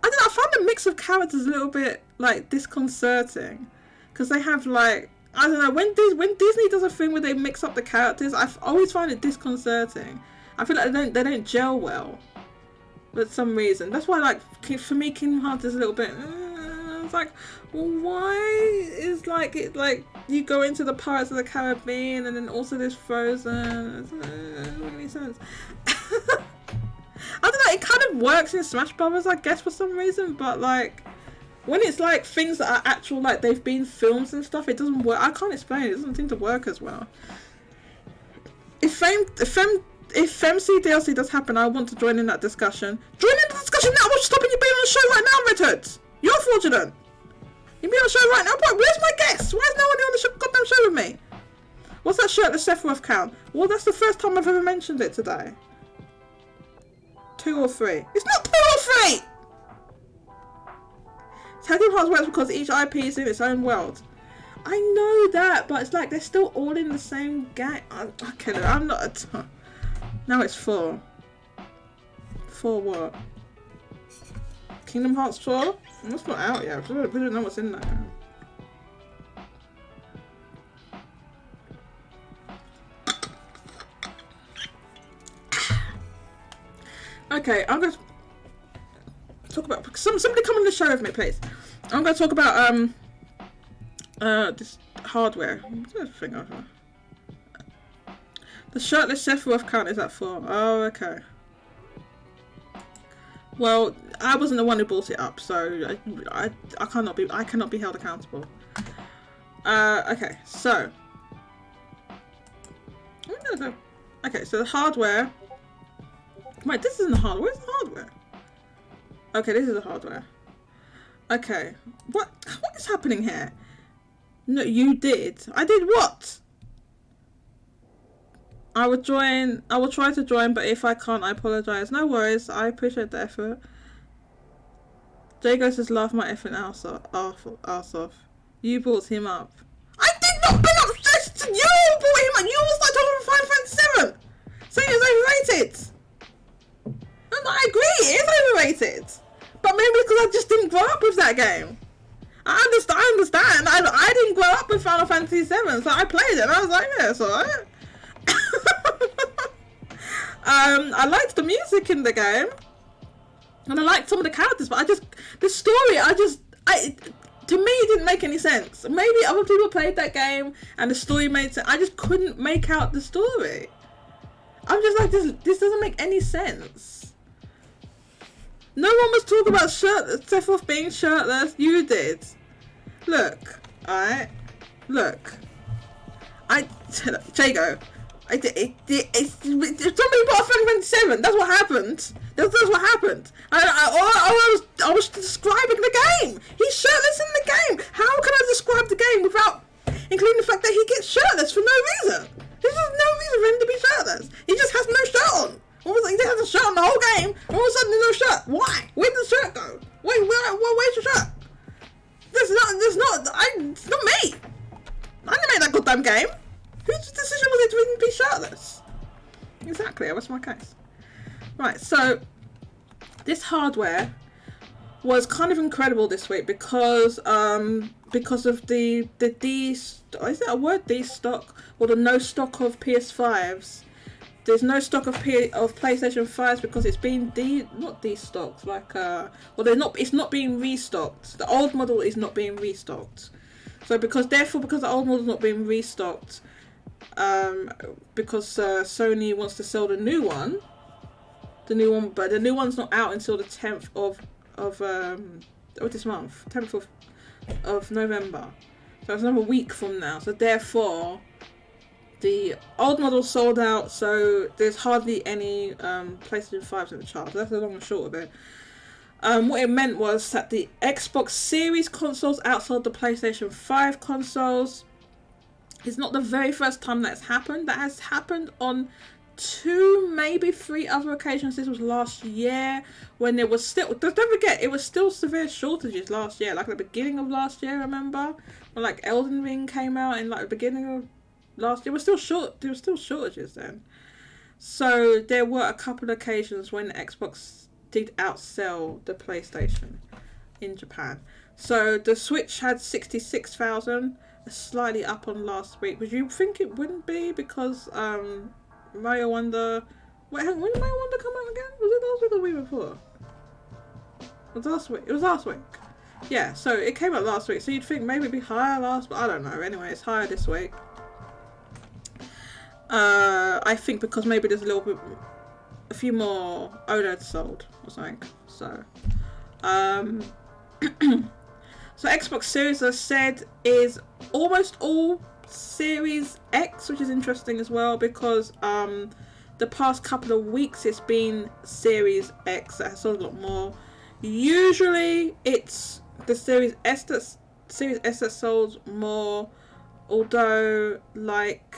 I don't know. I found the mix of characters a little bit like disconcerting because they have like, I don't know, when Disney does a thing where they mix up the characters, I always find it disconcerting. I feel like they don't gel well for some reason. That's why, like, for me, Kingdom Hearts is a little bit. It's like, well, why is like it like you go into the Pirates of the Caribbean and then also there's Frozen? It doesn't make any sense. I don't know. It kind of works in Smash Brothers, I guess, for some reason, but like when it's like things that are actual, like they've been films and stuff, it doesn't work. I can't explain it. It doesn't seem to work as well. If FemC DLC does happen, I want to join in that discussion. Join in the discussion now. I'm stopping you being on the show right now, Red Hood. You're fraudulent. You be on the show right now, but where's my guest? Why is no one on the goddamn show with me? What's that shirtless Sephiroth count? Well, that's the first time I've ever mentioned it today. 2 or 3. It's not 2 or 3! Kingdom Hearts works because each IP is in its own world. I know that, but it's like they're still all in the same game. Okay, I'm not a... Now it's 4. 4 what? Kingdom Hearts 4? That's not out yet. We don't know what's in there. Okay, I'm going to talk about... Somebody come on the show with me, please. I'm going to talk about this hardware. What's that thing over? The shirtless Sephiroth count is at 4. Oh, okay. Well, I wasn't the one who brought it up, so I cannot be held accountable. Okay, so okay, so the hardware. Wait, this isn't the hardware. Where's the hardware? Okay, this is the hardware. Okay, what is happening here? No, you did. I did what? I will try to join, but if I can't, I apologise. No worries, I appreciate the effort. Jago says, laugh my effing ass off. You brought him up. I did not bring up this! You brought him up! You all started talking about Final Fantasy 7! Saying it's overrated! And I agree, it is overrated! But maybe because I just didn't grow up with that game. I understand. I didn't grow up with Final Fantasy 7, so I played it and I was like, yeah, it's alright. I liked the music in the game, and I liked some of the characters, but the story, to me, it didn't make any sense. Maybe other people played that game and the story made sense. I just couldn't make out the story. I'm just like, this doesn't make any sense. No one was talking about Sephiroth being shirtless. You did. Look, alright? Look. Jago. Somebody bought a Final Fantasy 7. That's what happened. That's what happened. I was describing the game. He's shirtless in the game. How can I describe the game without including the fact that he gets shirtless for no reason? There's just no reason for him to be shirtless. He just has no shirt on. He has a shirt on the whole game. All of a sudden, there's no shirt. Why? Where did the shirt go? Where's your shirt? It's not me. I didn't make that goddamn game. Whose decision was it to even be shirtless? Exactly, that's my case. Right, so this hardware was kind of incredible this week because of the is that a word? Destock, or the no stock of PS5s. There's no stock of PlayStation 5s because it's been not destocked, like it's not being restocked. The old model is not being restocked. So because the old model is not being restocked, because Sony wants to sell the new one, but the new one's not out until the 10th of this month, 10th of November. So it's another week from now. So therefore, the old model sold out. So there's hardly any PlayStation 5s in the chart. So that's the long and short of it. What it meant was that the Xbox Series consoles outsold the PlayStation 5 consoles. It's not the very first time that's happened. That has happened on 2, maybe 3 other occasions. This was last year when there was still, don't forget, it was still severe shortages last year, like at the beginning of last year, remember? When like Elden Ring came out in like the beginning of last year, there were still shortages then. So there were a couple of occasions when Xbox did outsell the PlayStation in Japan. So the Switch had 66,000, slightly up on last week. Would you think it wouldn't be because Mario Wonder... Wait, when did Mario Wonder come out again? Was it last week or the week before? It was last week. It was last week. Yeah, so it came out last week. So you'd think maybe it'd be higher last, but I don't know. Anyway, it's higher this week. I think because maybe there's a few more OLEDs sold or something. So, so Xbox Series, as I said, is almost all Series X, which is interesting as well because the past couple of weeks it's been Series X that has sold a lot more. Usually it's the Series S that sold more, although like,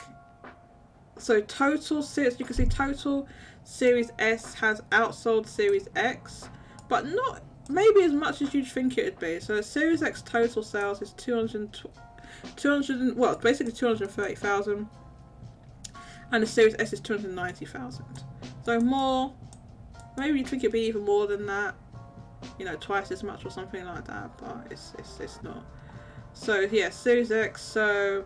so total Series, you can see total Series S has outsold Series X, but not maybe as much as you'd think it would be. So the Series X total sales is 200, well, basically 230,000, and the Series S is 290,000. So more, maybe you'd think it'd be even more than that, you know, twice as much or something like that, but it's not. So yeah, Series X. So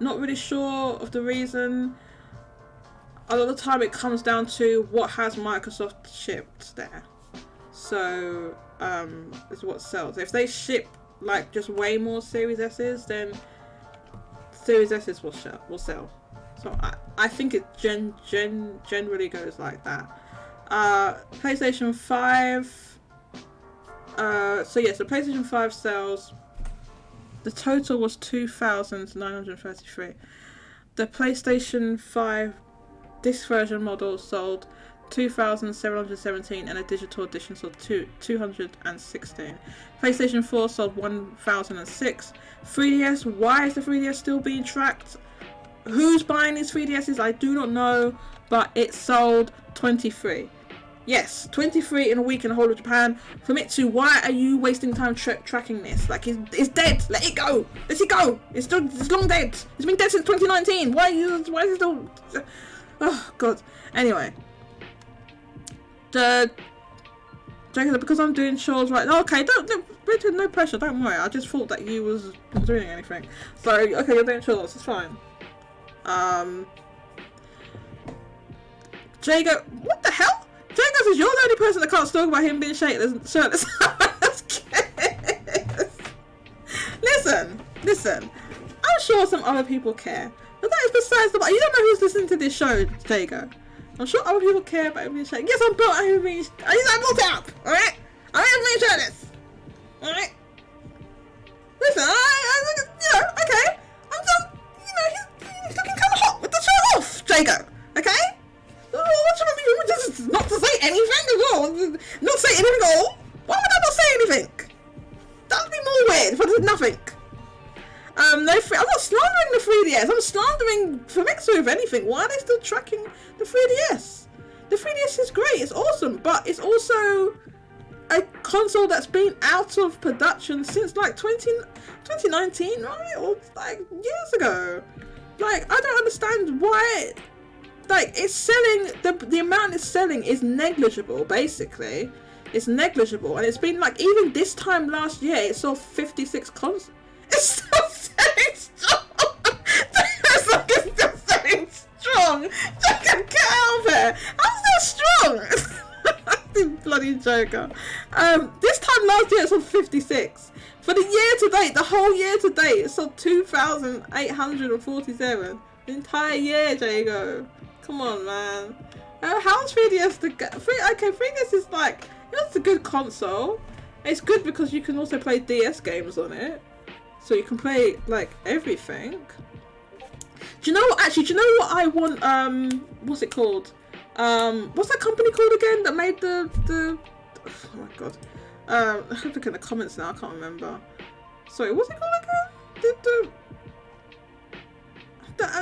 not really sure of the reason. A lot of the time it comes down to what has Microsoft shipped there. So is what sells. If they ship like just way more Series S's, then Series S's will sell. So I think it generally goes like that. PlayStation 5. So yes, the PlayStation 5 sales. The total was 2,933. The PlayStation 5 disc version model sold 2,717 and a digital edition sold 216. PlayStation 4 sold 1,006. 3DS, why is the 3DS still being tracked? Who's buying these 3DSs? I do not know, but it sold 23. Yes, 23 in a week in the whole of Japan. Famitsu, why are you wasting time tracking this? Like, it's dead. Let it go. Let it go. It's long dead. It's been dead since 2019. Why is it still... Oh, God. Anyway. Because I'm doing chores right now. Okay, no pressure. Don't worry. I just thought that you was not doing anything. So, okay, you're doing chores. It's fine. Jago, what the hell? Jago says you're the only person that can't talk about him being shirtless. Listen. I'm sure some other people care. But that is besides the point. You don't know who's listening to this show, Jago. I'm sure other people care about him being shirtless. Yes, I'm built him being. I'm built up. All right. I am being shirtless. All right. Listen, okay. I'm just, he's looking kind of hot with the shirt off, Jago. Okay. What's wrong with you? Just not to say anything at all. Not say anything at all. Why would I not say anything? That would be more weird if I did nothing. I'm not slandering the 3DS. I'm slandering Famitsu, if anything. Why are they still tracking the 3DS? The 3DS is great. It's awesome, but it's also a console that's been out of production since like 2019, right? Or like years ago. Like, I don't understand why. Like, it's selling, the amount it's selling is negligible, basically. It's negligible. And it's been like, even this time last year, it sold 56 consoles. It's still selling strong. It's still selling strong. Get out of here. How's that strong? Bloody Joker. This time last year, it sold 56. For the year to date, the whole year to date, it sold 2,847. The entire year, Jago. Come on, man. How's 3DS the... Okay, 3DS is like... It's a good console. It's good because you can also play DS games on it. So you can play, like, everything. Do you know what... Actually, do you know what I want... What's it called? What's that company called again that made the Oh my god. I have to look at the comments now. I can't remember. Sorry, what's it called again?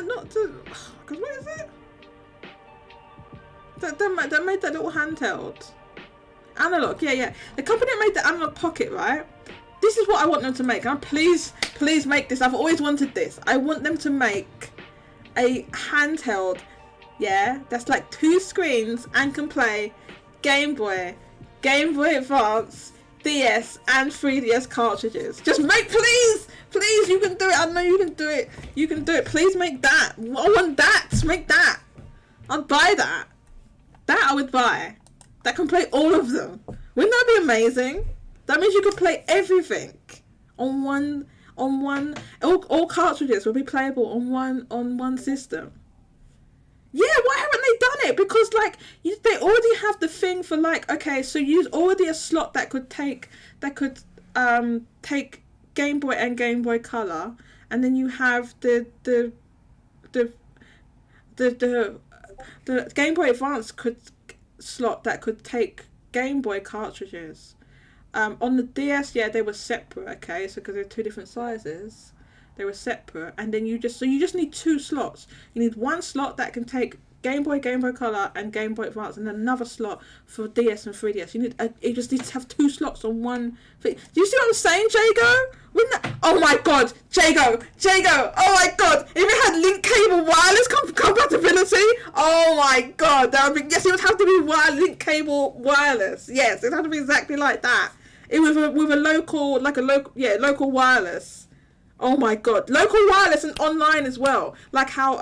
Not the. Oh god, what is it? That made that little handheld. Analog, yeah. The company that made the analog pocket, right? This is what I want them to make. And please make this. I've always wanted this. I want them to make a handheld, yeah, that's like 2 screens and can play Game Boy Advance, DS, and 3DS cartridges. Just make, please, you can do it. I know you can do it. You can do it. Please make that. I want that. Make that. I'd buy that. That I would buy. That can play all of them. Wouldn't that be amazing? That means you could play everything on one. All cartridges will be playable on one system. Yeah, why haven't they done it? Because like they already have the thing for like, okay, so use already a slot that could take Game Boy and Game Boy Color, and then you have the Game Boy Advance slot that could take Game Boy cartridges. On the DS, yeah, they were separate. Okay, so because they're 2 different sizes, they were separate. And then you just need 2 slots. You need 1 slot that can take Game Boy Color, and Game Boy Advance, and another slot for DS and 3DS. You just need to have 2 slots on one thing. Do you see what I'm saying, Jago? Oh my god, Jago! Oh my god! If it had link cable wireless compatibility, oh my god, that would be, yes, it would have to be link cable wireless. Yes, it would have to be exactly like that. It was with a local wireless. Oh my god, local wireless and online as well. Like how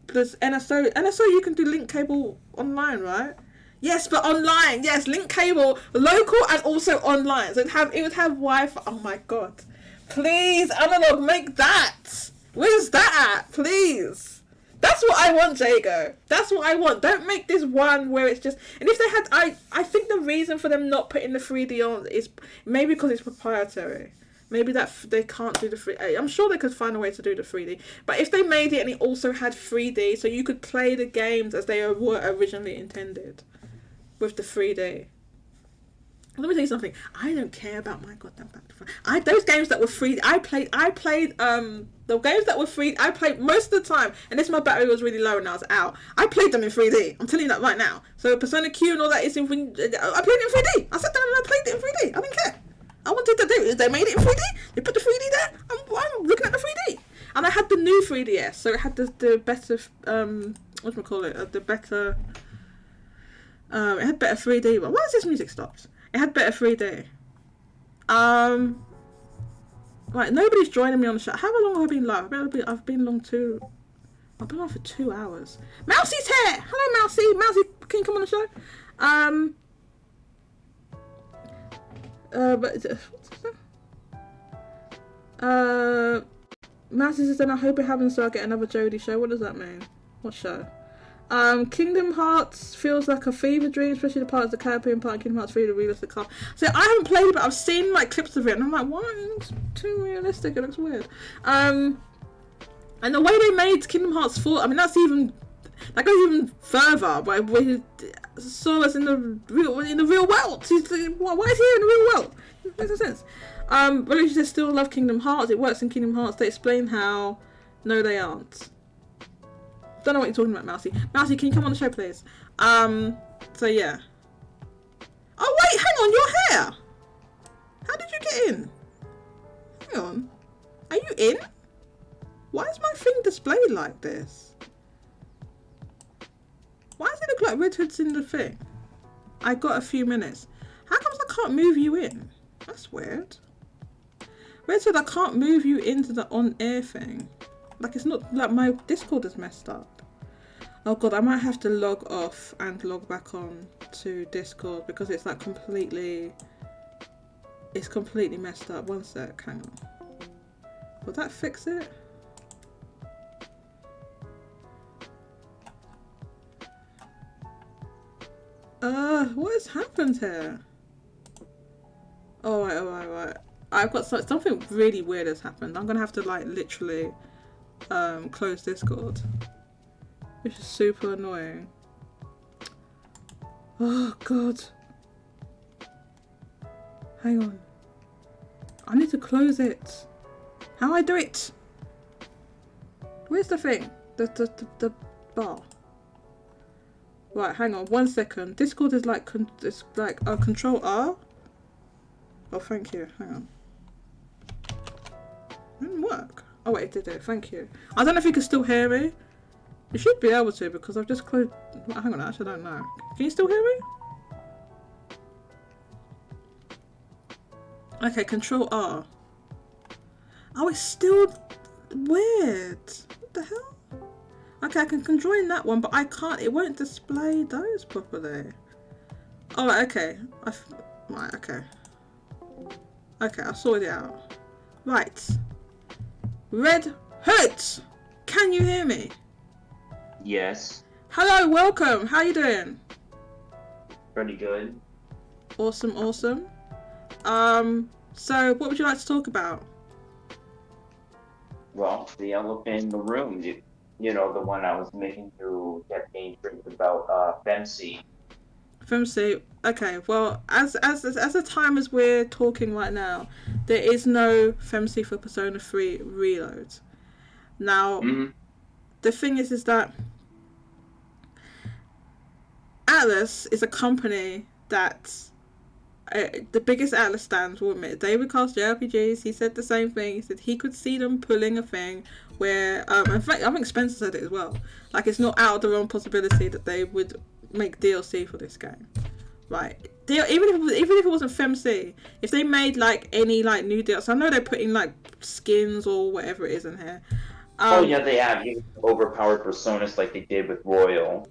there's NSO you can do link cable online, right? Yes, but online. Yes, link cable, local and also online. So it would have Wi-Fi. Oh my god. Please, Analog, make that. Where's that at? Please. That's what I want, Jago. That's what I want. Don't make this one where it's just... And if they had... I think the reason for them not putting the 3D on is maybe because it's proprietary. Maybe that they can't do the 3D. I'm sure they could find a way to do the 3D. But if they made it and it also had 3D, so you could play the games as they were originally intended with the 3D. Let me tell you something. I don't care about my goddamn Back to Front. Those games that were 3D, I played the games that were 3D, I played most of the time, and this my battery was really low and I was out. I played them in 3D. I'm telling you that right now. So Persona Q and all that is in... I played it in 3D. I sat down and I played it in 3D. I didn't care. I wanted to do it. They made it in 3D. They put the 3D there. I'm looking at the 3D. And I had the new 3DS, so it had the better the better it had better 3D. But why is this music stopped? It had better 3D. Right, nobody's joining me on the show. How long have I been live? I've been on for 2 hours. Mousie's here. Hello, Mousie. Mousie, can you come on the show? Mousy says, then I hope it happens so I get another Jodie show. What does that mean? What show? Kingdom Hearts feels like a fever dream, especially the part of the Caribbean part of Kingdom Hearts 3, the realistic car. So I haven't played it, but I've seen like clips of it, and I'm like, why? It looks too realistic. It looks weird. And the way they made Kingdom Hearts 4, I mean, that goes even further. But we saw us in the real world. Why is he in the real world? It makes no sense. But if you still love Kingdom Hearts, it works in Kingdom Hearts. They explain how. No, they aren't. Don't know what you're talking about, Mousy. Mousy, can you come on the show, please? So yeah. Oh wait, hang on, you're here. How did you get in? Hang on. Are you in? Why is my thing displayed like this? Why does it look like Red Hood's in the thing? I got a few minutes. How comes I can't move you in? That's weird. Red Hood, I can't move you into the on-air thing. Like, it's not, like, my Discord is messed up. Oh god, I might have to log off and log back on to Discord because it's like completely messed up. One sec, hang on. Will that fix it? What has happened here? Alright. I've got something really weird has happened. I'm gonna have to like literally close Discord, which is super annoying. Oh god. Hang on. I need to close it. How do I do it? Where's the thing? The bar. Right, hang on 1 second. Discord is like it's like Control R. Oh, thank you. Hang on. It didn't work. Oh wait, it did. Thank you. I don't know if you can still hear me. You should be able to because I've just closed. Hang on, I actually don't know. Can you still hear me? Okay, Control R. Oh, it's still weird. What the hell? Okay, I can join that one, but I can't. It won't display those properly. Oh, right, okay. Right, okay. Okay, I sorted it out. Right. Red Hood! Can you hear me? Yes. Hello, welcome. How you doing? Pretty good. Awesome, awesome. So what would you like to talk about? Well, the elephant in the room. You know, the one I was making through that game about Femc. Famitsu. Okay, well, as the time as we're talking right now, there is no Famitsu for Persona 3 Reload. Now, the thing is that Atlas is a company that the biggest Atlas stands will admit. David Cast JRPGs, he said the same thing. He said he could see them pulling a thing where, in fact, I think Spencer said it as well. Like, it's not out of the realm possibility that they would make DLC for this game, right? Even if it wasn't FemC, if they made like any like new DLC, I know they're putting like skins or whatever it is in here. Oh yeah, they have overpowered personas like they did with Royal.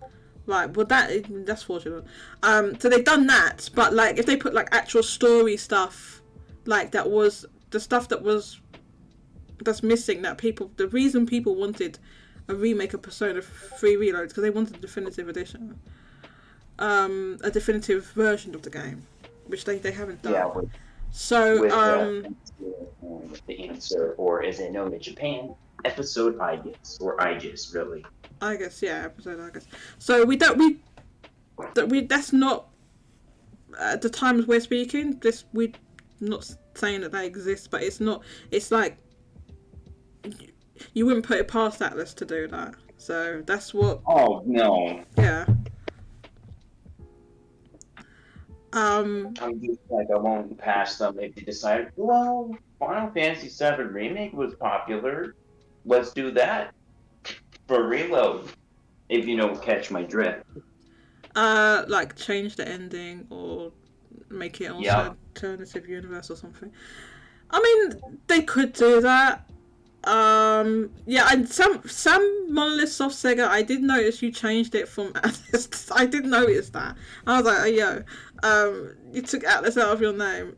Right, well that's fortunate. So they've done that, but like if they put like actual story stuff, like that was the stuff that's missing, that the reason people wanted a remake of Persona 3 Reload because they wanted a definitive edition, a definitive version of the game, which they haven't done. Yeah. The answer, or is it known in Japan, episode IGES or IGES really? I guess, yeah, episode I guess. So that's not at the times we're speaking. We're not saying that they exist, but it's not. It's like you wouldn't put it past Atlas to do that. So that's what. Oh no. Yeah. I'm just like I won't pass them if they decide. Well, Final Fantasy VII Remake was popular. Let's do that for Reload. If you don't catch my drift. Like change the ending or make it also alternative universe or something. I mean, they could do that. Yeah, and some Monolith Soft Sega, I did notice you changed it from Atlas. I did notice that. I was like, oh, yo, you took Atlas out of your name.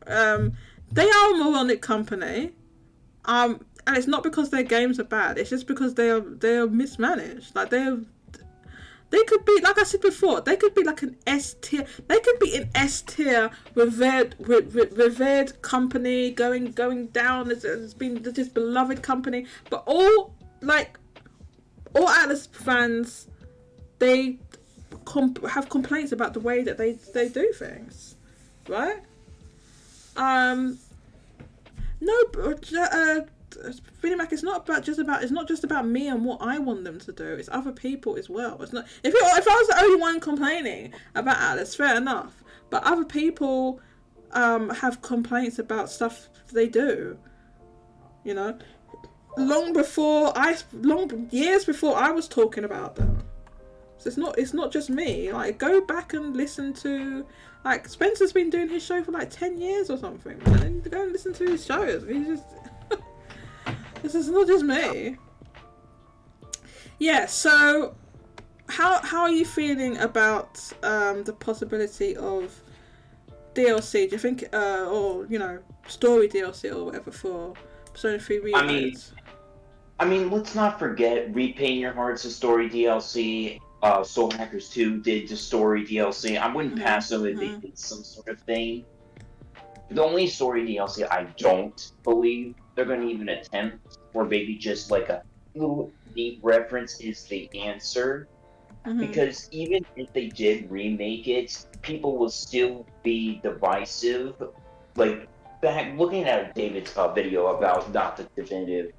They are a moronic company. And it's not because their games are bad. It's just because they are mismanaged. Like they could be, like I said before, they could be like an S tier. They could be an S tier revered company going down. It's been this beloved company, but all Atlas fans, they have complaints about the way that they do things, right? No, Really, Mac, it's not just about me and what I want them to do. It's other people as well. It's not if I was the only one complaining about Atlas, fair enough. But other people have complaints about stuff they do. You know, years before I was talking about them. So it's not just me. Like, go back and listen to, like, Spencer's been doing his show for like 10 years or something. And go and listen to his shows. He's just. This is not just me. Yeah, so how are you feeling about the possibility of DLC? Do you think, or story DLC or whatever for Persona 3 Reload? I mean, let's not forget Repaint Your Heart's a story DLC. Soul Hackers 2 did the story DLC. I wouldn't pass them if they did some sort of thing. The only story DLC I don't believe they're going to even attempt, or maybe just like a little neat reference, is the answer. Because even if they did remake it, people will still be divisive like back looking at David's video about not the definitive,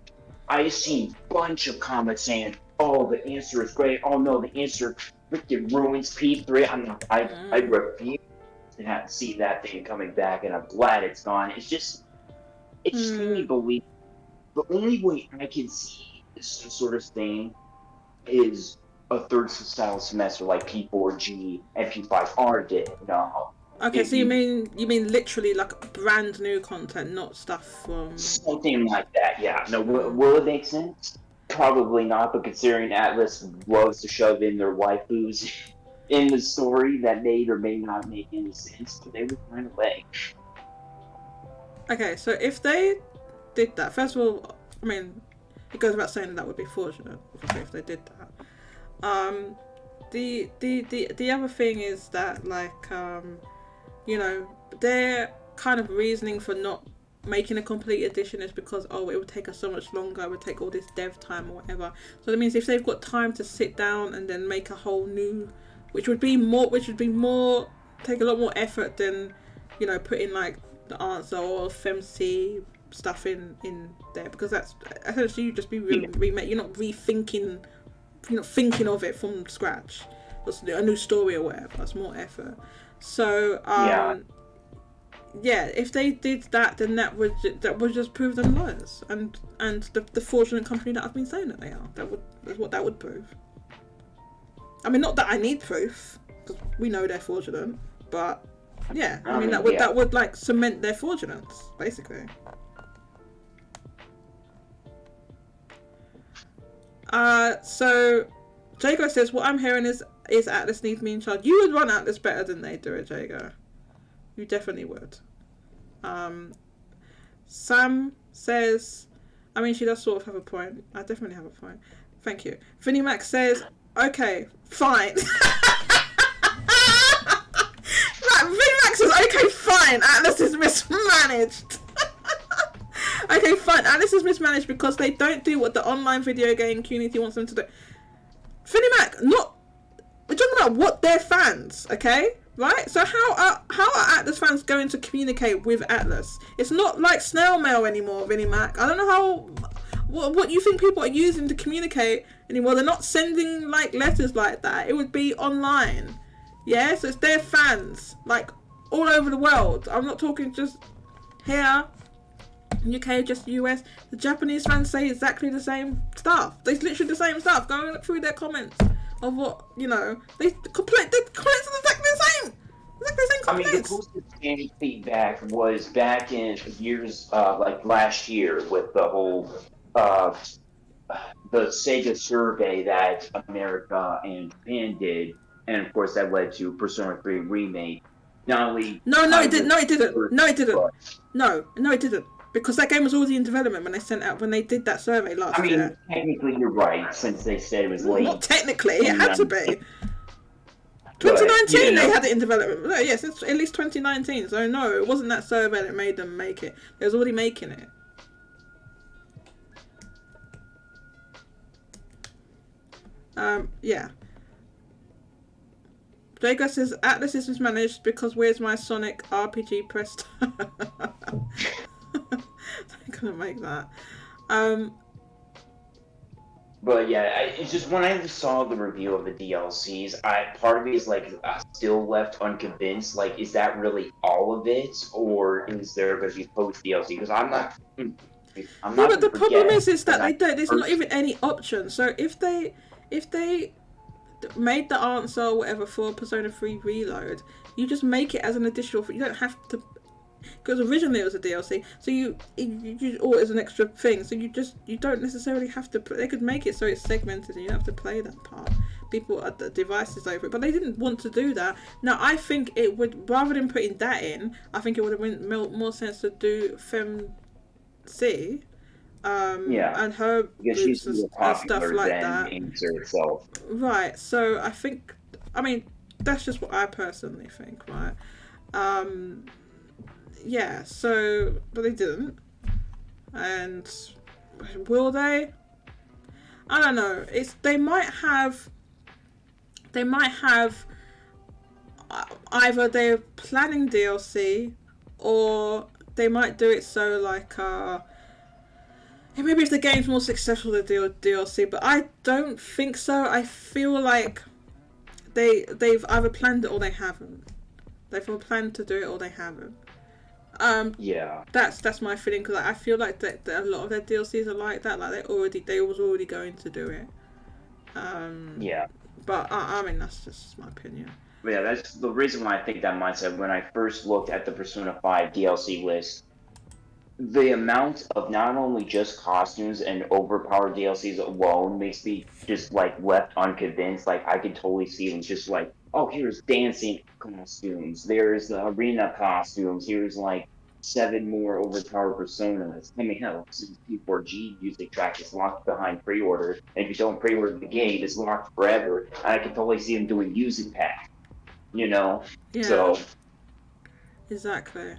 I see a bunch of comments saying, "Oh, the answer is great. Oh no, the answer freaking ruins P3." I refuse to have to see that thing coming back, and I'm glad it's gone. It's just made me believe. The only way I can see this sort of thing is a third style semester like P4G and P5R did. Okay, so you mean literally like brand new content, not stuff from something like that? Yeah. No, will it make sense? Probably not, but considering Atlas loves to shove in their waifus in the story, that may or may not make any sense, but they would find a way. Okay, so if they did that, first of all, I mean, it goes without saying that would be fortunate if they did that. The other thing is that, like, their kind of reasoning for not making a complete edition is because, it would take us so much longer, it would take all this dev time or whatever. So that means if they've got time to sit down and then make a whole new, which would be more take a lot more effort than, putting like the answer or FemC stuff in there, because that's essentially you just be remake. You're not rethinking, you're not thinking of it from scratch. It's a new story or whatever. That's more effort. So if they did that, then that would just prove them liars, and the fortunate company that I've been saying that they are. That's what that would prove. I mean, not that I need proof, because we know they're fraudulent, but yeah, I mean that would like cement their fraudulence, basically. So Jago says, what I'm hearing is Atlas needs me in charge. You would run Atlas better than they do it, Jago. You definitely would. Sam says, I mean, she does sort of have a point. I definitely have a point. Thank you. Vinnie Mac says, okay, fine. Vinnie Mac says, okay, fine. Atlas is mismanaged. Okay, fine. Atlas is mismanaged because they don't do what the online video game community wants them to do. Vinnie Mac, we're talking about what they're fans, okay? Right? So how are Atlas fans going to communicate with Atlas? It's not like snail mail anymore, Vinnie Mac. I don't know what you think people are using to communicate anymore. They're not sending like letters like that. It would be online. Yeah, so it's their fans, like all over the world. I'm not talking just here, UK, just US. The Japanese fans say exactly the same stuff. They literally the same stuff. Go and look through their comments of what, they complain. The comments are exactly the same. Exactly the same comments. I mean, the closest game feedback was back in years, like last year, with the whole the Sega survey that America and Japan did, and of course that led to Persona 3 remake. Not only No, it didn't. Because that game was already in development when they did that survey last year. I mean, technically you're right, since they said it was late. Not technically, it had to be. 2019 they had it in development. No, yes, it's at least 2019. So no, it wasn't that survey that made them make it. They was already making it. Yeah. Jago says Atlas is mismanaged because where's my Sonic RPG press? I'm gonna make that. But yeah, it's just when I saw the review of the DLCs, part of me is like still left unconvinced. Like, is that really all of it, or is there going to be post DLC? Because I'm not. No, but the problem is that they don't. There's not even any option. So if they made the answer or whatever for Persona 3 Reload, you just make it as an additional. You don't have to, because originally it was a DLC. So you or as an extra thing. So you don't necessarily have to. They could make it so it's segmented and you don't have to play that part. People at the devices over it, but they didn't want to do that. Now I think it would, rather than putting that in, I think it would have made more sense to do FemC. And her groups and stuff like that. Itself. Right, so I think, that's just what I personally think, right? Yeah, so, but they didn't. And will they? I don't know. They might have either they're planning DLC, or they might do it so like maybe if the game's more successful the DLC, but I don't think so. I feel like they've either planned it or they haven't. They've planned to do it or they haven't. Yeah. That's my feeling, because I feel like that a lot of their DLCs are like that. Like they was already going to do it. Yeah. But I mean, that's just my opinion. Yeah, that's the reason why I think that mindset. When I first looked at the Persona 5 DLC list, the amount of not only just costumes and overpowered DLCs alone makes me just like left unconvinced. Like I could totally see them just like, oh, here's dancing costumes, there's the arena costumes, here's like 7 more overpowered personas. I mean, hell, since P4G music track is locked behind pre-order, and if you don't pre-order the game, it's locked forever. I can totally see them doing music pack, you know? Yeah. So exactly.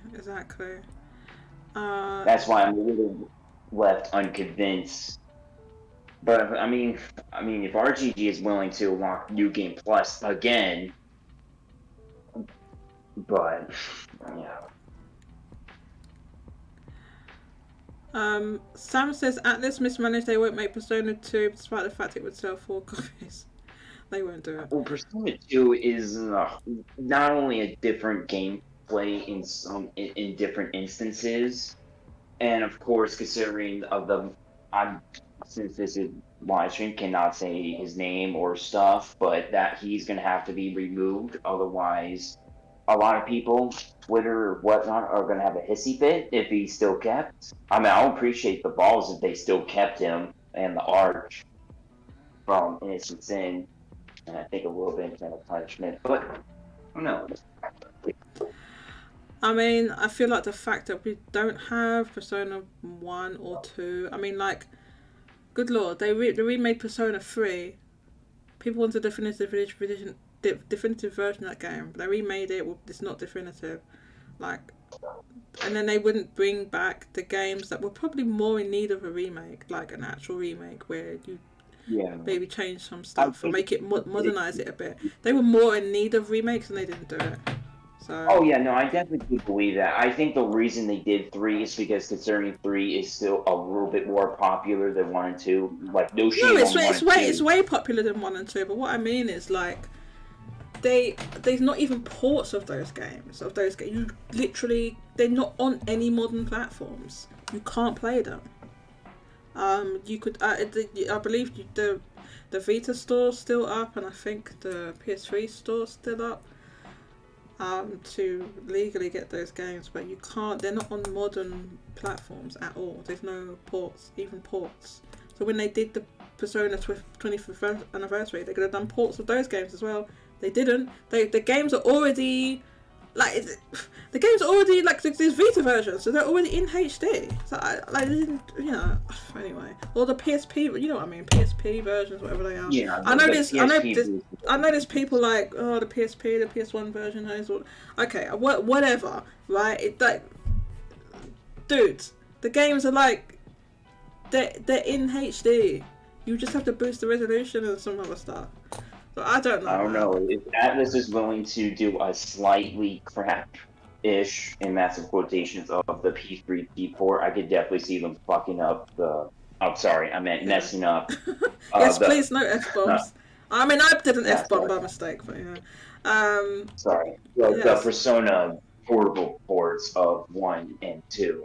That's why I'm a little left unconvinced. But I mean, if RGG is willing to unlock New Game Plus again, but yeah. Sam says Atlas mismanaged. They won't make Persona 2 despite the fact it would sell 4 copies. They won't do it. Well, Persona 2 is not only a different gameplay in different instances, and of course, considering since this is live stream, cannot say his name or stuff, but that he's gonna have to be removed. Otherwise, a lot of people, Twitter or whatnot, are gonna have a hissy fit if he's still kept. I mean, I'll appreciate the balls if they still kept him and the arch from Innocent Sin, and I think a little bit of punishment, but who knows? I mean, I feel like the fact that we don't have Persona 1 or 2, I mean, like, good lord, they remade Persona 3. People want a definitive version of that game. They remade it, well, it's not definitive. Like, and then they wouldn't bring back the games that were probably more in need of a remake, like an actual remake where you maybe change some stuff or make it modernize it a bit. They were more in need of remakes and they didn't do it. So. Oh yeah, no, I definitely believe that. I think the reason they did 3 is because considering 3 is still a little bit more popular than 1 and 2. Like no shame on 1 and 2. It's way popular than 1 and 2. But what I mean is like, there's not even ports of those games. You literally, they're not on any modern platforms. You can't play them. You could, I believe the Vita store's still up, and I think the PS3 store's still up. To legally get those games, but you can't. They're not on modern platforms at all. There's no ports, even ports. So when they did the Persona 25th anniversary, they could have done ports of those games as well. They didn't. The games are already like there's Vita versions, so they're already in HD. So they didn't, anyway. Or the PSP, you know what I mean? PSP versions, whatever they are. Yeah. I know there's people like, oh, the PSP, the PS1 version, okay, whatever, right? It like, dudes, the games are like, they're in HD. You just have to boost the resolution and some other stuff. So I don't know. I don't know. If Atlas is willing to do a slightly crap-ish, in massive quotations, of the P3, P4, I could definitely see them fucking up the... Oh, sorry, I meant messing up. Yes, please, no F-bombs. I mean, I did an F-bomb by mistake, but yeah. Sorry. The Persona portable ports of 1 and 2.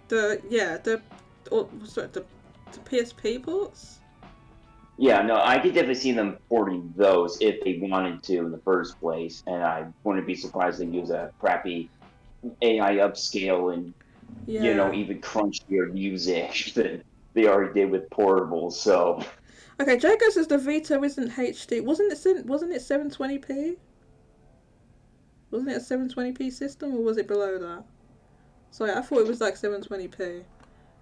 The PSP ports? Yeah, no, I could definitely see them porting those if they wanted to in the first place, and I wouldn't be surprised they use a crappy AI upscale and, even crunchier music that they already did with portables, so... Okay, Jacob says the Vita isn't HD. Wasn't it 720p? Wasn't it a 720p system, or was it below that? Sorry, I thought it was like 720p.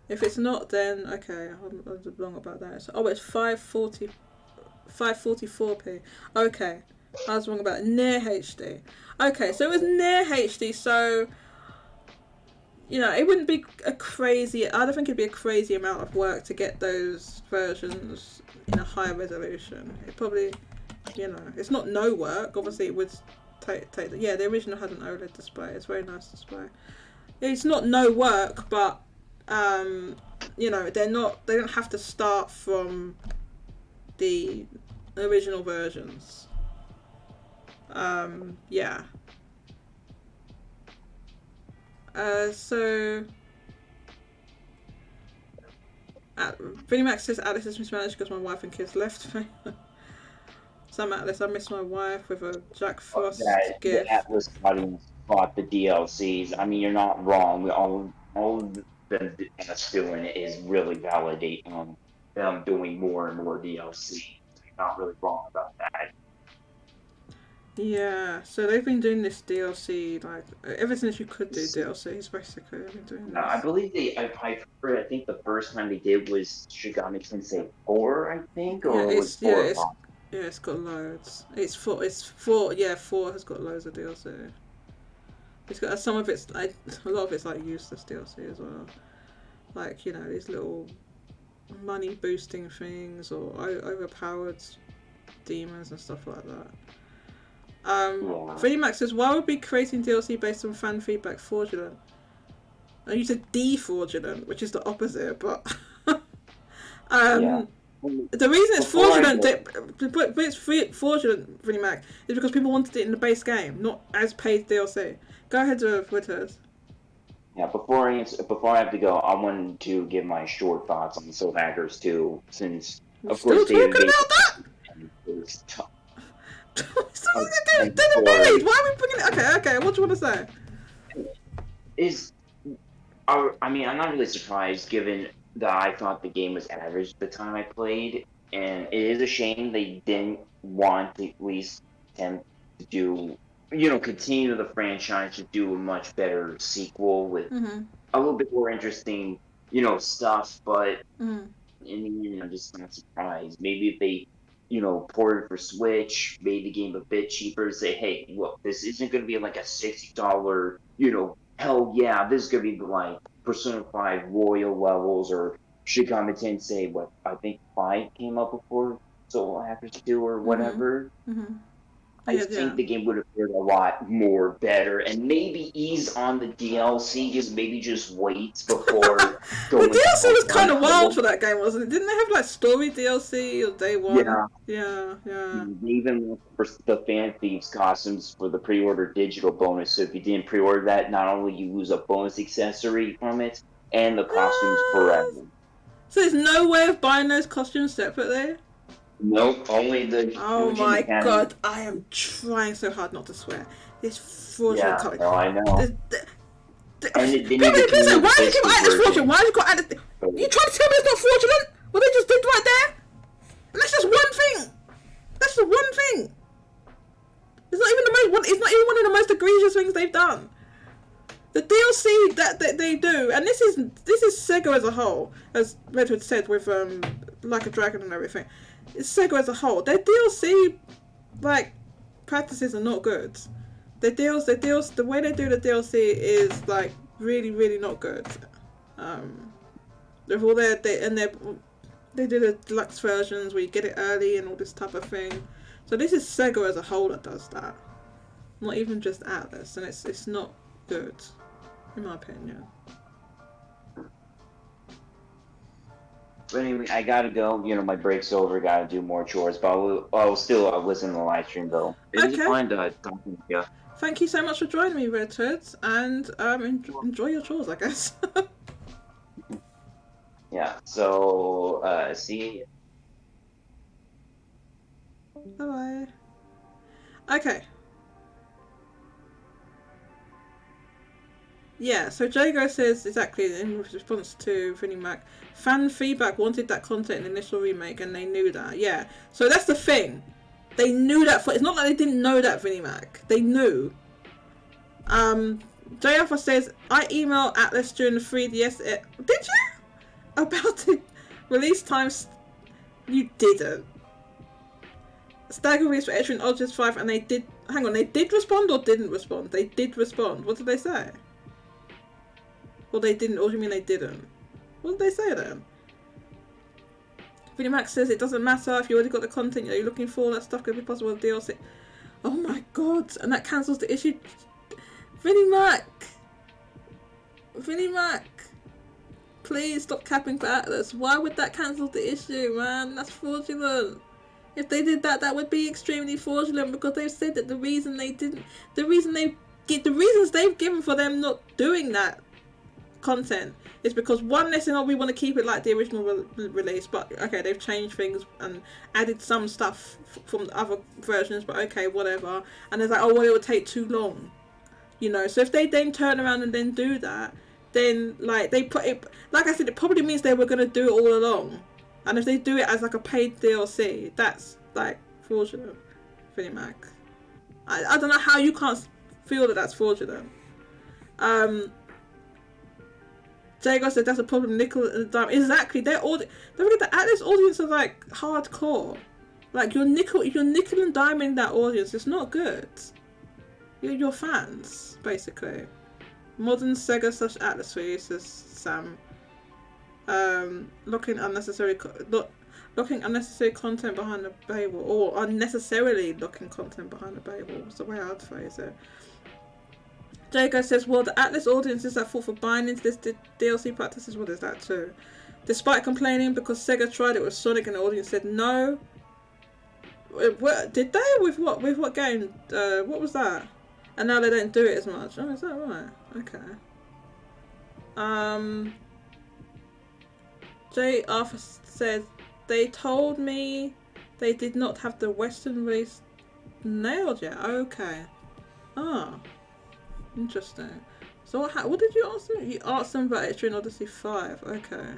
If it's not, then okay, I'm wrong about that. So, it's 544p. Okay, I was wrong about it. Near HD. Okay, so it was near HD. So, it wouldn't be a crazy. I don't think it'd be a crazy amount of work to get those versions in a higher resolution. It probably, it's not no work. Obviously, it would Yeah, the original had an OLED display. It's a very nice display. It's not no work, but you know, they don't have to start from the original versions. Yeah. So Vinnie Max says Atlas is mismanaged because my wife and kids left me. Some Atlas, I miss my wife with a Jack Frost gift. The Atlas audience bought the DLCs. I mean, you're not wrong. All of them that's doing it is really validating them doing more and more DLC. You're not really wrong about that. Yeah, so they've been doing this DLC like ever since you could do DLCs. Basically, they've been doing this. I believe I think the first time they did was Shigami Tensei 4, I think, or was 4 or 5. Yeah, it's got loads. It's four. Yeah, 4 has got loads of DLC. It's got some of it's like a lot of it's like useless DLC as well. Like, you know, these little money boosting things or overpowered demons and stuff like that. Freddie Max says, why would be creating DLC based on fan feedback fraudulent? And you said defraudulent, which is the opposite, but the reason it's fraudulent, fraudulent, Freddie Mac, is because people wanted it in the base game, not as paid DLC. Go ahead, Witters. Yeah, before I have to go, I wanted to give my short thoughts on the Soul Hackers 2, since of course David talking about that. They're married. Why are we bringing it? Okay. What do you want to say? I mean, I'm not really surprised, given that I thought the game was average the time I played, and it is a shame they didn't want to at least attempt to do, continue the franchise to do a much better sequel with a little bit more interesting, stuff. But in the end, I'm just not surprised. Maybe if they, port it for Switch, made the game a bit cheaper, say, hey, look, this isn't going to be like a $60, hell yeah, this is going to be like Persona 5 Royal levels or Shigami Tensei, what I think 5 came up before Soul Hackers 2 or whatever. I think the game would have fared a lot more better, and maybe ease on the DLC, maybe just wait before going. The DLC was kind of wild for that game, wasn't it? Didn't they have like story DLC or day one? Yeah. They even for the Fan Thieves costumes for the pre-order digital bonus. So if you didn't pre-order that, not only you lose a bonus accessory from it, and the costumes forever. So there's no way of buying those costumes separately? Nope, only the. Oh my god, I am trying so hard not to swear. This fraudulent topic. No, I know. Why do you keep adding this fraudulent? Why do you got added? You trying to tell me it's not fraudulent? What they just did right there? And that's just one thing. That's just one thing. It's not even It's not even one of the most egregious things they've done. The DLC that they do, and this is Sega as a whole, as Redwood said with Like a Dragon and everything. It's Sega as a whole. Their DLC practices are not good. The way they do the DLC is like really, really not good. With all they do the deluxe versions where you get it early and all this type of thing. So this is Sega as a whole that does that. Not even just Atlas, and it's not good, in my opinion. But anyway, I gotta go. My break's over. Gotta do more chores. But I'll still listen to the live stream though. It's fun to talk to you. Thank you so much for joining me, Red Toots, and enjoy your chores, I guess. Yeah. So see you. Bye. Okay. Yeah, so Jago says exactly in response to Vinnie Mac, fan feedback wanted that content in the initial remake and they knew that. Yeah, so that's the thing. They knew that. It's not like they didn't know that, Vinnie Mac. They knew. J Alpha says, I emailed Atlas during the 3DS. Did you? About the release times. You didn't. Stagger release for Etrian Odds 5 and they did. Hang on, they did respond or didn't respond? They did respond. What did they say? Or they didn't, or do you mean they didn't? What did they say then? Vinnie Max says it doesn't matter if you already got the content you're looking for, that stuff could be possible with DLC. Oh my god! And that cancels the issue. Vinnie Mac, please stop capping for Atlas. Why would that cancel the issue, man? That's fraudulent. If they did that, that would be extremely fraudulent, because they've said that the reasons they've given for them not doing that content is because, one, they said, oh, we want to keep it like the original release, but okay, they've changed things and added some stuff from the other versions, but okay, whatever. And it's like, oh, well, it would take too long, you know. So if they then turn around and then do that, then like they put it, like I said, it probably means they were going to do it all along. And if they do it as like a paid DLC, that's like fraudulent. Vinnie Mac, I don't know how you can't feel that that's fraudulent. Jago said that's a problem. Nickel and Dime, exactly. They're all. Don't forget the Atlas audience are like hardcore. Like you're nickel and diming that audience. It's not good. You're fans basically. Modern Sega / Atlas for you, says Sam. Locking unnecessary content behind the paywall, or unnecessarily locking content behind the paywall. That's the way I'd phrase it. Jago says, well, the Atlas audiences that fought for buying into this DLC practices, what is that too? Despite complaining because Sega tried it with Sonic and the audience said no. What did they? With what? With what game? What was that? And now they don't do it as much. Oh, is that right? Okay. J. Arthur says, they told me they did not have the Western release nailed yet. Okay. Ah. Interesting. So what did you ask them? You asked them about it during Odyssey 5. Okay.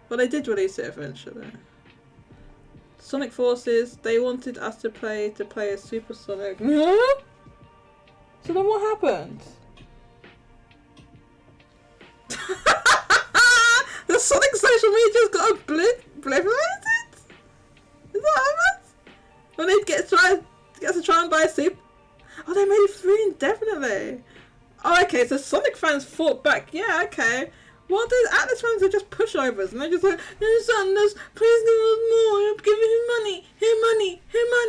Well, they did release it eventually. Sonic Forces, they wanted us to play as Super Sonic. Huh? So then what happened? The Sonic social media just got obliterated? Is that what happened? When they get to try and buy a Super... Oh, they made it free indefinitely. Oh, okay, so Sonic fans fought back. Yeah, okay. Well, the Atlas fans are just pushovers, and they're just like, Atlas, please give us more. I'm giving him money. Here,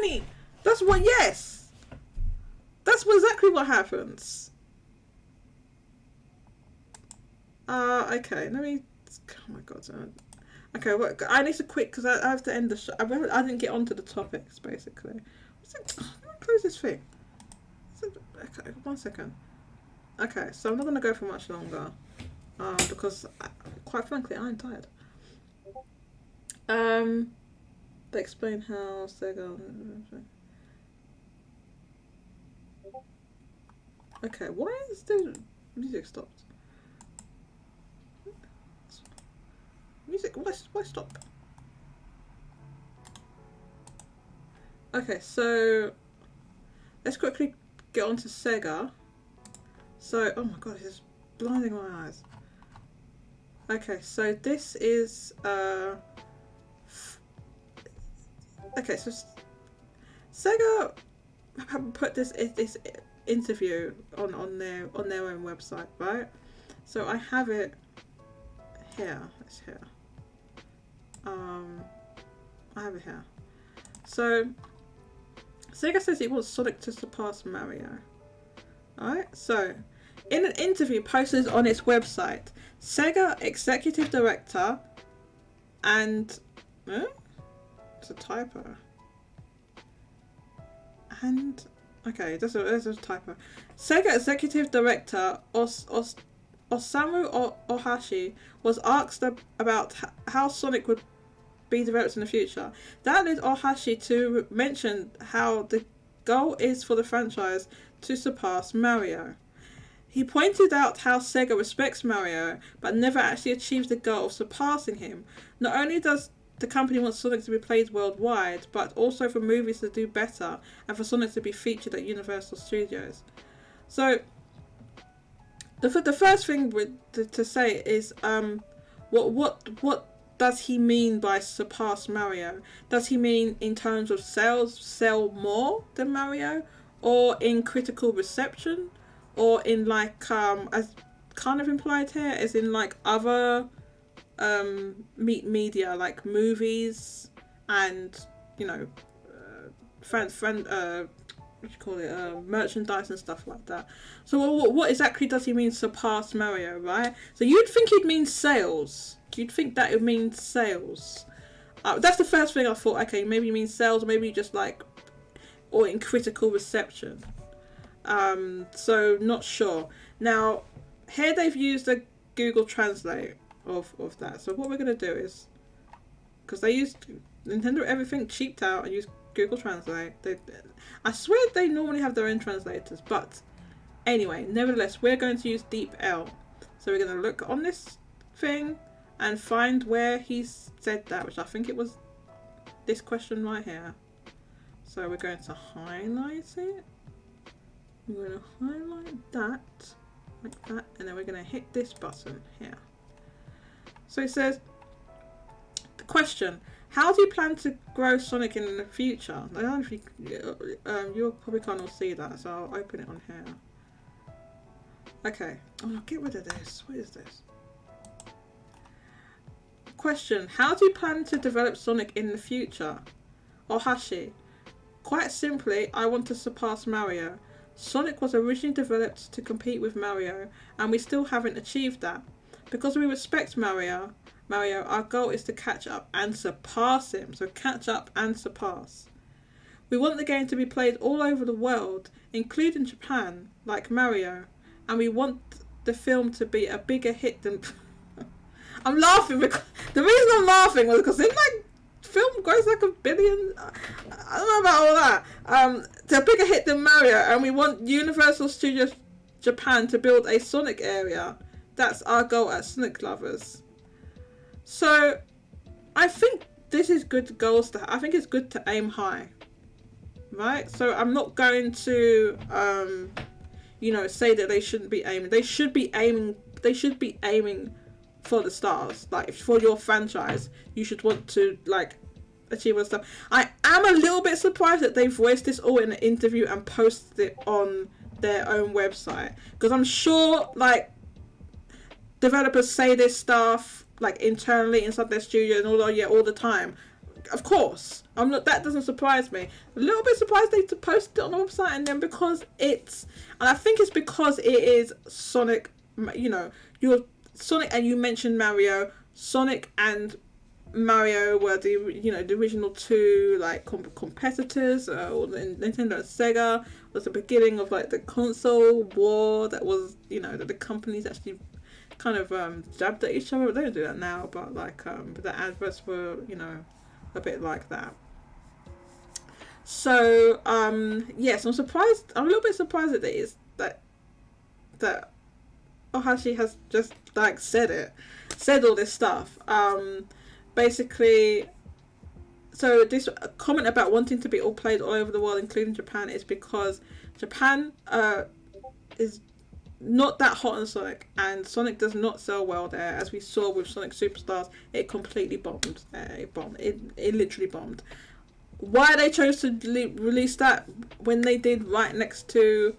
money. That's what, yes. That's exactly what happens. Okay, let me... Oh my god. Okay, well, I need to quit because I have to end the show. I didn't get onto the topics, basically. Let me close this thing. Okay, 1 second. Okay, so I'm not going to go for much longer. Because, quite frankly, I'm tired. They explain how Sega... Okay, why is the music stopped? Music, why stop? Okay, so let's quickly get on to Sega. So, oh my god, this is blinding my eyes. Okay, so this is okay, so Sega put this interview on their own website, right? So I have it here. It's here. I have it here. So Sega says it wants Sonic to surpass Mario. Alright, so in an interview posted on its website, Sega executive director and it's a typo. And okay, there's a typo. Sega executive director Osamu Ohashi was asked about how Sonic would be developed in the future. That led Ohashi to mention how the goal is for the franchise to surpass Mario. He pointed out how Sega respects Mario, but never actually achieves the goal of surpassing him. Not only does the company want Sonic to be played worldwide, but also for movies to do better and for Sonic to be featured at Universal Studios. So, the first thing to say is, what does he mean by surpass Mario? Does he mean in terms of sales, sell more than Mario? Or in critical reception? Or in like, as kind of implied here, as in like other media, like movies and, you know, what do you call it, merchandise and stuff like that. So what exactly does he mean surpass Mario, right? So you'd think he'd mean sales. You'd think that it means sales. That's the first thing I thought. Okay, maybe you mean sales, or maybe just like, or in critical reception. So not sure. Now, here they've used a Google Translate of that. So what we're going to do is, because they used Nintendo everything cheaped out and used Google Translate. I swear they normally have their own translators, but anyway, nevertheless, we're going to use Deep L. So we're going to look on this thing and find where he said that, which I think it was this question right here. So we're going to highlight it. We're going to highlight that, like that, and then we're going to hit this button here. So it says, the question, how do you plan to grow Sonic in the future? I don't know if you probably can't all see that, so I'll open it on here. Okay, oh, get rid of this. What is this? Question, how do you plan to develop Sonic in the future? Ohashi, quite simply, I want to surpass Mario. Sonic was originally developed to compete with Mario, and we still haven't achieved that. Because we respect Mario, our goal is to catch up and surpass him. So catch up and surpass. We want the game to be played all over the world, including Japan, like Mario. And we want the film to be a bigger hit than... I'm laughing because... The reason I'm laughing was because it film grows like $1 billion. I don't know about all that. It's a bigger hit than Mario, and we want Universal Studios Japan to build a Sonic area. That's our goal as Sonic lovers. So, I think this is good goals to. I think it's good to aim high, right? So I'm not going to, say that they shouldn't be aiming. They should be aiming. They should be aiming for the stars. Like for your franchise, you should want to achieve all stuff. I am a little bit surprised that they voiced this all in an interview and posted it on their own website, because I'm sure developers say this stuff internally inside their studio and all the time. Of course, I'm not. That doesn't surprise me. A little bit surprised they posted it on the website, and then because I think it's because it is Sonic. You're Sonic, and you mentioned Mario. Sonic and Mario were the original two competitors, or Nintendo and Sega was the beginning of the console war that was that the companies actually kind of jabbed at each other. They don't do that now, but but the adverts were a bit like that. So yes, I'm surprised. I'm a little bit surprised that it is that Ohashi has just said all this stuff. Basically, so this comment about wanting to be all played all over the world, including Japan, is because Japan is not that hot on Sonic, and Sonic does not sell well there. As we saw with Sonic Superstars, it completely bombed. It literally bombed. Why they chose to release that when they did right next to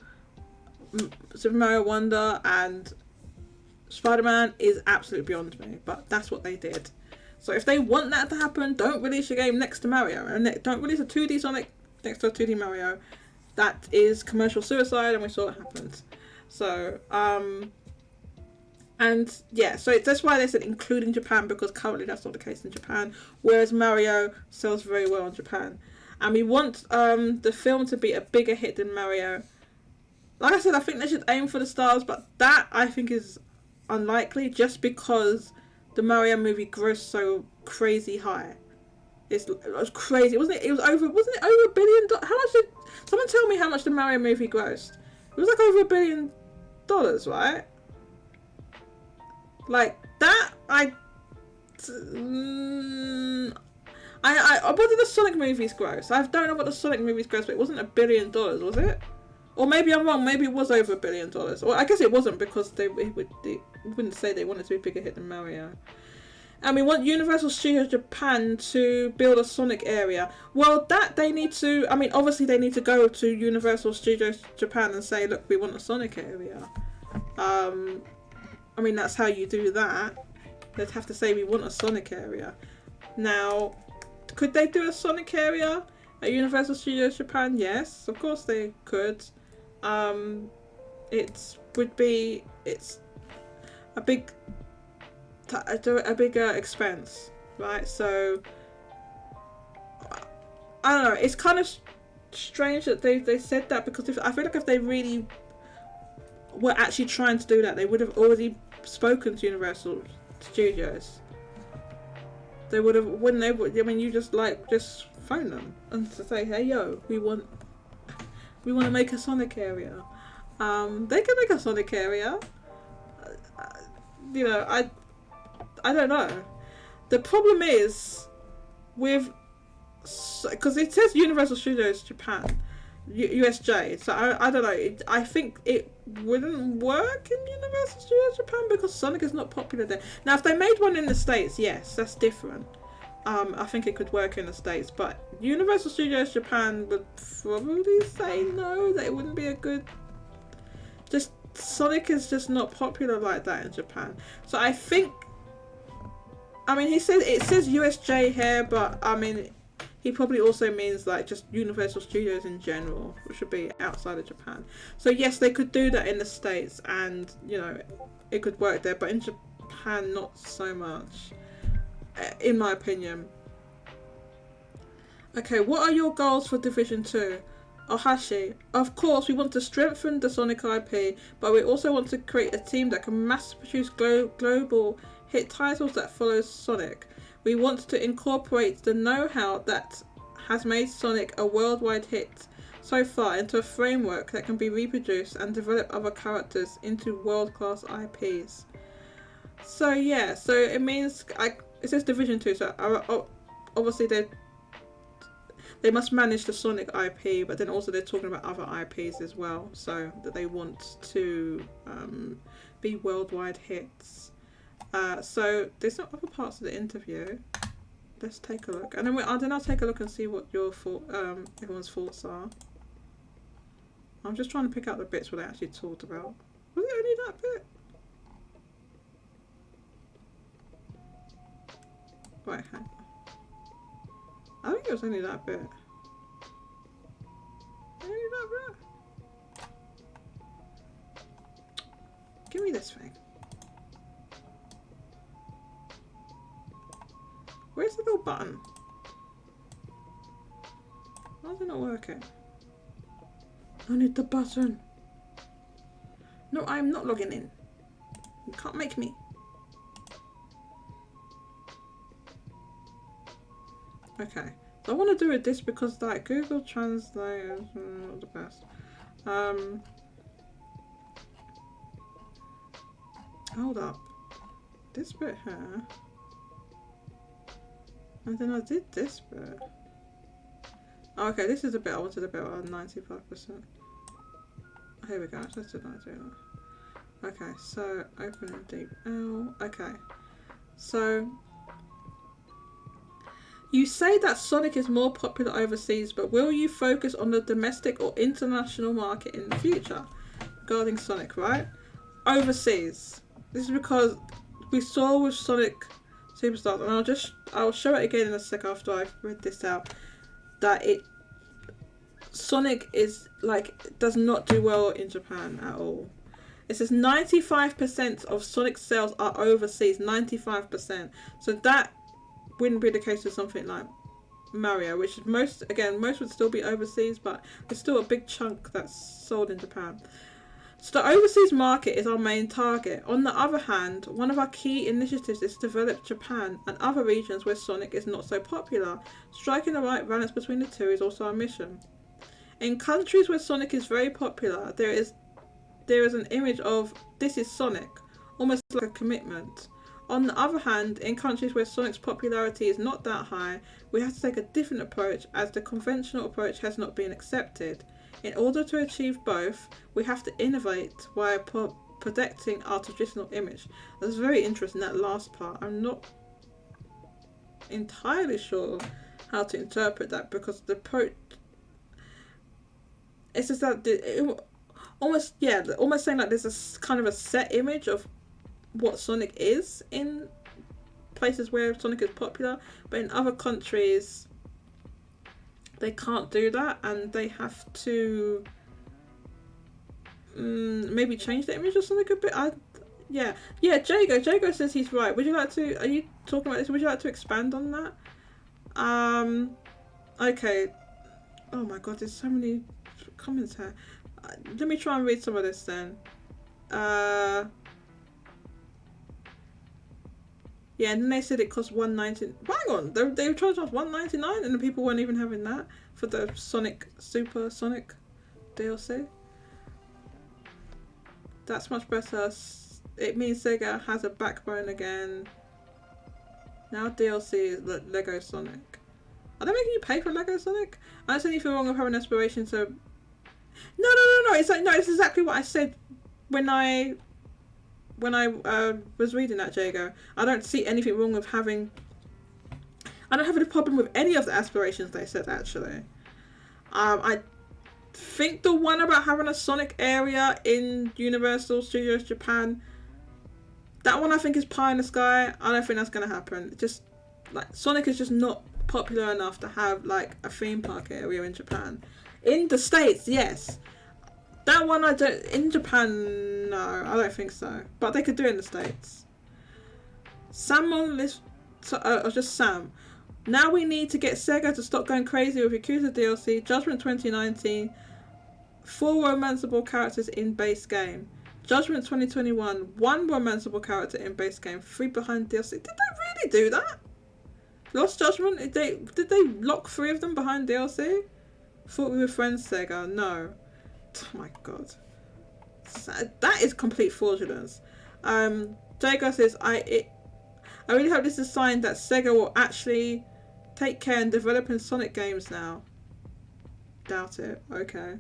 Super Mario Wonder and Spider-Man is absolutely beyond me, but that's what they did. So if they want that to happen, don't release your game next to Mario, and don't release a 2D Sonic next to a 2D Mario. That is commercial suicide, and we saw what happened. So, and yeah, so that's why they said including Japan, because currently that's not the case in Japan, whereas Mario sells very well in Japan. And we want the film to be a bigger hit than Mario. Like I said, I think they should aim for the stars, but that I think is unlikely, just because the Mario movie grossed so crazy high. It was crazy, wasn't it? Wasn't it over $1 billion? How much did someone tell me how much the Mario movie grossed? It was over $1 billion, right? That I what did the Sonic movies gross? I don't know what the Sonic movies gross, but it wasn't $1 billion, was it? Or maybe I'm wrong. Maybe it was over $1 billion. Or I guess it wasn't, because they wouldn't say they wanted to be a bigger hit than Mario. And we want Universal Studios Japan to build a Sonic area. Well, that they need to... I mean, obviously they need to go to Universal Studios Japan and say, look, we want a Sonic area. I mean, that's how you do that. They'd have to say, we want a Sonic area. Now, could they do a Sonic area At Universal Studios Japan, yes, of course they could. It would be it's a big a bigger expense, right? So I don't know. It's kind of strange that they said that, because I feel like if they really were actually trying to do that, they would have already spoken to Universal Studios. They would have, wouldn't they? I mean, you just phone them and to say, hey, yo, we want to make a Sonic area. They can make a Sonic area. You know, I don't know. The problem is with, because it says Universal Studios Japan, USJ. So I don't know. I think it wouldn't work in Universal Studios Japan because Sonic is not popular there. Now, if they made one in the States, yes, that's different. I think it could work in the States, but Universal Studios Japan would probably say no, that it wouldn't be a good. Just Sonic is just not popular like that in Japan. So I think. I mean, it says USJ here, but I mean, he probably also means like just Universal Studios in general, which would be outside of Japan. So yes, they could do that in the States, and you know, it could work there, but in Japan, not so much, in my opinion. Okay, what are your goals for Division 2? Ohashi, of course, we want to strengthen the Sonic IP, but we also want to create a team that can mass produce global hit titles that follow Sonic. We want to incorporate the know-how that has made Sonic a worldwide hit so far into a framework that can be reproduced and develop other characters into world-class IPs. So yeah, so it means it says Division 2, so obviously they must manage the Sonic IP, but then also they're talking about other IPs as well, so that they want to be worldwide hits. So there's no other parts of the interview. Let's take a look, and then I'll take a look and see what everyone's thoughts are. I'm just trying to pick out the bits where they actually talked about. Was it only that bit? Right, hang on. I think it was only that bit. Only that bit? Give me this thing. Where's the little button? Why is it not working? I need the button. No, I'm not logging in. You can't make me. Okay, so I want to do it this because like Google Translate is not the best. Hold up, this bit here, and then I did this bit. Oh, okay, this is the bit I wanted, a bit on 95%. Here we go. Let's do that. Okay, so open and deep L. Okay, so. You say that Sonic is more popular overseas, but will you focus on the domestic or international market in the future? Regarding Sonic, right? Overseas. This is because we saw with Sonic Superstars, and I'll show it again in a sec after I've read this out, that Sonic is does not do well in Japan at all. It says 95% of Sonic sales are overseas. 95%. So that wouldn't be the case with something like Mario, which is most would still be overseas, but there's still a big chunk that's sold in Japan. So the overseas market is our main target. On the other hand, one of our key initiatives is to develop Japan and other regions where Sonic is not so popular. Striking the right balance between the two is also our mission. In countries where Sonic is very popular, there is an image of "this is Sonic," almost like a commitment. On the other hand, in countries where Sonic's popularity is not that high, we have to take a different approach, as the conventional approach has not been accepted. In order to achieve both, we have to innovate while protecting our traditional image. That's very interesting, that last part. I'm not entirely sure how to interpret that, because the approach... It's just that almost saying like there's a kind of a set image of what Sonic is in places where Sonic is popular, but in other countries they can't do that, and they have to maybe change the image or something a bit. Yeah, Jago says he's right. Would you like to? Are you talking about this? Would you like to expand on that? Okay. Oh my god, there's so many comments here. Let me try and read some of this then. Yeah, and then they said it cost $1.99. Hang on, they were charging us $1.99, and the people weren't even having that for the Super Sonic DLC. That's much better. It means Sega has a backbone again. Now DLC is Lego Sonic. Are they making you pay for Lego Sonic? I don't see anything wrong with having aspiration to... No. It's like, no, it's exactly what I said when I was reading that, Jago. I don't see anything wrong with having... I don't have any problem with any of the aspirations they said, actually. I think the one about having a Sonic area in Universal Studios Japan, that one I think is pie in the sky. I don't think that's going to happen. Just, like, Sonic is just not popular enough to have, like, a theme park area in Japan. In the States, yes. That one I don't... In Japan, no, I don't think so. But they could do it in the States. Sam on this... just Sam. Now we need to get Sega to stop going crazy with Yakuza DLC, Judgment 2019, 4 romanceable characters in base game. Judgment 2021, 1 romanceable character in base game, 3 behind DLC. Did they really do that? Lost Judgment? Did they lock 3 of them behind DLC? Thought we were friends, Sega. No. Oh my god. That is complete fraudulence. Jago says, I really hope this is a sign that Sega will actually take care in developing Sonic games now. Doubt it. Okay.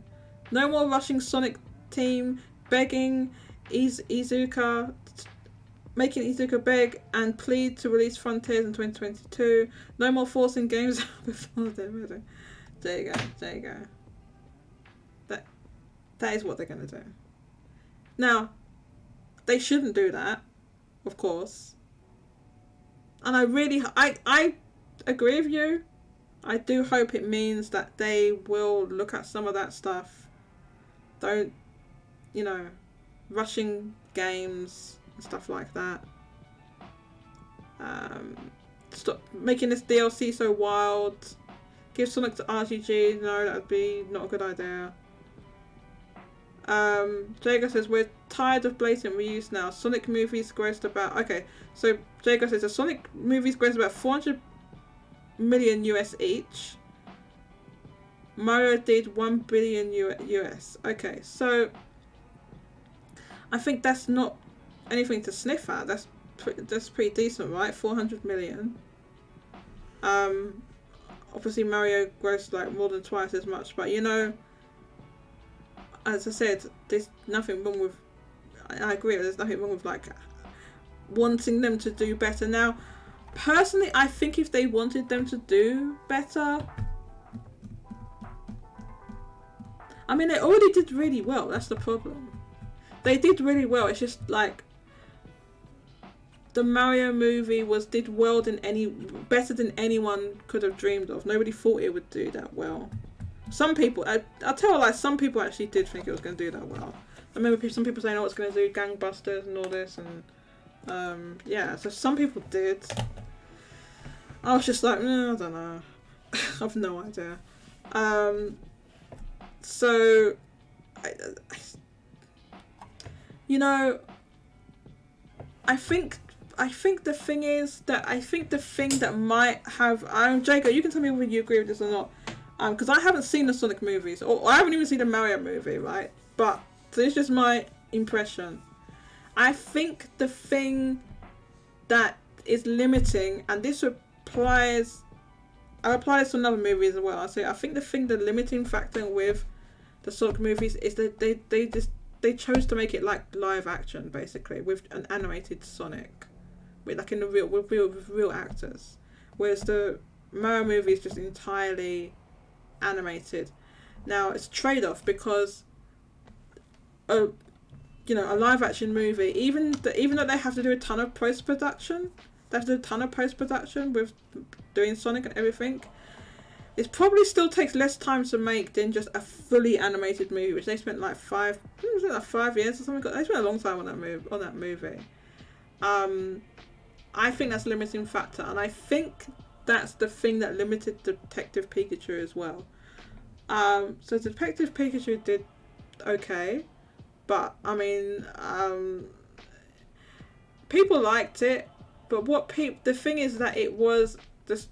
No more rushing Sonic team, begging Iizuka, making Iizuka beg and plead to release Frontiers in 2022. No more forcing games out before they're ready. There you go. That is what they're going to do. Now, they shouldn't do that, of course. And I agree with you. I do hope it means that they will look at some of that stuff. Don't, rushing games and stuff like that. Stop making this DLC so wild. Give Sonic to RGG. No, that would be not a good idea. Jago says, we're tired of blatant reuse now. Sonic movies grossed about... Okay, so Jago says the Sonic movies grossed about 400 million US each. Mario did 1 billion US. Okay, so I think that's not anything to sniff at. That's pretty decent, right? 400 million. Obviously Mario grossed like more than twice as much, but as I said, there's nothing wrong with... I agree, there's nothing wrong with, like, wanting them to do better. Now, personally, I think if they wanted them to do better... I mean, they already did really well, that's the problem. They did really well, it's just, like... The Mario movie did well better than anyone could have dreamed of. Nobody thought it would do that well. Some people, I'll tell you, like, some people actually did think it was going to do that well. I remember some people saying, oh, it's going to do gangbusters and all this, and, yeah, so some people did. I was just like, I don't know. I've no idea. So, I think the thing is that the thing that might have, Jago, you can tell me whether you agree with this or not. Because I haven't seen the Sonic movies, or I haven't even seen the Mario movie, right? But this is just my impression. I think the thing that is limiting, and this applies, I apply this to another movie as well. I think the limiting factor with the Sonic movies is that they chose to make it like live action, basically, with an animated Sonic, with real actors, whereas the Mario movie is just entirely animated. Now it's a trade-off because a live action movie, even though they have to do a ton of post-production with doing Sonic and everything, It probably still takes less time to make than just a fully animated movie, which they spent like 5 years or something. They spent a long time on that movie. I think that's a limiting factor, and I think that's the thing that limited Detective Pikachu as well. So Detective Pikachu did okay, but I mean, people liked it, but the thing is that it was just,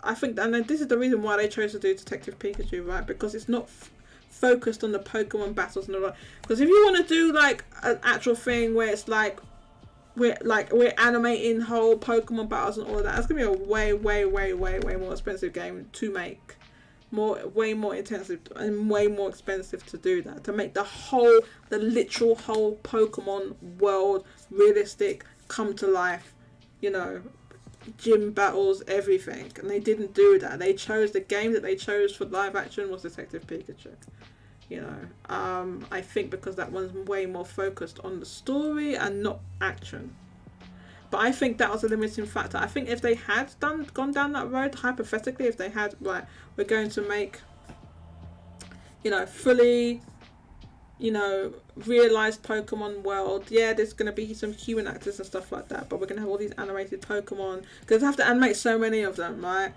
I think, and this is the reason why they chose to do Detective Pikachu, right? Because it's not focused on the Pokemon battles and all that. Because if you want to do like an actual thing where it's like we're animating whole Pokemon battles and all of that, it's gonna be a way more expensive game to make. Way more intensive and way more expensive to do that, to make the literal whole Pokemon world realistic, come to life, you know, gym battles, everything. And they didn't do that. They chose the game that they chose for live action was Detective Pikachu. You know, I think because that one's way more focused on the story and not action. But I think that was a limiting factor. I think if they had gone down that road, hypothetically, if they had, right, we're going to make, you know, fully, you know, realised Pokemon world. Yeah, there's going to be some human actors and stuff like that, but we're going to have all these animated Pokemon, because they have to animate so many of them, right?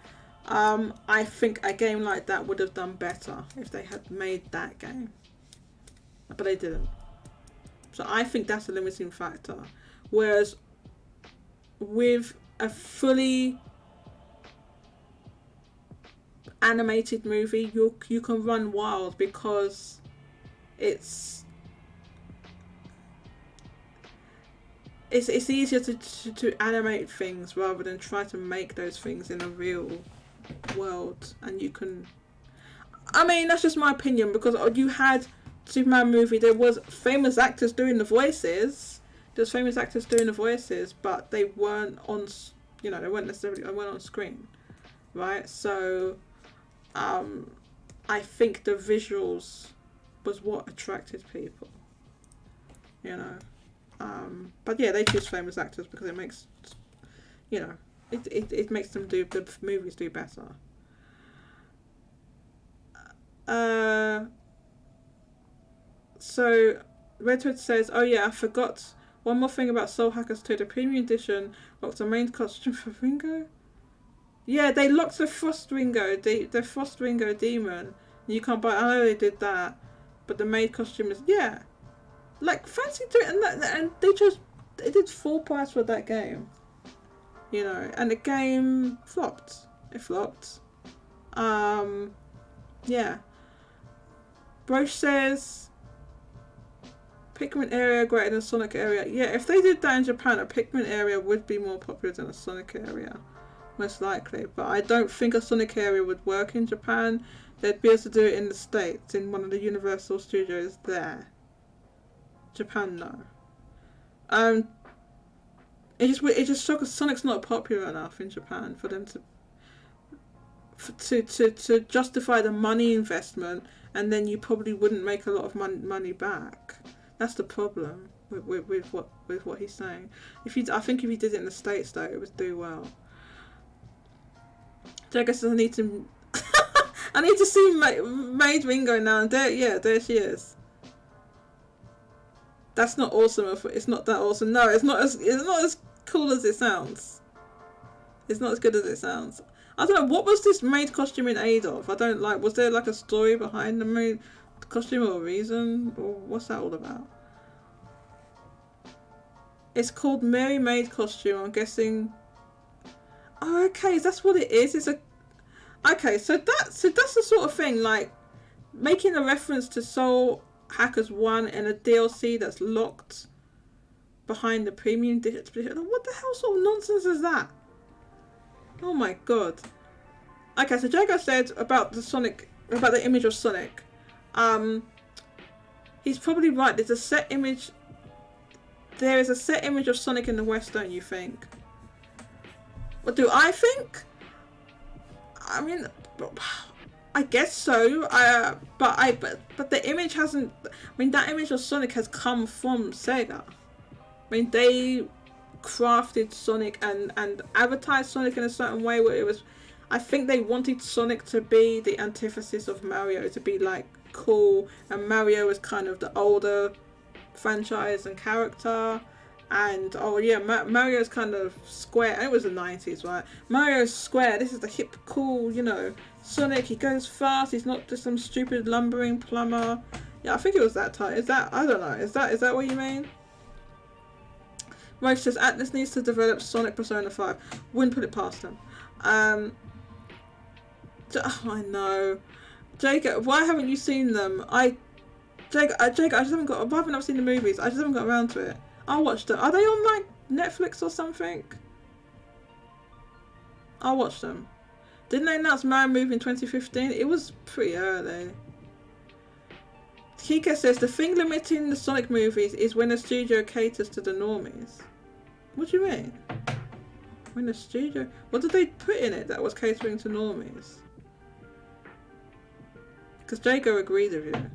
I think a game like that would have done better if they had made that game. But they didn't. So I think that's a limiting factor. Whereas with a fully animated movie, you can run wild, because it's easier to animate things rather than try to make those things in a real world. And you can, I mean, that's just my opinion, because you had Superman movie, there was famous actors doing the voices. There's famous actors doing the voices, but they weren't on, you know, they weren't on screen, right? So, I think the visuals was what attracted people, you know. But yeah, they choose famous actors because it makes, you know, it makes them do the movies do better. So Redwood says, "Oh yeah, I forgot one more thing about Soul Hackers 2. The premium edition locked the main costume for Ringo. Yeah, they locked the Frost Ringo, the Frost Ringo demon. You can't buy. I know they did that, but the main costume is like fancy doing and they did full price for that game, you know, and the game flopped. It flopped. Yeah. Broche says Pikmin area greater than Sonic area. Yeah, if they did that in Japan, a Pikmin area would be more popular than a Sonic area, most likely. But I don't think a Sonic area would work in Japan. They'd be able to do it in the States, in one of the Universal Studios there. Japan, no. It just shows because Sonic's not popular enough in Japan for them to justify the money investment, and then you probably wouldn't make a lot of money back. That's the problem with what he's saying. I think if he did it in the States though, it would do well. So I guess I need to I need to see Maid Ringo now. And there she is. That's not awesome. It's not that awesome. No, it's not as cool as it sounds. It's not as good as it sounds. I don't know, what was this maid costume in aid of? Was there like a story behind the maid costume or a reason? Or what's that all about? It's called Mary Maid costume, I'm guessing. Oh, okay, that's what it is. Okay, so that's the sort of thing, like making a reference to Soul Hackers 1 and a DLC that's locked behind the premium distribution. What the hell sort of nonsense is that? Oh my god. Okay, so Jago said about the image of Sonic. He's probably right. There is a set image of Sonic in the West, don't you think? What do I think? I mean, I guess so. But the image hasn't. I mean, that image of Sonic has come from Sega. I mean, they crafted Sonic and advertised Sonic in a certain way where it was. I think they wanted Sonic to be the antithesis of Mario, to be like cool, and Mario was kind of the older franchise and character. And oh yeah, Mario's kind of square. And it was the 90s, right? Mario's square. This is the hip, cool, you know. Sonic, he goes fast. He's not just some stupid lumbering plumber. Yeah, I think it was that type. Is that, I don't know. Is that what you mean? Roach says Atlas needs to develop Sonic Persona 5. Wouldn't put it past him. Oh, I know. Jacob, why haven't you seen them? Jacob, I just haven't got. Why haven't I seen the movies? I just haven't got around to it. I'll watch them. Are they on like Netflix or something? I'll watch them. Didn't they announce Mario movie in 2015? It was pretty early. Kika says the thing limiting the Sonic movies is when the studio caters to the normies. What do you mean? When the studio... What did they put in it that was catering to normies? Because Jago agreed with you.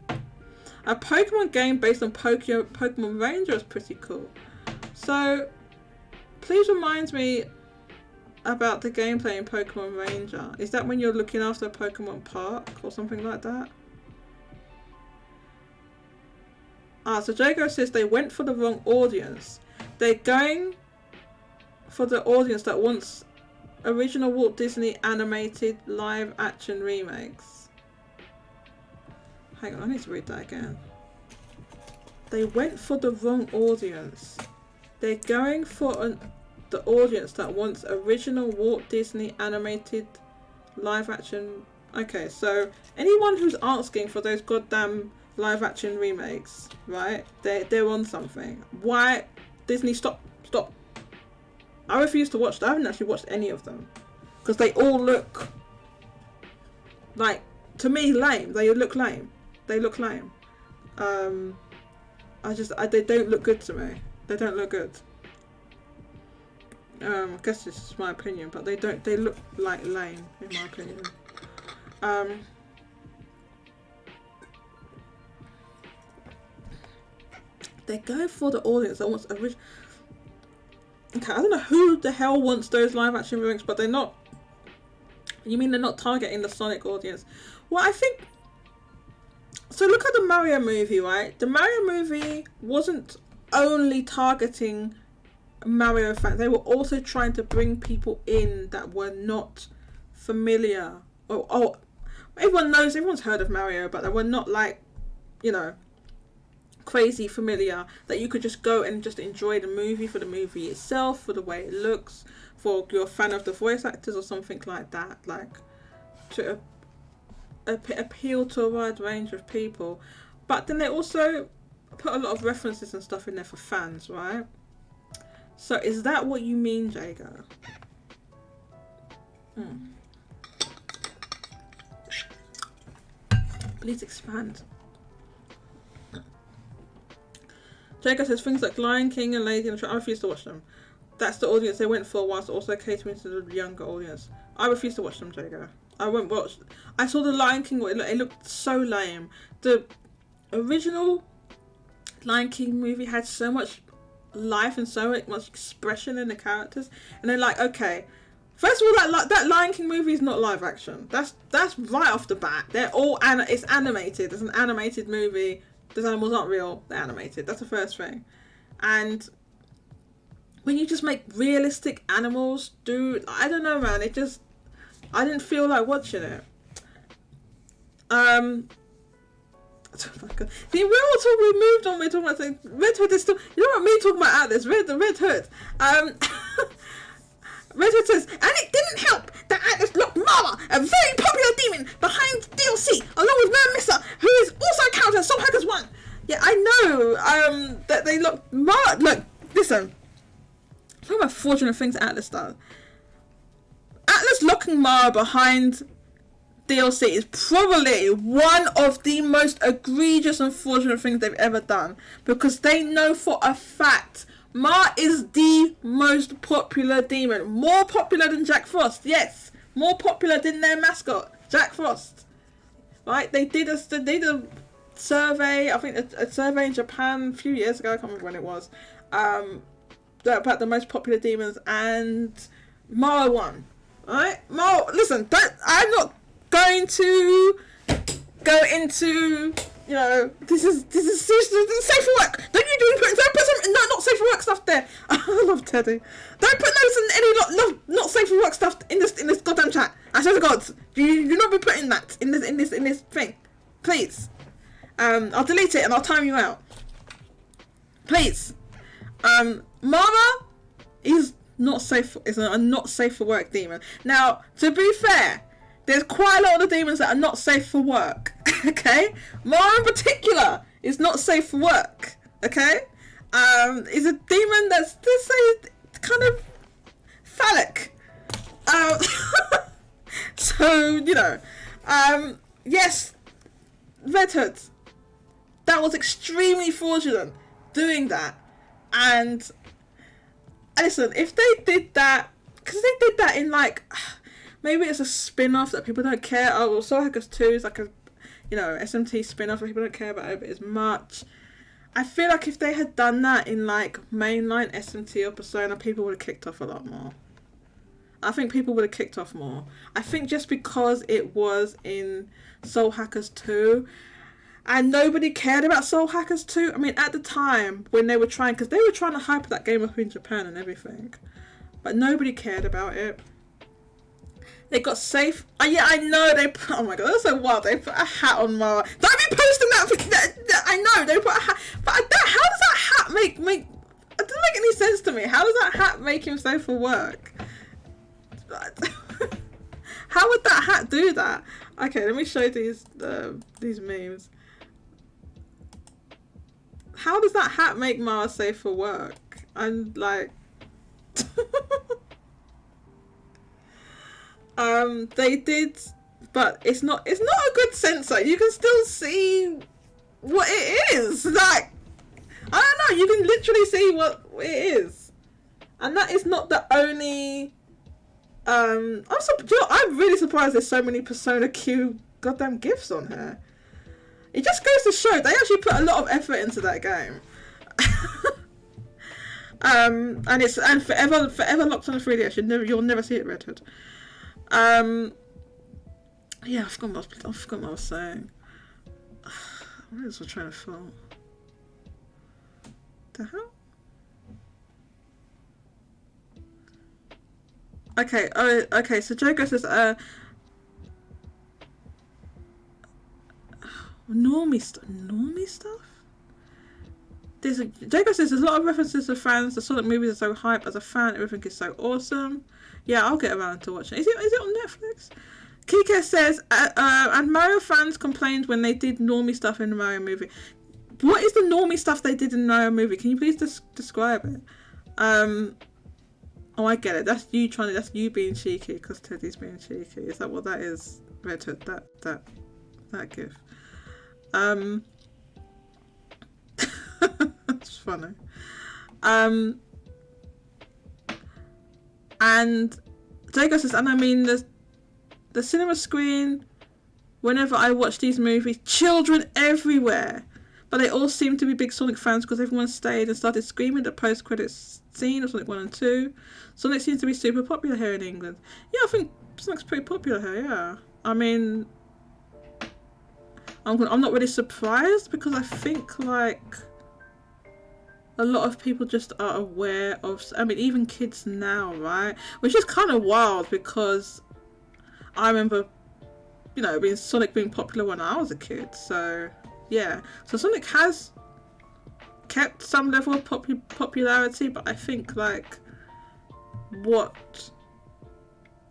A Pokemon game based on Pokemon Ranger is pretty cool. So, please remind me about the gameplay in Pokemon Ranger. Is that when you're looking after a Pokemon park or something like that? So Jago says they went for the wrong audience. They're going for the audience that wants original Walt Disney animated live action remakes. Hang on, I need to read that again. They went for the wrong audience. They're going for the audience that wants original Walt Disney animated live action. Okay, so anyone who's asking for those goddamn live action remakes, right? They're on something. Why? Disney, stop. I refuse to watch them. I haven't actually watched any of them. Because they all look like, to me, lame. They look lame. They look lame. They don't look good to me. They don't look good. I guess this is my opinion, but they look like lame, in my opinion. They go for the audience that wants original. Okay, I don't know who the hell wants those live action remakes, but they're not. You mean they're not targeting the Sonic audience? Well, I think. So look at the Mario movie, right? The Mario movie wasn't only targeting Mario fans. They were also trying to bring people in that were not familiar. Or everyone's heard of Mario, but they were not like, you know, crazy familiar, that you could just go and just enjoy the movie for the movie itself, for the way it looks, for you're a fan of the voice actors or something like that, like to appeal to a wide range of people. But then they also put a lot of references and stuff in there for fans, right? So is that what you mean, Jago? Please expand. Jacob says things like Lion King and Lady and the Tramp. I refuse to watch them. That's the audience they went for, whilst also catering to the younger audience. I refuse to watch them, Jacob. I won't watch. I saw the Lion King. It looked so lame. The original Lion King movie had so much life and so much expression in the characters, and they're like, okay, first of all, that Lion King movie is not live action. That's right off the bat. They're all it's animated. It's an animated movie. Those animals aren't real, they're animated. That's the first thing. And when you just make realistic animals I don't know, man, I didn't feel like watching it. Oh my God. See, we moved on, we're talking about things. Red Hood is still, you know what, me talking about Atlas, the Red Hood. Red Hood says, and it didn't help that Atlas locked Mama, a very popular demon, behind DLC, along with Man Missa, who is also a character in Soul Hackers 1. Yeah, I know that they locked Mama. Look, listen. Talking about fraudulent things Atlas does. Atlas locking Mara behind DLC is probably one of the most egregious and fraudulent things they've ever done, because they know for a fact Mara is the most popular demon. More popular than Jack Frost, yes. More popular than their mascot, Jack Frost. Right? They did a survey, I think a survey in Japan a few years ago, I can't remember when it was, about the most popular demons, and Mara won. Alright? Mo, listen, I'm not going to go into, you know, this is safe for work. Don't put some not safe for work stuff there. I love Teddy. Don't put any not safe for work stuff in this goddamn chat. I swear to God, you not be putting that in this thing, please. I'll delete it and I'll time you out, please. Mama is not safe. Is a not safe for work demon. Now, to be fair, there's quite a lot of the demons that are not safe for work. Okay, Mara in particular is not safe for work. Okay, is a demon that's, let's say, kind of phallic. So, you know, yes, Red Hood, that was extremely fraudulent doing that. And listen, if they did that, because they did that in like, maybe it's a spin-off that people don't care. Oh, well, Soul Hackers 2 is like a, you know, SMT spin-off that people don't care about it as much. I feel like if they had done that in like mainline SMT or Persona, people would have kicked off a lot more. I think people would have kicked off more. I think just because it was in Soul Hackers 2 and nobody cared about Soul Hackers 2. I mean, at the time when they were trying, because they were trying to hype that game up in Japan and everything, but nobody cared about it. They got safe. Oh, yeah, I know they put, oh my god, that's so wild. They put a hat on Mara. Don't be posting that. I know they put a hat, but how does that hat make? It doesn't make any sense to me. How does that hat make him safe for work? How would that hat do that? Okay, let me show these memes. How does that hat make Mara safe for work? I'm like, they did, but it's not a good sensor. You can still see what it is. Like, I don't know. You can literally see what it is, and that is not the only. I'm really surprised there's so many Persona Q goddamn gifs on here. It just goes to show they actually put a lot of effort into that game. And forever locked on the 3DS. You'll never see it Red Hood. Yeah, I forgot what I was saying. What else was I trying to film? The hell? Okay, okay, so Jogo says, normie stuff? Jogo says, there's a lot of references to fans. The Sonic movies are so hype. As a fan, everything is so awesome. Yeah, I'll get around to watching. Is it on Netflix? Kike says, and Mario fans complained when they did normie stuff in the Mario movie. What is the normie stuff they did in the Mario movie? Can you please describe it? Oh, I get it. That's you being cheeky because Teddy's being cheeky. Is that what that is? Red Hood, that gif. It's funny. And Jago says, and I mean the cinema screen. Whenever I watch these movies, children everywhere. But they all seem to be big Sonic fans because everyone stayed and started screaming at the post-credits scene of Sonic 1 and 2. Sonic seems to be super popular here in England. Yeah, I think Sonic's pretty popular here, yeah. I mean, I'm not really surprised because I think, like, a lot of people just are aware of, I mean, even kids now, right? Which is kind of wild because I remember, you know, Sonic being popular when I was a kid, so... Yeah, so Sonic has kept some level of popularity, but I think like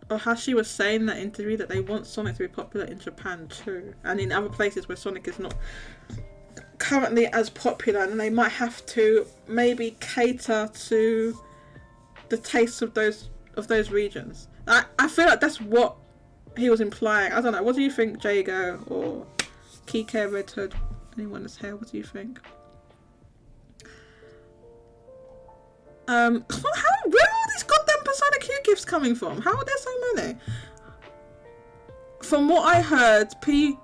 how she was saying in that interview that they want Sonic to be popular in Japan too, and in other places where Sonic is not currently as popular, and they might have to maybe cater to the tastes of those regions. I feel like that's what he was implying. I don't know. What do you think, Jago or Kike, Red Hood, anyone that's here? What do you think? Where are all these goddamn Persona Q gifts coming from? How are there so many? From what I heard, Q1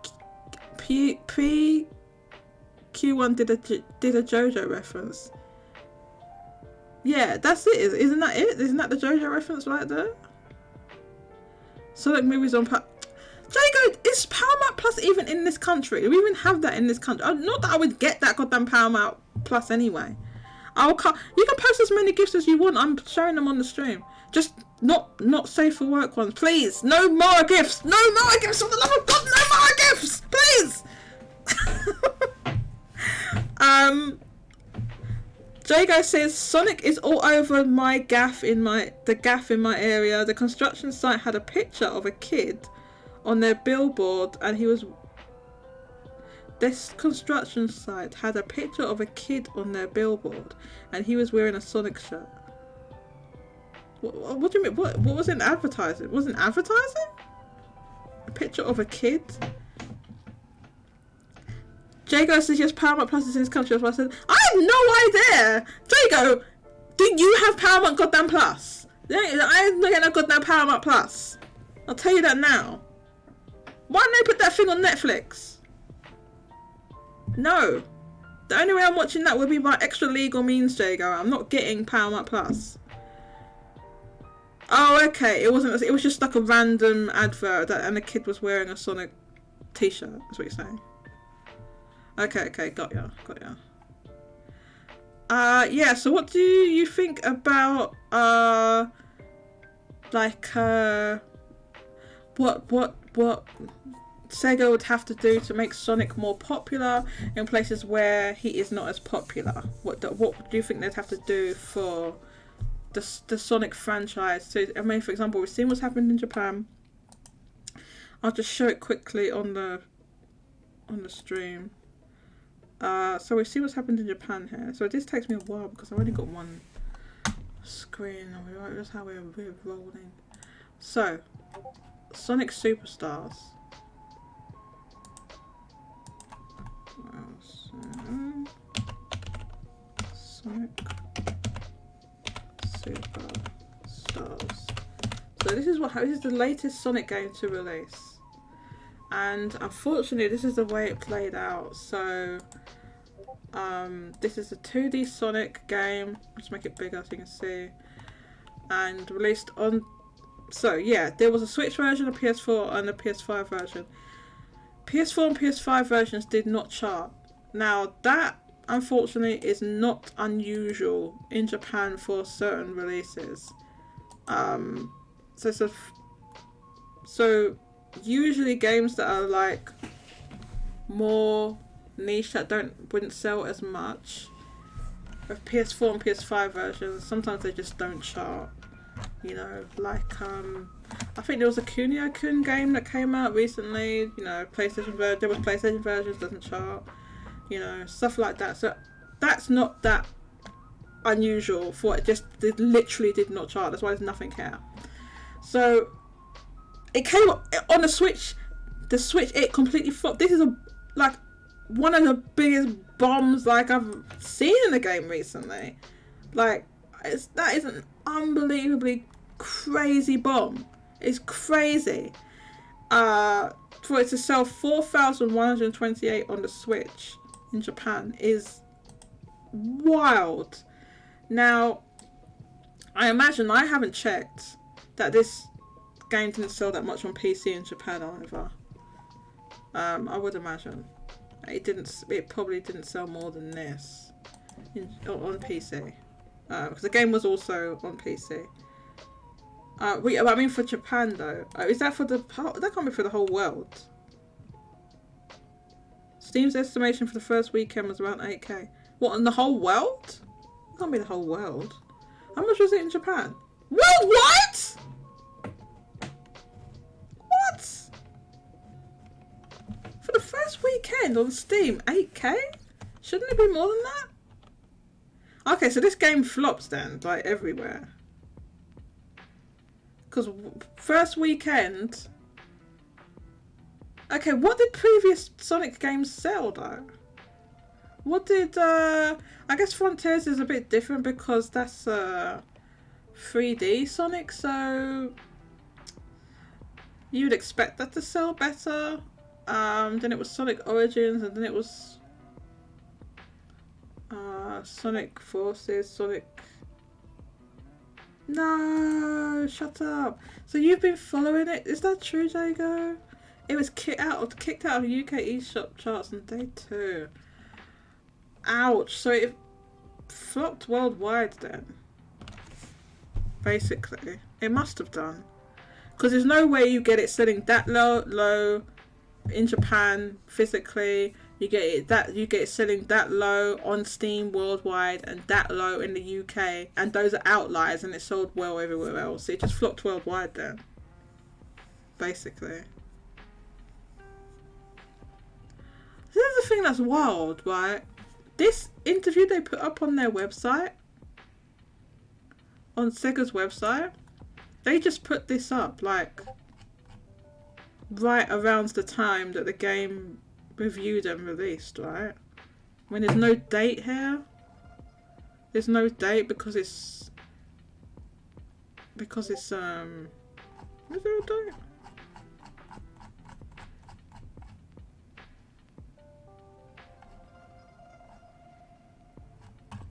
did a JoJo reference. Yeah, that's it. Isn't that it? Isn't that the JoJo reference right there? Sonic movies on Jago, is Paramount Plus even in this country? Do we even have that in this country? Not that I would get that goddamn Paramount Plus anyway. You can post as many gifts as you want. I'm showing them on the stream. Just not safe for work ones, please. No more gifts. No more gifts. For the love of God, no more gifts, please. Jago says Sonic is all over the gaff in my area. The construction site had a picture of a kid on their billboard, and this construction site had a picture of a kid on their billboard, and he was wearing a Sonic shirt. What do you mean? What was it advertising? Wasn't advertising? A picture of a kid? Jago says yes, Paramount Plus is in his country. That's why I said, I have no idea! Jago, do you have Paramount goddamn Plus? I ain't getting no goddamn Paramount Plus. I'll tell you that now. Why didn't they put that thing on Netflix? No. The only way I'm watching that would be by extra legal means, Jago. I'm not getting Paramount Plus. Oh, okay. It wasn't. It was just like a random advert and the kid was wearing a Sonic t-shirt. That's what you're saying. Okay. Got ya. Yeah. So, what do you think about what Sega would have to do to make Sonic more popular in places where he is not as popular? What do you think they'd have to do for the Sonic franchise? So, I mean, for example, we've seen what's happened in Japan. I'll just show it quickly on the stream. So we see what's happened in Japan here. So this takes me a while because I've only got one screen. That's how we're rolling. So, Sonic Superstars. Sonic Superstars. So this is the latest Sonic game to release, and unfortunately this is the way it played out. So this is a 2D Sonic game. Let's make it bigger so you can see. And released on. So yeah, there was a Switch version, a PS4, and a PS5 version. PS4 and PS5 versions did not chart. Now that, unfortunately, is not unusual in Japan for certain releases. So usually games that are like more niche that wouldn't sell as much with PS4 and PS5 versions, sometimes they just don't chart. You know, like I think there was a Kunio-kun game that came out recently. You know, there was PlayStation versions, doesn't chart. You know, stuff like that. So that's not that unusual for it. It literally did not chart. That's why there's nothing here. So it came on the Switch. The Switch, it completely flopped. This is one of the biggest bombs I've seen in a game recently. That is an unbelievably crazy bomb. It's crazy. For it to sell 4,128 on the Switch in Japan is wild. Now, I imagine, I haven't checked, that this game didn't sell that much on PC in Japan either. I would imagine it probably didn't sell more than this on PC. Because the game was also on PC. I mean, for Japan though, is that that can't be for the whole world? Steam's estimation for the first weekend was around 8k. What, in the whole world? It can't be the whole world. How much was it in Japan? What? For the first weekend on Steam, 8k? Shouldn't it be more than that? Okay, so this game flops then, everywhere. Because first weekend... Okay, what did previous Sonic games sell though? What did... I guess Frontiers is a bit different because that's 3D Sonic, so... You'd expect that to sell better. Then it was Sonic Origins, and then it was... Sonic Forces, Sonic... No, shut up. So you've been following it? Is that true, Jago? It was kicked out of UK eShop charts on day 2. Ouch. So it flopped worldwide then. Basically. It must have done. Because there's no way you get it selling that low in Japan physically. You get it selling that low on Steam worldwide and that low in the UK, and those are outliers, and it sold well everywhere else. It just flopped worldwide then. Basically. This is the thing that's wild, right? This interview they put up on their website, on Sega's website, they just put this up like right around the time that the game reviewed and released, right? When there's no date here. There's no date because it's is there a date?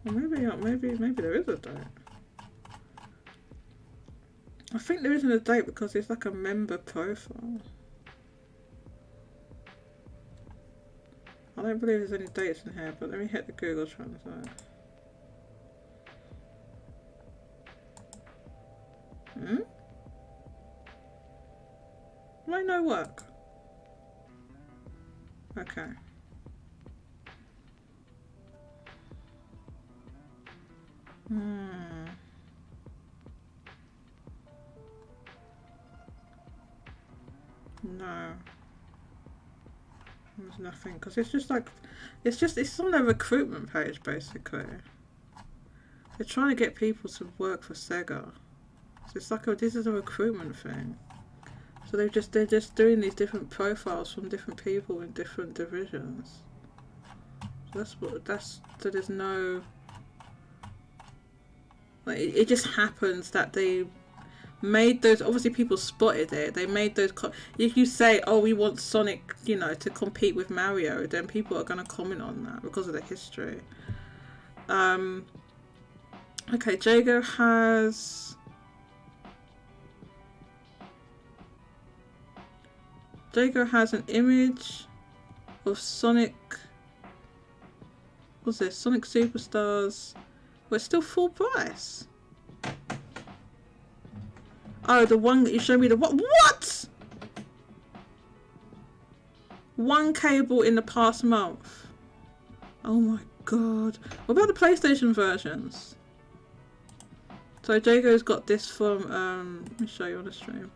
Well, maybe there is a date. I think there isn't a date because it's like a member profile. I don't believe there's any dates in here, but let me hit the Google Translate. Why no work? Okay. No. There's nothing, because it's just like, it's on their recruitment page basically. They're trying to get people to work for Sega. So it's like, this is a recruitment thing. So they're just doing these different profiles from different people in different divisions. So so there's no, like, it just happens that they made those, obviously people spotted it, they made those, if you say, oh, we want Sonic, you know, to compete with Mario, then people are going to comment on that because of the history. Okay, Jago has an image of Sonic, what's this, Sonic Superstars, but it's still full price. Oh, the one that you showed me, the what? What? One cable in the past month. Oh my god. What about the PlayStation versions? So Jago's got this from, let me show you on the stream.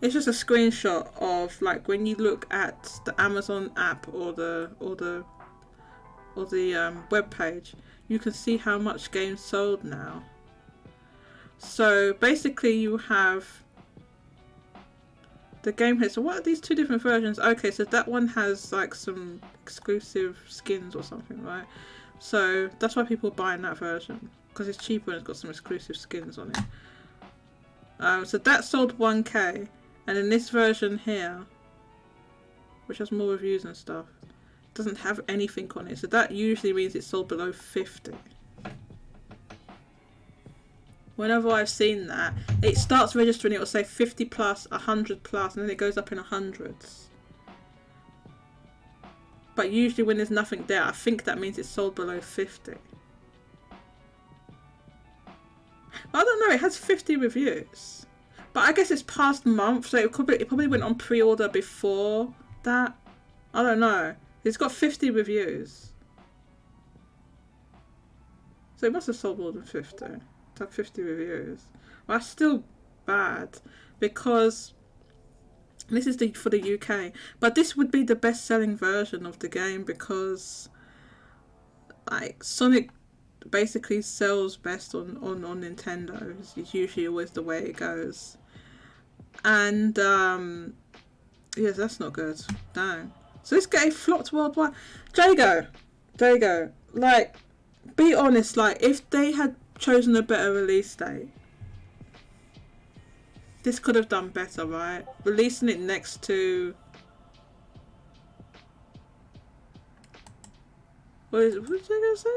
It's just a screenshot of, like, when you look at the Amazon app or the web page, you can see how much games sold now. So basically you have the game here. So what are these two different versions? Okay, so that one has like some exclusive skins or something, right? So that's why people are buying that version, because it's cheaper and it's got some exclusive skins on it. So that sold 1k, and then this version here, which has more reviews and stuff, doesn't have anything on it. So that usually means it's sold below 50. Whenever I've seen that, it starts registering, it will say 50 plus, 100 plus, and then it goes up in the hundreds. But usually when there's nothing there, I think that means it's sold below 50. I don't know, it has 50 reviews. But I guess it's past month, so it probably went on pre-order before that. I don't know. It's got 50 reviews. So it must have sold more than 50. To have 50 reviews. Well, that's still bad, because this is for the UK. But this would be the best-selling version of the game, because like Sonic basically sells best on Nintendo. It's usually always the way it goes. And yes, that's not good. Dang. So this game flopped worldwide. Jago, like, be honest, like, if they had chosen a better release date, this could have done better, right? Releasing it next to, what did Jago say?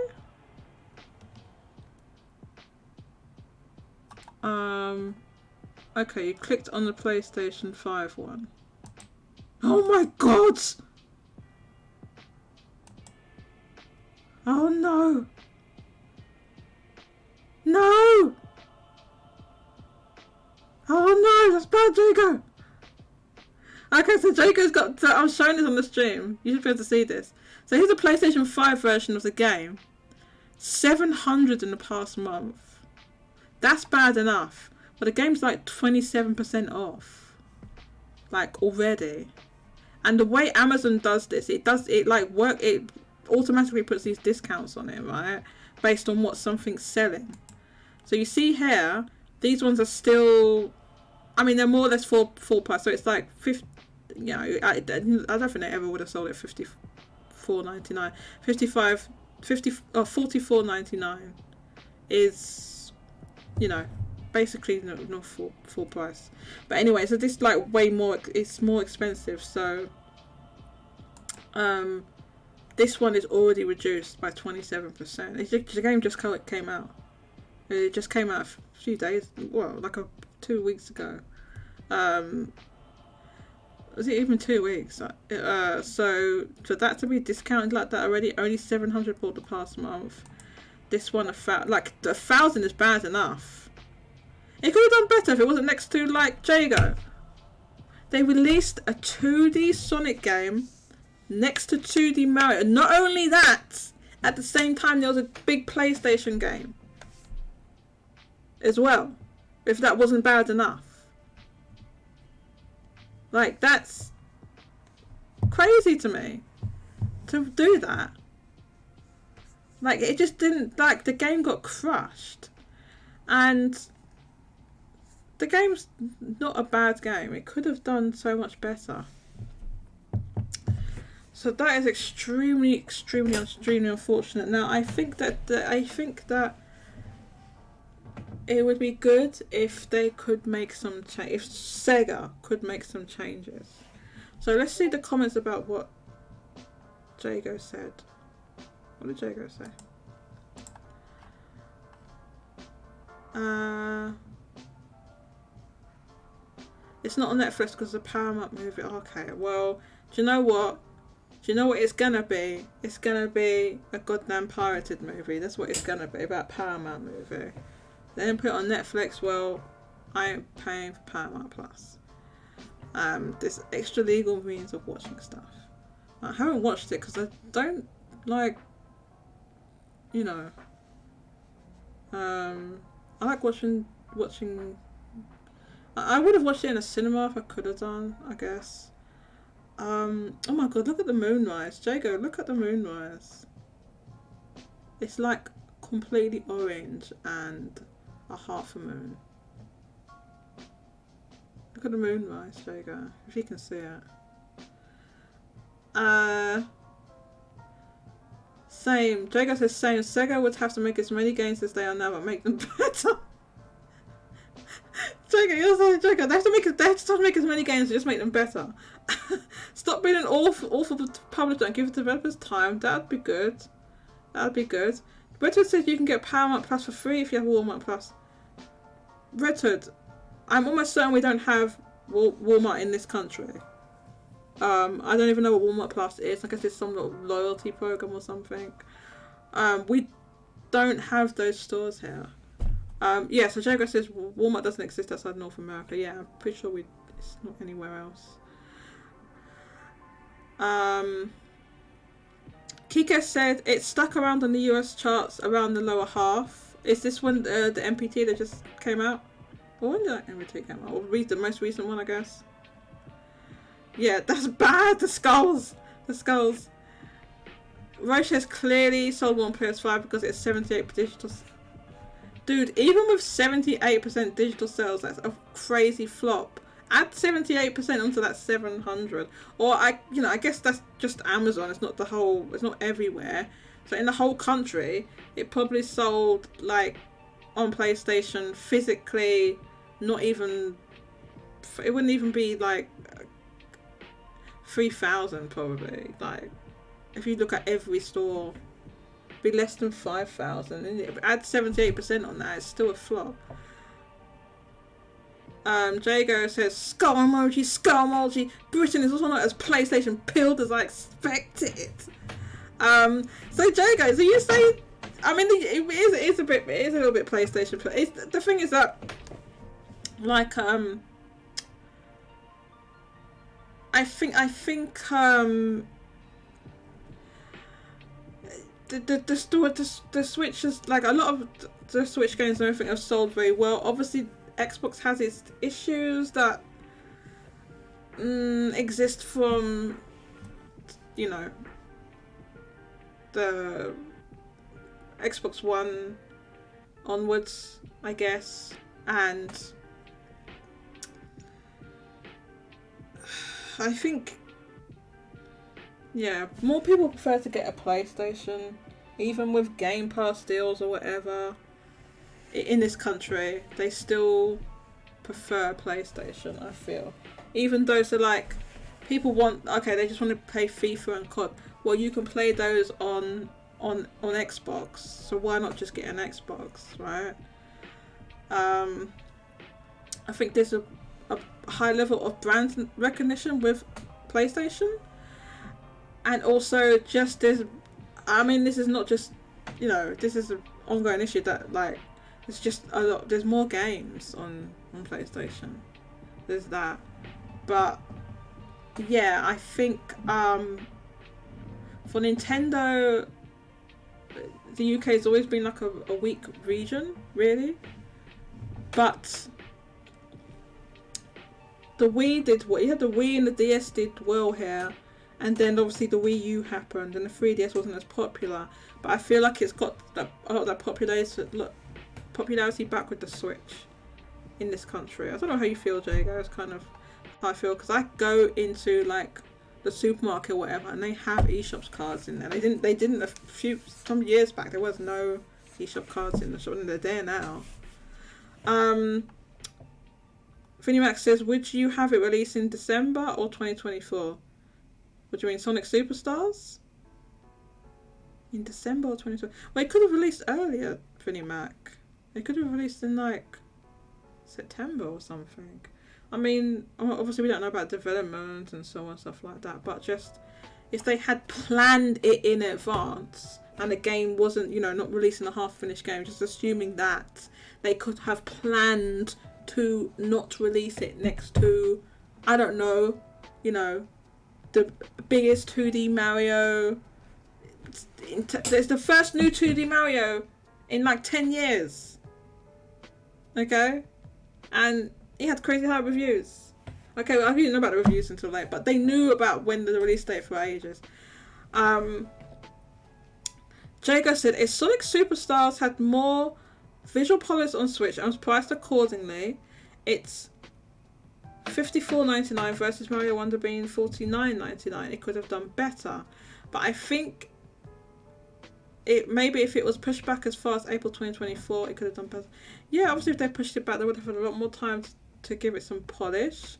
Okay, you clicked on the PlayStation 5 one. Oh my god! Oh no! No! Oh no, that's bad, Jago! Okay, so Jago's got... So I'm showing this on the stream. You should be able to see this. So here's a PlayStation 5 version of the game. 700 in the past month. That's bad enough. But the game's like 27% off. Like, already. And the way Amazon does this, it automatically puts these discounts on it, right? Based on what something's selling. So you see here, these ones are still... I mean, they're more or less full price. So it's like 50... You know, I don't think they ever would have sold it at $54.99. 44.99 is, you know, basically no full price. But anyway, so this like way more. It's more expensive. So, this one is already reduced by 27%. The game just came out. It just came out a few days. Well, like 2 weeks ago. Was it even 2 weeks? So for that to be discounted like that already, only 700 bought the past month. This one, like 1,000 is bad enough. It could have done better if it wasn't next to like Jago. They released a 2D Sonic game next to 2D Mario. And not only that, at the same time there was a big PlayStation game as well. If that wasn't bad enough. Like, that's crazy to me to do that. Like, it just didn't, like, the game got crushed. And the game's not a bad game. It could have done so much better. So that is extremely unfortunate. Now, I think that it would be good if they could make some if Sega could make some changes. So let's see the comments about what Jago said. What did Jago say? It's not on Netflix because it's a Paramount movie. Okay, well, do you know what? Do you know what it's gonna be? It's gonna be a goddamn pirated movie. That's what it's gonna be, about Paramount movie. They didn't put it on Netflix. Well, I ain't paying for Paramount Plus. This extra legal means of watching stuff. I haven't watched it because I don't like, you know. I like watching. I would have watched it in a cinema if I could have done, I guess. Oh my god! Look at the moonrise, Jago. Look at the moonrise. It's like completely orange and a half a moon. Look at the moonrise, Jago, if you can see it. Same. Jago says same. Sega would have to make as many games as they are now, but make them better. Jago, you're saying Jago. They have to make as many games and just make them better. Stop being an awful publisher and give the developers time. That'd be good. Redwood says you can get Paramount Plus for free if you have Walmart Plus. Redwood, I'm almost certain we don't have Walmart in this country. I don't even know what Walmart Plus is. I guess it's some little loyalty program or something. We don't have those stores here. Yeah, so Jago says Walmart doesn't exist outside North America. Yeah, I'm pretty sure it's not anywhere else. Kika said it's stuck around on the US charts around the lower half. Is this when the MPT that just came out? Or when did that MPT come out? Or the most recent one, I guess. Yeah, that's bad. The skulls. Roche has clearly sold one PS5 because it's 78% digital. Dude, even with 78% digital sales, that's a crazy flop. Add 78% onto that 700, or I guess that's just Amazon. It's not it's not everywhere. So in the whole country, it probably sold like on PlayStation physically, not even. It wouldn't even be like 3,000 probably. Like if you look at every store, it'd be less than 5,000. And add 78% on that, it's still a flop. Jago says skull emoji, skull emoji. Britain is also not as PlayStation pilled as I expected. So Jago, so you say, I mean, it is a little bit PlayStation. The thing is that, like, I think the Switch is, like, a lot of the Switch games and everything have sold very well. Obviously, Xbox has its issues that exist from, you know, the Xbox One onwards, I guess, and I think, yeah, more people prefer to get a PlayStation, even with Game Pass deals or whatever. In this country, they still prefer PlayStation, I feel. Even though, so, like, people want, okay, they just want to play FIFA and COD. Well, you can play those on Xbox, so why not just get an Xbox, right? I think there's a high level of brand recognition with PlayStation, and also just this, I mean, this is not just, you know, this is an ongoing issue that, like, it's just a lot, there's more games on PlayStation, there's that. But yeah, I think for Nintendo, the UK has always been like a weak region, really. But the Wii did what? You had the Wii and the DS did well here, and then obviously the Wii U happened, and the 3DS wasn't as popular. But I feel like it's got a lot of that popularity back with the Switch in this country. I don't know how you feel, Jago. It's kind of how I feel, because I go into, like, the supermarket or whatever, and they have eShops cards in there. They didn't some years back. There was no eShop cards in the shop, and they're there now. Finny Max says, would you have it released in December or 2024? What do you mean, Sonic Superstars? In December or 2024? Well, it could have released earlier, Finny Mac. It could have released in, like, September or something. I mean, obviously we don't know about development and so on, stuff like that, but just if they had planned it in advance and the game wasn't, you know, not releasing a half-finished game, just assuming that they could have planned to not release it next to, I don't know, you know, the biggest 2D Mario. There's the first new 2D Mario in like 10 years. Okay? And it had crazy high reviews. Okay, well, I didn't know about the reviews until late, but they knew about when the release date for ages. Jago said, if Sonic Superstars had more visual polish on Switch and was priced accordingly, it's $54.99 versus Mario Wonder being $49.99. It could have done better. But I think maybe if it was pushed back as far as April 2024, it could have done better. Yeah, obviously if they pushed it back, they would have had a lot more time to give it some polish.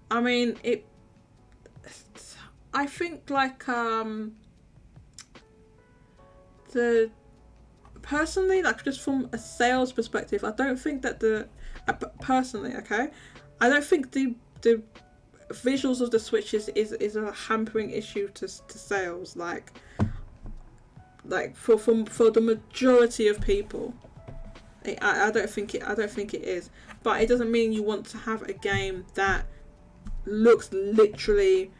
I mean, I think, like, personally, like, just from a sales perspective, I don't think that personally, okay, I don't think the visuals of the Switch is a hampering issue to sales, like for the majority of people. I don't think it is, but it doesn't mean you want to have a game that looks literally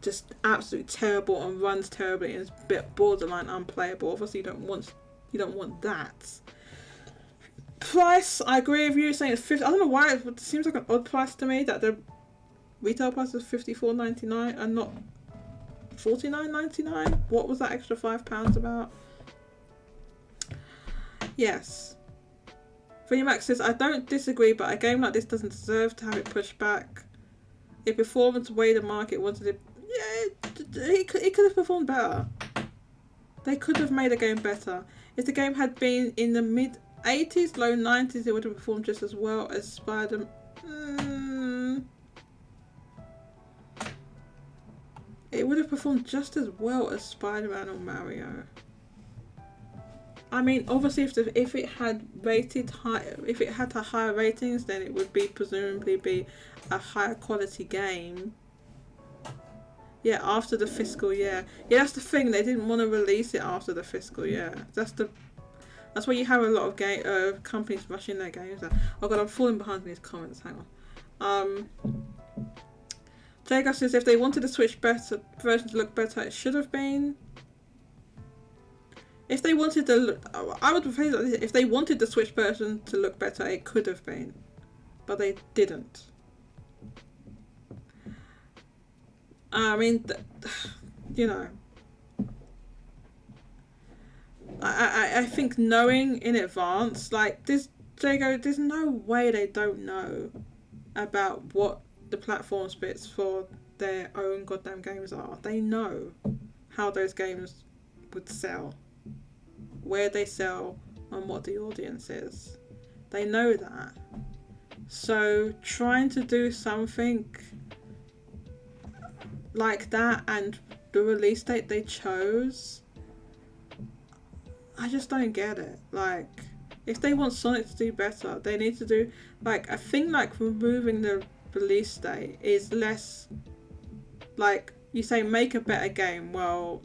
just absolutely terrible and runs terribly and is a bit borderline unplayable. Obviously, you don't want that. Price, I agree with you saying it's 50. I don't know why it seems like an odd price to me that the retail price is $54.99 and not $49.99. What was that extra £5 about? Yes. Freddie Max says, I don't disagree, but a game like this doesn't deserve to have it pushed back. It performed the way the market wanted it. Yeah, it could have performed better. They could have made a game better. If the game had been in the mid-80s, low 90s, it would have performed just as well as Spider-Man. It would have performed just as well as Spider-Man or Mario. I mean, obviously, if it had rated high, if it had a higher ratings, then it would be presumably be a higher quality game. Yeah, after the fiscal year. Yeah, that's the thing. They didn't want to release it after the fiscal year. That's why you have a lot of companies rushing their games out. Oh god, I'm falling behind in these comments. Hang on. Jago says if they wanted the Switch version to look better, it should have been. If they wanted I would phrase it like this: if they wanted the Switch version to look better, it could have been, but they didn't. I mean, you know, I think knowing in advance, like this, Jago, there's no way they don't know about what the platform splits for their own goddamn games are. They know how those games would sell, where they sell, and what the audience is. They know that. So trying to do something like that and the release date they chose, I just don't get it. Like, if they want Sonic to do better, they need to do, like, a thing like removing the release date is less, like, you say make a better game. Well,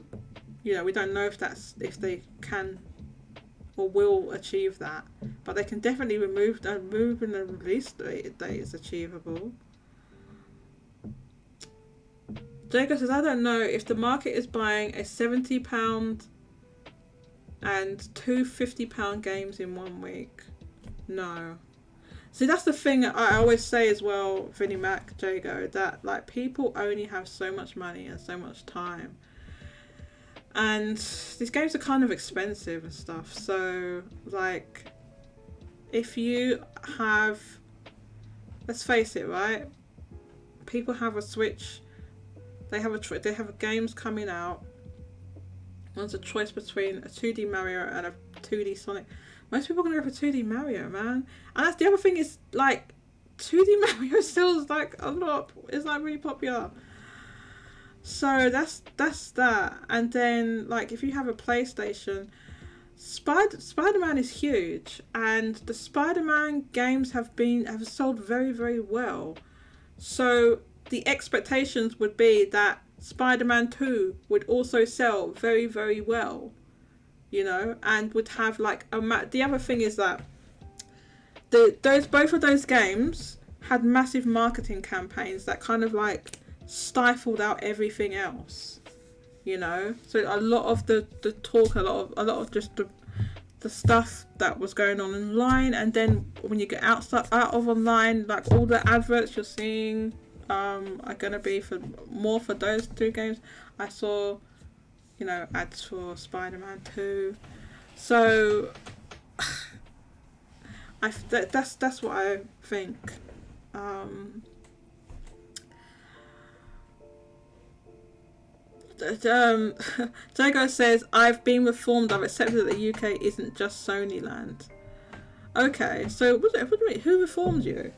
you know, we don't know if they can or will achieve that, but they can definitely remove the release date is achievable. Jacob says, I don't know if the market is buying a £70 and two £50 games in 1 week. No. See, that's the thing I always say as well, Vinnie Mac, Jago, that like people only have so much money and so much time. And these games are kind of expensive and stuff. So, like, if you have, let's face it, right? People have a Switch. They have games coming out. One's a choice between a 2D Mario and a 2D Sonic. Most people are gonna go for 2D Mario, man. And that's the other thing is like 2D Mario still is like a lot. It's like really popular. So that's that. And then like if you have a PlayStation, Spider-Man is huge, and the Spider-Man games have sold very, very well. So the expectations would be that Spider-Man 2 would also sell very, very well, you know, and would have like the other thing is that both of those games had massive marketing campaigns that kind of like stifled out everything else, you know. So a lot of the talk, a lot of just the stuff that was going on online, and then when you get out of online, like all the adverts you're seeing are gonna be for those two games. I saw, you know, ads for Spider-Man 2. So that's what I think. Jago says, I've been reformed, I've accepted that the UK isn't just Sony land. Okay, so what do you mean? Who reformed you?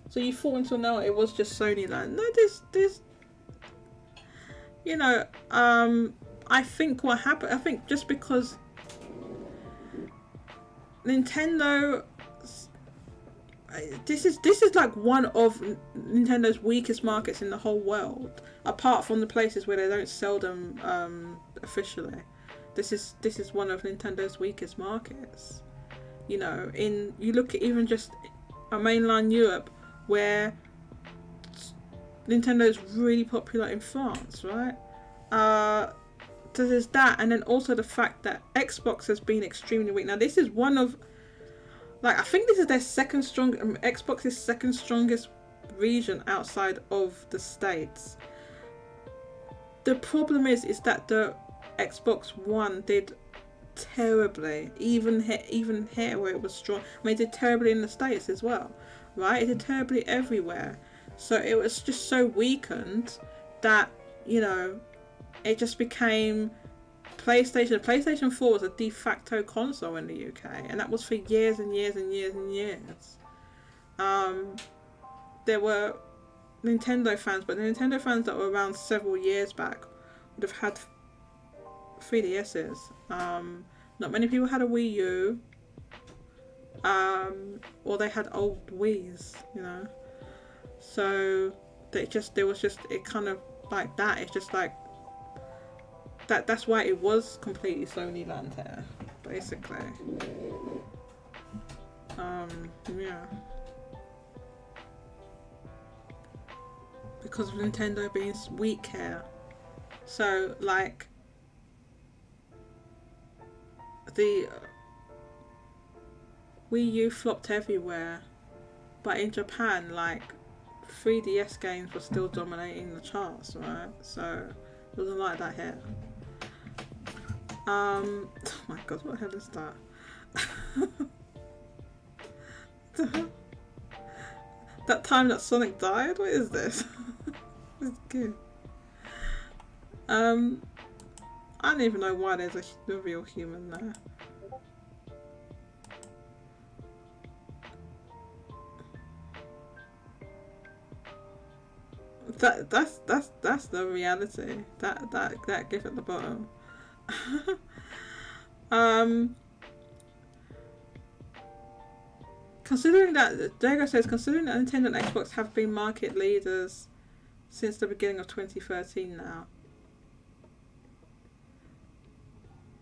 So you thought until now it was just Sony land? No, there's you know, I think what happened, I think just because Nintendo, this is like one of Nintendo's weakest markets in the whole world, apart from the places where they don't sell them officially. This is one of Nintendo's weakest markets. You know, you look at even just a mainland Europe, where Nintendo is really popular in France, right? So there's that, and then also the fact that Xbox has been extremely weak. Now this is one of, like, I think this is their Xbox's second strongest region outside of the States. The problem is that the Xbox One did terribly, even here where it was strong. I mean, it did terribly in the States as well, right? It did terribly everywhere. So it was just so weakened that, you know, it just became PlayStation. PlayStation 4 was a de facto console in the UK, and that was for years and years and years and years. There were Nintendo fans, but the Nintendo fans that were around several years back would have had 3DSs. Not many people had a Wii U. Or they had old Wii's, you know. So there was just it kind of like that. It's just like that's why it was completely Sony land here, basically. Yeah. Because of Nintendo being weak here. So like the Wii U flopped everywhere, but in Japan, like 3DS games were still dominating the charts, right? So it wasn't like that here. Oh my god, what the hell is that? That time that Sonic died? What is this? It's good. I don't even know why there's a real human there. That's the reality. That gif at the bottom. Considering that Diego says, considering that Nintendo and Xbox have been market leaders since the beginning of 2013 now.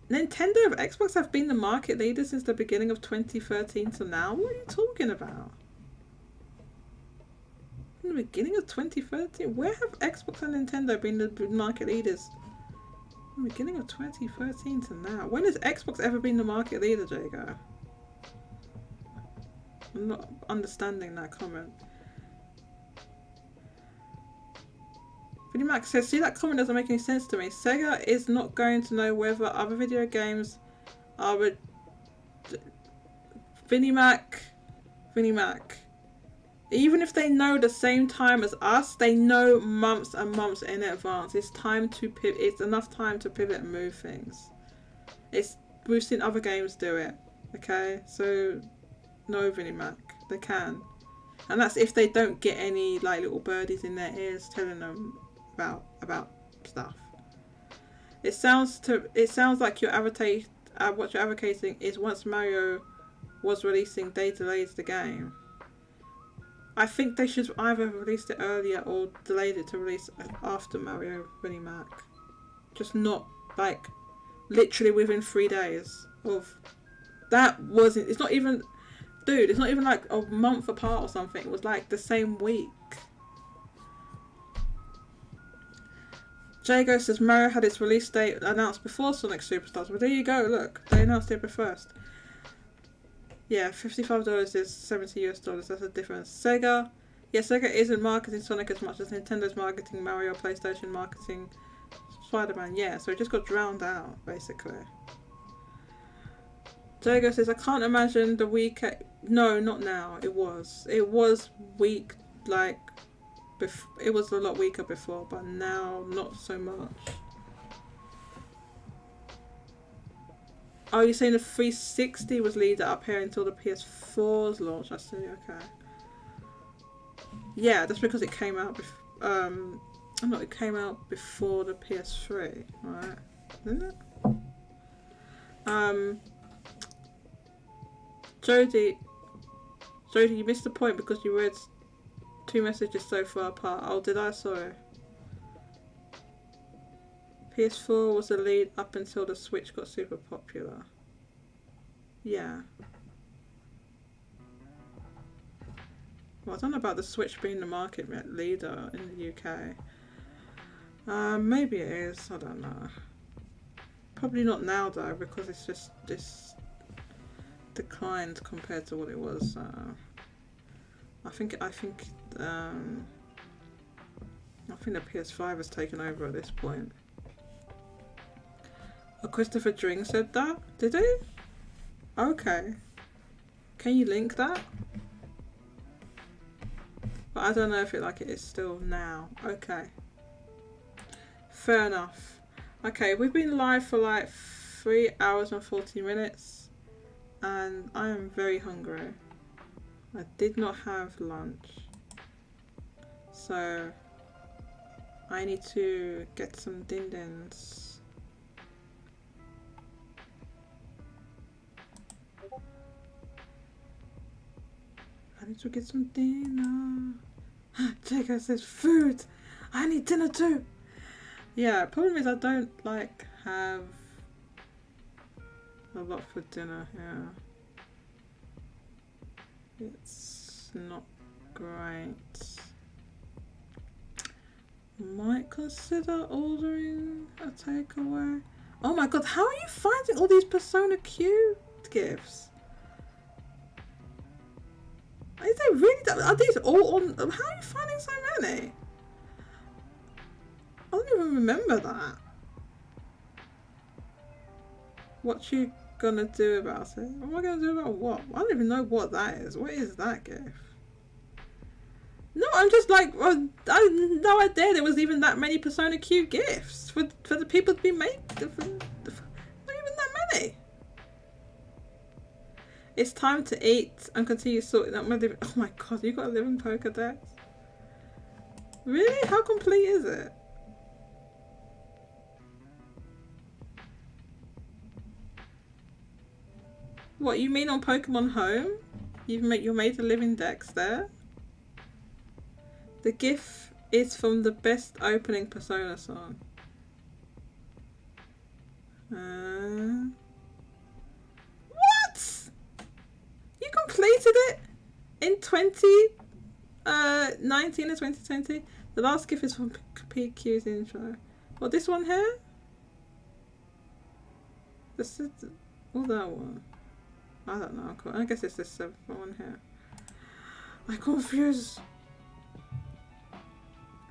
Nintendo and Xbox have been the market leaders since the beginning of 2013 to now? What are you talking about? In the beginning of 2013? Where have Xbox and Nintendo been the market leaders? In the beginning of 2013 to now? When has Xbox ever been the market leader, Jago? I'm not understanding that comment. Vinny Mac says, see, that comment doesn't make any sense to me. Sega is not going to know whether other video games are Vinny Mac. Even if they know the same time as us, they know months and months in advance. It's time to pivot. It's enough time to pivot and move things. We've seen other games do it. Okay, so no, Vinny Mac, they can, and that's if they don't get any like little birdies in their ears telling them about stuff. It sounds like what you're advocating is once Mario was releasing, they delayed the game. I think they should either released it earlier or delayed it to release after Mario Vinny Mac. Just not like literally within 3 days of that. Wasn't it's not even dude, it's not even like a month apart or something. It was like the same week. Jago says Mario had its release date announced before Sonic Superstars. Well, there you go, look, they announced it first. Yeah, $55 is $70 US. That's a difference. Sega isn't marketing Sonic as much as Nintendo's marketing Mario, PlayStation marketing Spider-Man. Yeah, so it just got drowned out, basically. Jago says, I can't imagine the week. No, not now. It was weak, like, it was a lot weaker before, but now not so much. Oh, you're saying the 360 was leader up here until the PS4's launch? I see, okay. Yeah, that's because it came out it came out before the PS3, right? Isn't it? Jodie, you missed the point because you read 2 messages so far apart. Oh, did I? Sorry. PS4 was the lead up until the Switch got super popular. Yeah. Well, I don't know about the Switch being the market leader in the UK. Maybe it is. I don't know. Probably not now though, because it's just declined compared to what it was. I think the PS5 has taken over at this point. Oh, Christopher Dring said that? Did he? Okay. Can you link that? But I don't know if it is still now. Okay. Fair enough. Okay, we've been live for like 3 hours and 40 minutes. And I am very hungry. I did not have lunch. So I need to get some din-dins. I need to get some dinner. Jacob says, food! I need dinner too! Yeah, problem is I don't like have a lot for dinner here. It's not great. Might consider ordering a takeaway. Oh my god, how are you finding all these Persona Q gifts? Is they really? Are these all on? How are you finding so many? I don't even remember that. What you gonna do about it? What am I gonna do about what? I don't even know what that is. What is that gift? No, I'm just like, I had no idea there was even that many Persona Q gifts for the people to be made. Not even that many. It's time to eat and continue sorting out my living. Oh my god, you got a living Pokedex? Really? How complete is it? What, you mean on Pokemon Home? You made a living dex there? The GIF is from the best opening Persona song. What? You completed it in 2019 or 2020? The last GIF is from PQ's intro. What, this one here? This is that one. I don't know. I guess it's this seventh one here. I'm confused.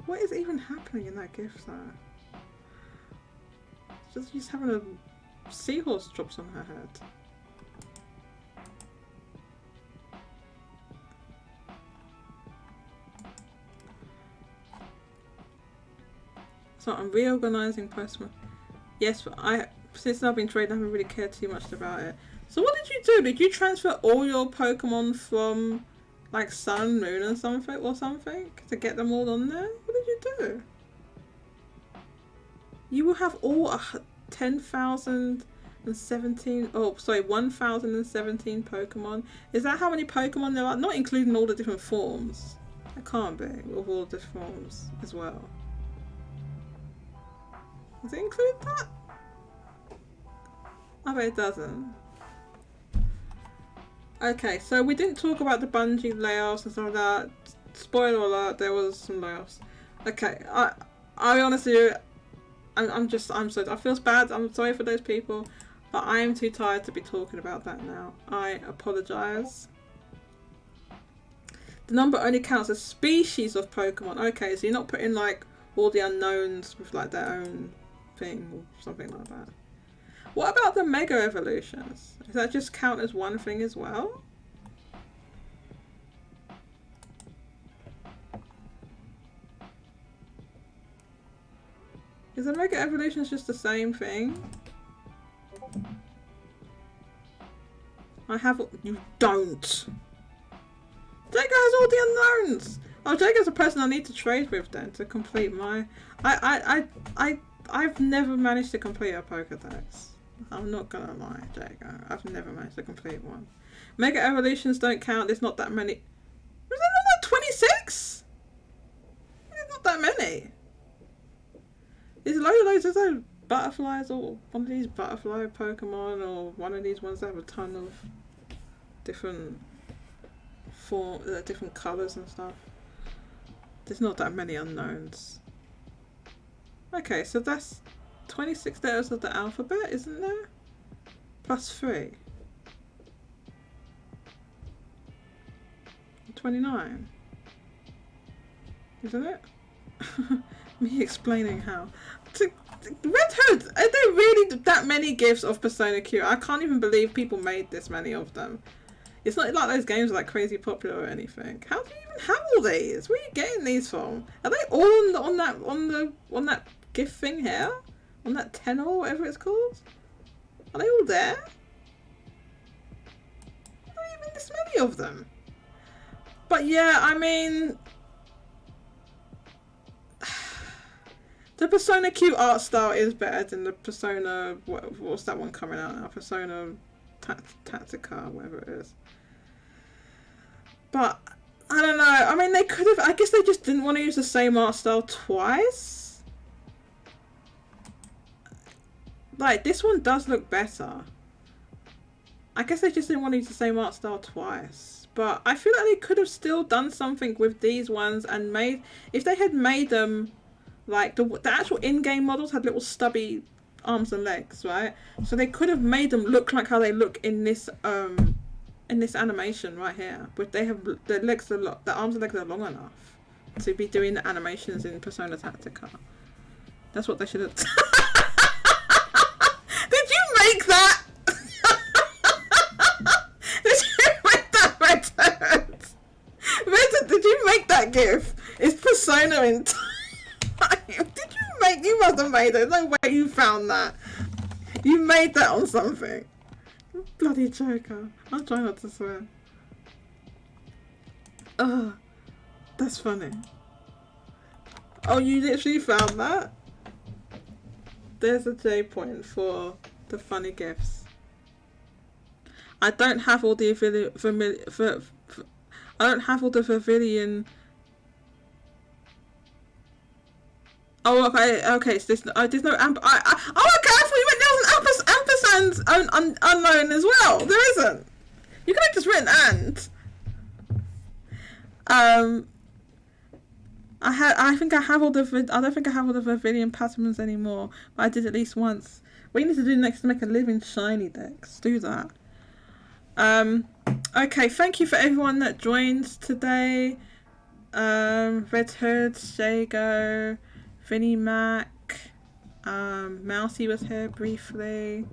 What is even happening in that gift though? She's having a seahorse drops on her head. So I'm reorganizing Postman. Yes, but since I've been trading, I haven't really cared too much about it. So what did you do? Did you transfer all your Pokemon from like Sun, Moon or something to get them all on there? What did you do? You will have all 10,017, oh sorry, 1,017 Pokemon. Is that how many Pokemon there are? Not including all the different forms. It can't be, with all the forms as well. Does it include that? I bet it doesn't. Okay, so we didn't talk about the Bungie layoffs and stuff like that. Spoiler alert, there was some layoffs. Okay, I honestly, I feel bad. I'm sorry for those people, but I am too tired to be talking about that now. I apologize. The number only counts as species of Pokemon. Okay, so you're not putting like all the unknowns with like their own thing or something like that. What about the Mega Evolutions? Does that just count as one thing as well? Is the Mega Evolutions just the same thing? I have. You don't. Jago has all the unknowns. Oh, Jago's a person I need to trade with then to complete my. I've never managed to complete a Pokedex. I'm not gonna lie, Jago. I've never managed to complete one. Mega Evolutions don't count. There's not that many. Is there not like 26? There's not that many. There's loads of those butterflies, or one of these butterfly Pokemon, or one of these ones that have a ton of different different colours and stuff. There's not that many unknowns. Okay, so that's 26 letters of the alphabet, isn't there? Plus 3. 29. Isn't it? Me explaining how. Red Hood! Are there really that many gifts of Persona Q? I can't even believe people made this many of them. It's not like those games are like crazy popular or anything. How do you even have all these? Where are you getting these from? Are they all on that gift thing here? On that 10 or whatever it's called? Are they all there? Are there even this many of them? But yeah, I mean, the Persona Q art style is better than the Persona. What's that one coming out now? Persona Tactica, whatever it is. But I don't know. I mean, they could have. I guess they just didn't want to use the same art style twice. Like, this one does look better. I guess they just didn't want to use the same art style twice. But I feel like they could have still done something with these ones and made... If they had made them... Like, the actual in-game models had little stubby arms and legs, right? So they could have made them look like how they look in this animation right here. But they have... The legs are the arms and legs are long enough to be doing the animations in Persona Tactica. That's what they should have... Did you make that? Did you make that, Redhead? Redhead, did you make that gif? It's Persona in time. Did you make... You must have made it. No way you found that. You made that on something. Bloody joker. I'm trying not to swear. Ugh. That's funny. Oh, you literally found that? There's a J point for the funny gifs. I don't have all the I don't have all the Pavilion. Oh, okay. So there's no oh, okay. I thought you meant there was an ampersand unknown as well. There isn't. You could have just written and. I think I have all the. I don't think I have all the Pavilion patterns anymore, but I did at least once. What you need to do next to make a living shiny decks. Do that. Okay, thank you for everyone that joined today. Red Hood, Shago, Vinnie Mac, Mousy was here briefly.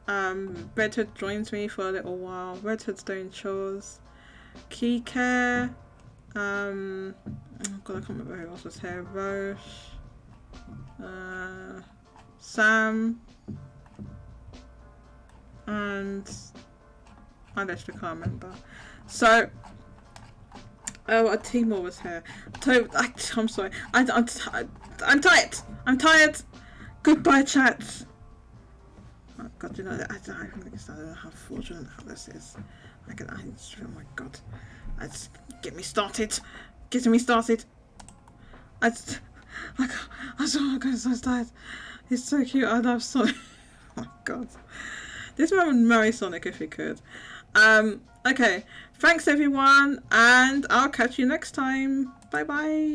Red Hood joins me for a little while. Red Hood's doing chores. Key Care. Oh god, I can't remember who else was here. Roche, Sam, and I literally can't remember. So, Timor was here. I'm sorry. I'm tired. I'm tired. Goodbye, chat. Oh god, you know, I don't know how fortunate how this is. Oh my god. Get me started. Getting me started. I'm so tired. He's so cute. I love Sonic. Oh my god. This man would marry Sonic if he could. Okay. Thanks everyone, and I'll catch you next time. Bye bye.